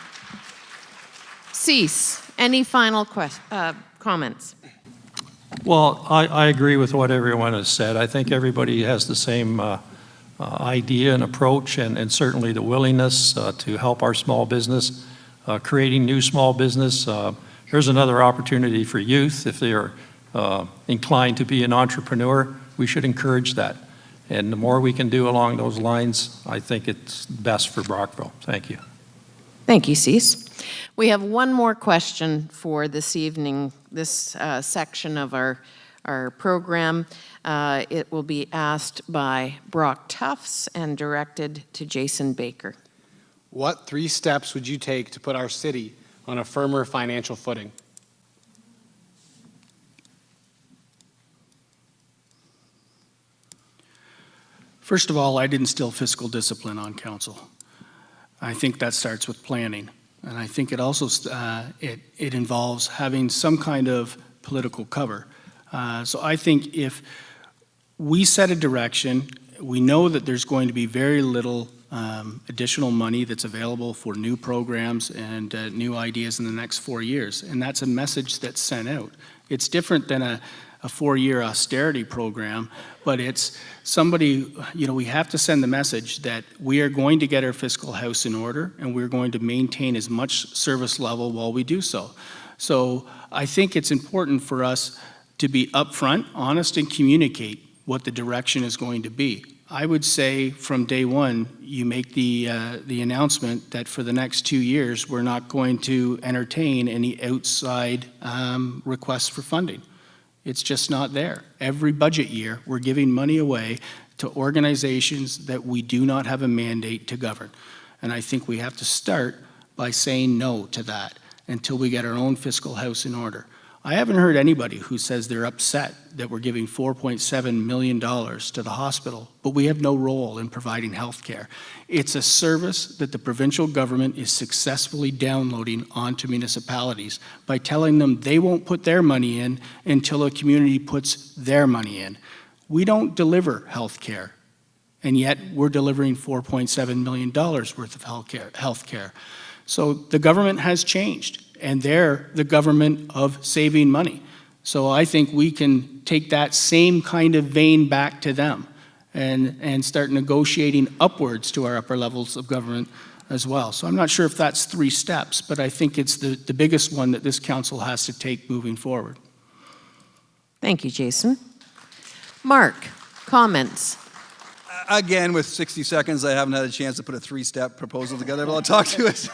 Cease, any final comments? Well, I agree with what everyone has said. I think everybody has the same idea and approach, and certainly the willingness to help our small business, creating new small business. Here's another opportunity for youth. If they are inclined to be an entrepreneur, we should encourage that. And the more we can do along those lines, I think it's best for Brockville. Thank you. Thank you, Cease. We have one more question for this evening, this section of our program. It will be asked by Brock Tufts and directed to Jason Baker. What 3 steps would you take to put our city on a firmer financial footing? First of all, I'd instill fiscal discipline on council. I think that starts with planning. And I think it also it involves having some kind of political cover. So I think if we set a direction, we know that there's going to be very little additional money that's available for new programs and new ideas in the next 4 years. And that's a message that's sent out. It's different than a 4-year austerity program, but it's somebody, we have to send the message that we are going to get our fiscal house in order and we're going to maintain as much service level while we do so. So I think it's important for us to be upfront, honest, and communicate what the direction is going to be. I would say from day one, you make the announcement that for the next 2 years, we're not going to entertain any outside requests for funding. It's just not there. Every budget year, we're giving money away to organizations that we do not have a mandate to govern. And I think we have to start by saying no to that until we get our own fiscal house in order. I haven't heard anybody who says they're upset that we're giving $4.7 million to the hospital, but we have no role in providing health care. It's a service that the provincial government is successfully downloading onto municipalities by telling them they won't put their money in until a community puts their money in. We don't deliver health care, and yet we're delivering $4.7 million worth of health care. So the government has changed. And they're the government of saving money. So I think we can take that same kind of vein back to them and start negotiating upwards to our upper levels of government as well. So I'm not sure if that's 3 steps, but I think it's the biggest one that this council has to take moving forward. Thank you, Jason. Mark, comments? Again, with 60 seconds, I haven't had a chance to put a 3-step proposal together, but I'll talk to it.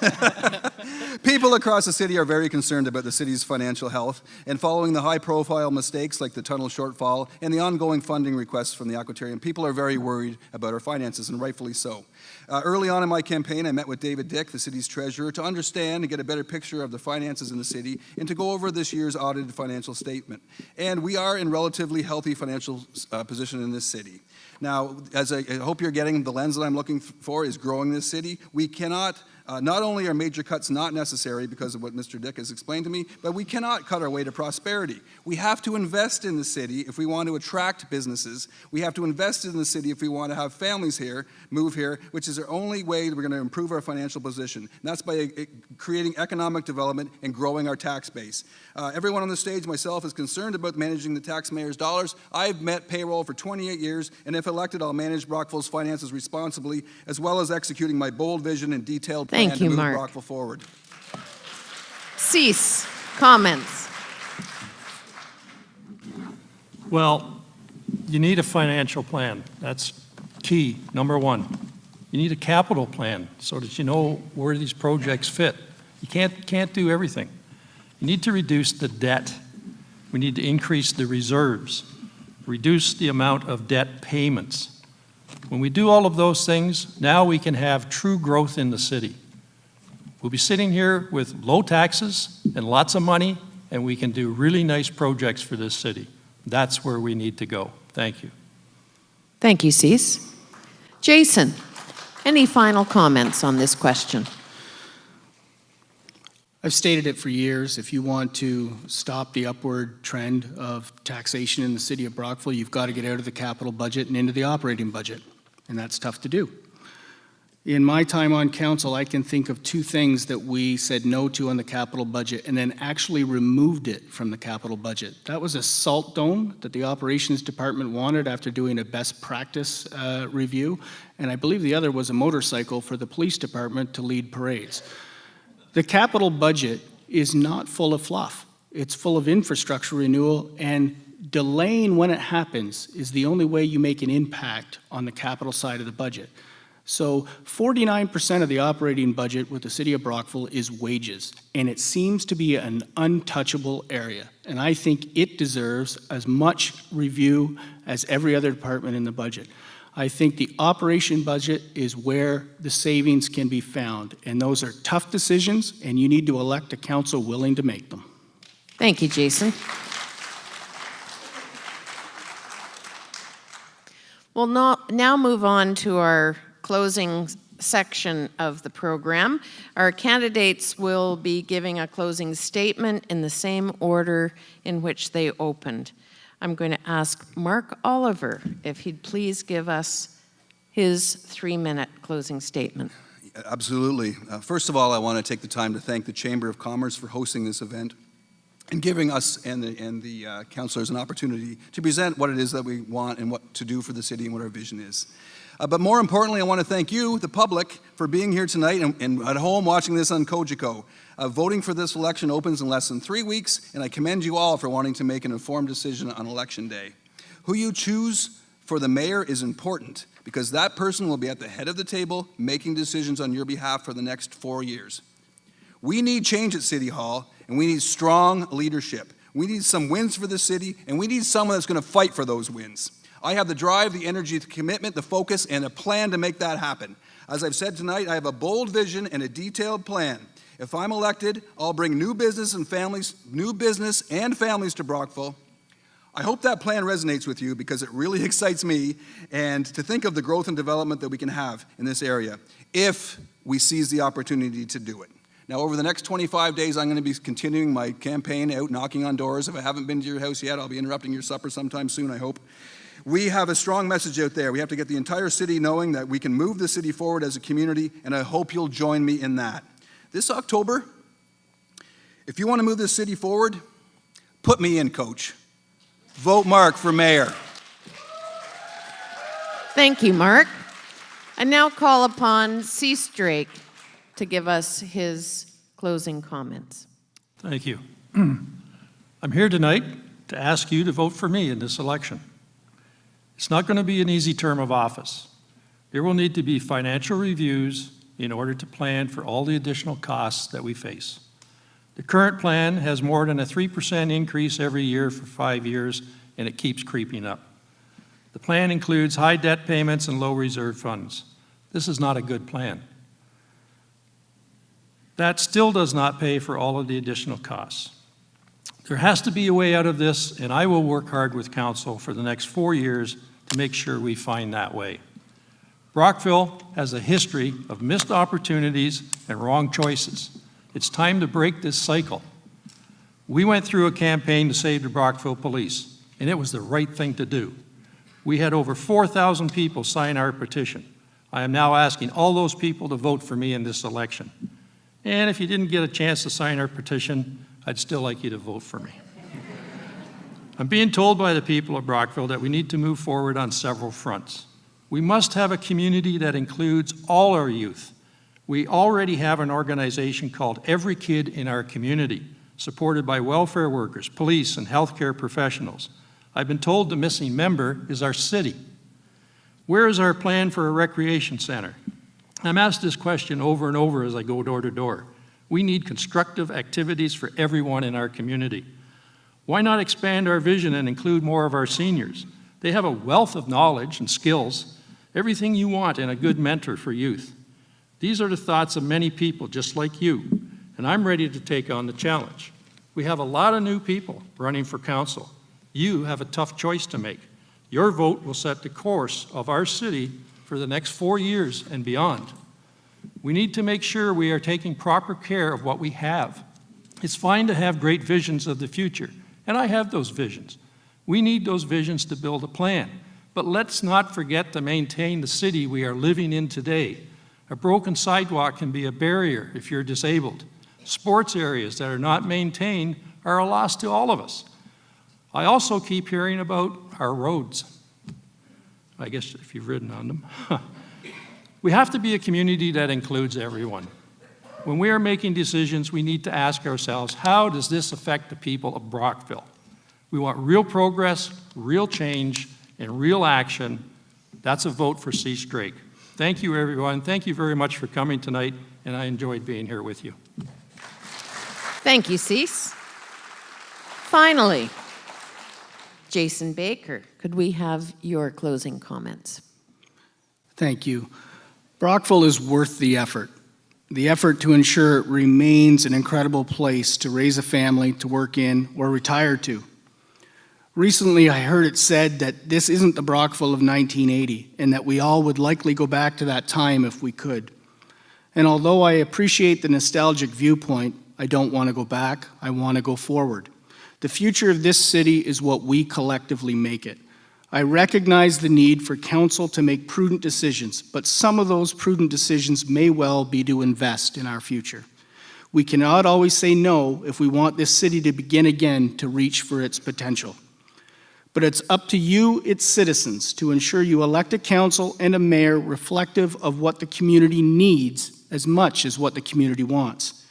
People across the city are very concerned about the city's financial health, and following the high-profile mistakes like the tunnel shortfall and the ongoing funding requests from the Aquitarian, people are very worried about our finances, and rightfully so. Early on in my campaign, I met with David Dick, the city's treasurer, to understand and get a better picture of the finances in the city and to go over this year's audited financial statement. And we are in relatively healthy financial position in this city. Now, as I hope you're getting, the lens that I'm looking for is growing this city. We cannot, not only are major cuts not necessary because of what Mr. Dick has explained to me, but we cannot cut our way to prosperity. We have to invest in the city if we want to attract businesses. We have to invest in the city if we want to have families here, move here, which is the only way that we're going to improve our financial position. And that's by creating economic development and growing our tax base. Everyone on the stage, myself, is concerned about managing the taxpayers' dollars. I've met payroll for 28 years, and if elected, I'll manage Brockville's finances responsibly, as well as executing my bold vision and detailed plan to move Brockville forward. Cease. Comments? Well, you need a financial plan. That's key, number one. You need a capital plan so that you know where these projects fit. You can't do everything. You need to reduce the debt. We need to increase the reserves, reduce the amount of debt payments. When we do all of those things, now we can have true growth in the city. We'll be sitting here with low taxes and lots of money, and we can do really nice projects for this city. That's where we need to go. Thank you. Thank you, Cease. Jason, any final comments on this question? I've stated it for years. If you want to stop the upward trend of taxation in the city of Brockville, you've got to get out of the capital budget and into the operating budget, and that's tough to do. In my time on council, I can think of 2 things that we said no to on the capital budget and then actually removed it from the capital budget. That was a salt dome that the operations department wanted after doing a best practice review, and I believe the other was a motorcycle for the police department to lead parades. The capital budget is not full of fluff. It's full of infrastructure renewal, and delaying when it happens is the only way you make an impact on the capital side of the budget. So 49% of the operating budget with the city of Brockville is wages, and it seems to be an untouchable area. And I think it deserves as much review as every other department in the budget. I think the operation budget is where the savings can be found, and those are tough decisions, and you need to elect a council willing to make them. Thank you, Jason. We'll now move on to our closing section of the program. Our candidates will be giving a closing statement in the same order in which they opened. I'm going to ask Mark Oliver if he'd please give us his 3-minute closing statement. Absolutely. First of all, I want to take the time to thank the Chamber of Commerce for hosting this event and giving us and the councillors an opportunity to present what it is that we want and what to do for the city and what our vision is. But more importantly, I want to thank you, the public, for being here tonight and at home watching this on Kojiko. Voting for this election opens in less than 3 weeks, and I commend you all for wanting to make an informed decision on Election Day. Who you choose for the mayor is important, because that person will be at the head of the table making decisions on your behalf for the next 4 years. We need change at City Hall, and we need strong leadership. We need some wins for the city, and we need someone that's going to fight for those wins. I have the drive, the energy, the commitment, the focus, and a plan to make that happen. As I've said tonight, I have a bold vision and a detailed plan. If I'm elected, I'll bring new business and families to Brockville. I hope that plan resonates with you, because it really excites me, and to think of the growth and development that we can have in this area if we seize the opportunity to do it. Now, over the next 25 days, I'm going to be continuing my campaign out, knocking on doors. If I haven't been to your house yet, I'll be interrupting your supper sometime soon, I hope. We have a strong message out there. We have to get the entire city knowing that we can move the city forward as a community, and I hope you'll join me in that. This October, if you want to move this city forward, put me in, Coach. Vote Mark for mayor. Thank you, Mark. I now call upon Sept Drake to give us his closing comments. Thank you. I'm here tonight to ask you to vote for me in this election. It's not going to be an easy term of office. There will need to be financial reviews in order to plan for all the additional costs that we face. The current plan has more than a 3% increase every year for 5 years, and it keeps creeping up. The plan includes high debt payments and low reserve funds. This is not a good plan. That still does not pay for all of the additional costs. There has to be a way out of this, and I will work hard with council for the next 4 years to make sure we find that way. Brockville has a history of missed opportunities and wrong choices. It's time to break this cycle. We went through a campaign to save the Brockville police, and it was the right thing to do. We had over 4,000 people sign our petition. I am now asking all those people to vote for me in this election. And if you didn't get a chance to sign our petition, I'd still like you to vote for me. I'm being told by the people of Brockville that we need to move forward on several fronts. We must have a community that includes all our youth. We already have an organization called Every Kid in Our Community, supported by welfare workers, police, and healthcare professionals. I've been told the missing member is our city. Where is our plan for a recreation center? I'm asked this question over and over as I go door to door. We need constructive activities for everyone in our community. Why not expand our vision and include more of our seniors? They have a wealth of knowledge and skills, everything you want in a good mentor for youth. These are the thoughts of many people just like you, and I'm ready to take on the challenge. We have a lot of new people running for council. You have a tough choice to make. Your vote will set the course of our city for the next 4 years and beyond. We need to make sure we are taking proper care of what we have. It's fine to have great visions of the future, and I have those visions. We need those visions to build a plan, but let's not forget to maintain the city we are living in today. A broken sidewalk can be a barrier if you're disabled. Sports areas that are not maintained are a loss to all of us. I also keep hearing about our roads. I guess if you've ridden on them. We have to be a community that includes everyone. When we are making decisions, we need to ask ourselves, how does this affect the people of Brockville? We want real progress, real change, and real action. That's a vote for Sept Drake. Thank you, everyone. Thank you very much for coming tonight, and I enjoyed being here with you. Thank you, Sept. Finally, Jason Baker, could we have your closing comments? Thank you. Brockville is worth the effort to ensure it remains an incredible place to raise a family, to work in, or retire to. Recently, I heard it said that this isn't the Brockville of 1980 and that we all would likely go back to that time if we could. And although I appreciate the nostalgic viewpoint, I don't want to go back, I want to go forward. The future of this city is what we collectively make it. I recognize the need for council to make prudent decisions, but some of those prudent decisions may well be to invest in our future. We cannot always say no if we want this city to begin again to reach for its potential. But it's up to you, its citizens, to ensure you elect a council and a mayor reflective of what the community needs as much as what the community wants.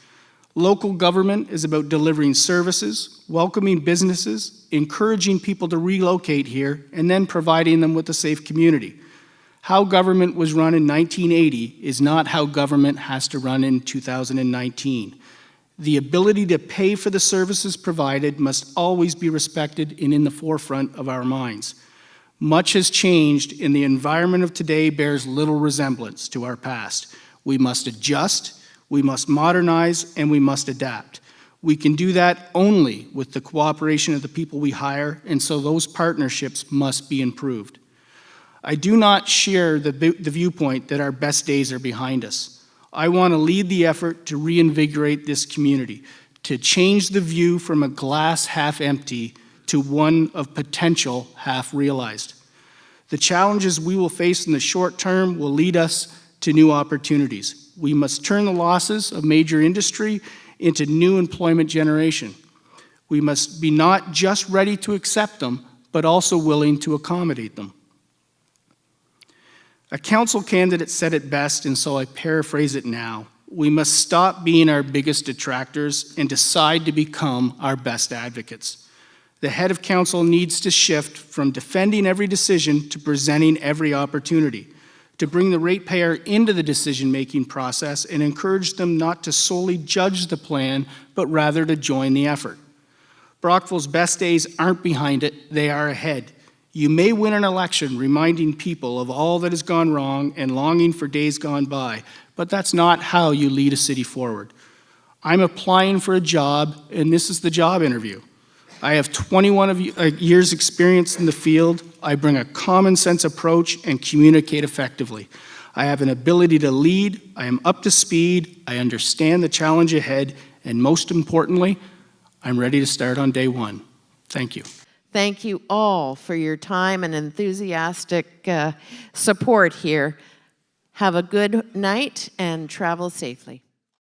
Local government is about delivering services, welcoming businesses, encouraging people to relocate here, and then providing them with a safe community. How government was run in 1980 is not how government has to run in 2019. The ability to pay for the services provided must always be respected and in the forefront of our minds. Much has changed, and the environment of today bears little resemblance to our past. We must adjust, we must modernize, and we must adapt. We can do that only with the cooperation of the people we hire, and so those partnerships must be improved. I do not share the viewpoint that our best days are behind us. I want to lead the effort to reinvigorate this community, to change the view from a glass half empty to one of potential half realized. The challenges we will face in the short term will lead us to new opportunities. We must turn the losses of major industry into new employment generation. We must be not just ready to accept them, but also willing to accommodate them. A council candidate said it best, and so I paraphrase it now. We must stop being our biggest detractors and decide to become our best advocates. The head of council needs to shift from defending every decision to presenting every opportunity, to bring the ratepayer into the decision-making process and encourage them not to solely judge the plan, but rather to join the effort. Brockville's best days aren't behind it, they are ahead. You may win an election reminding people of all that has gone wrong and longing for days gone by, but that's not how you lead a city forward. I'm applying for a job, and this is the job interview. I have 21 years experience in the field. I bring a common sense approach and communicate effectively. I have an ability to lead, I am up to speed, I understand the challenge ahead, and most importantly, I'm ready to start on day one. Thank you. Thank you all for your time and enthusiastic support here. Have a good night and travel safely.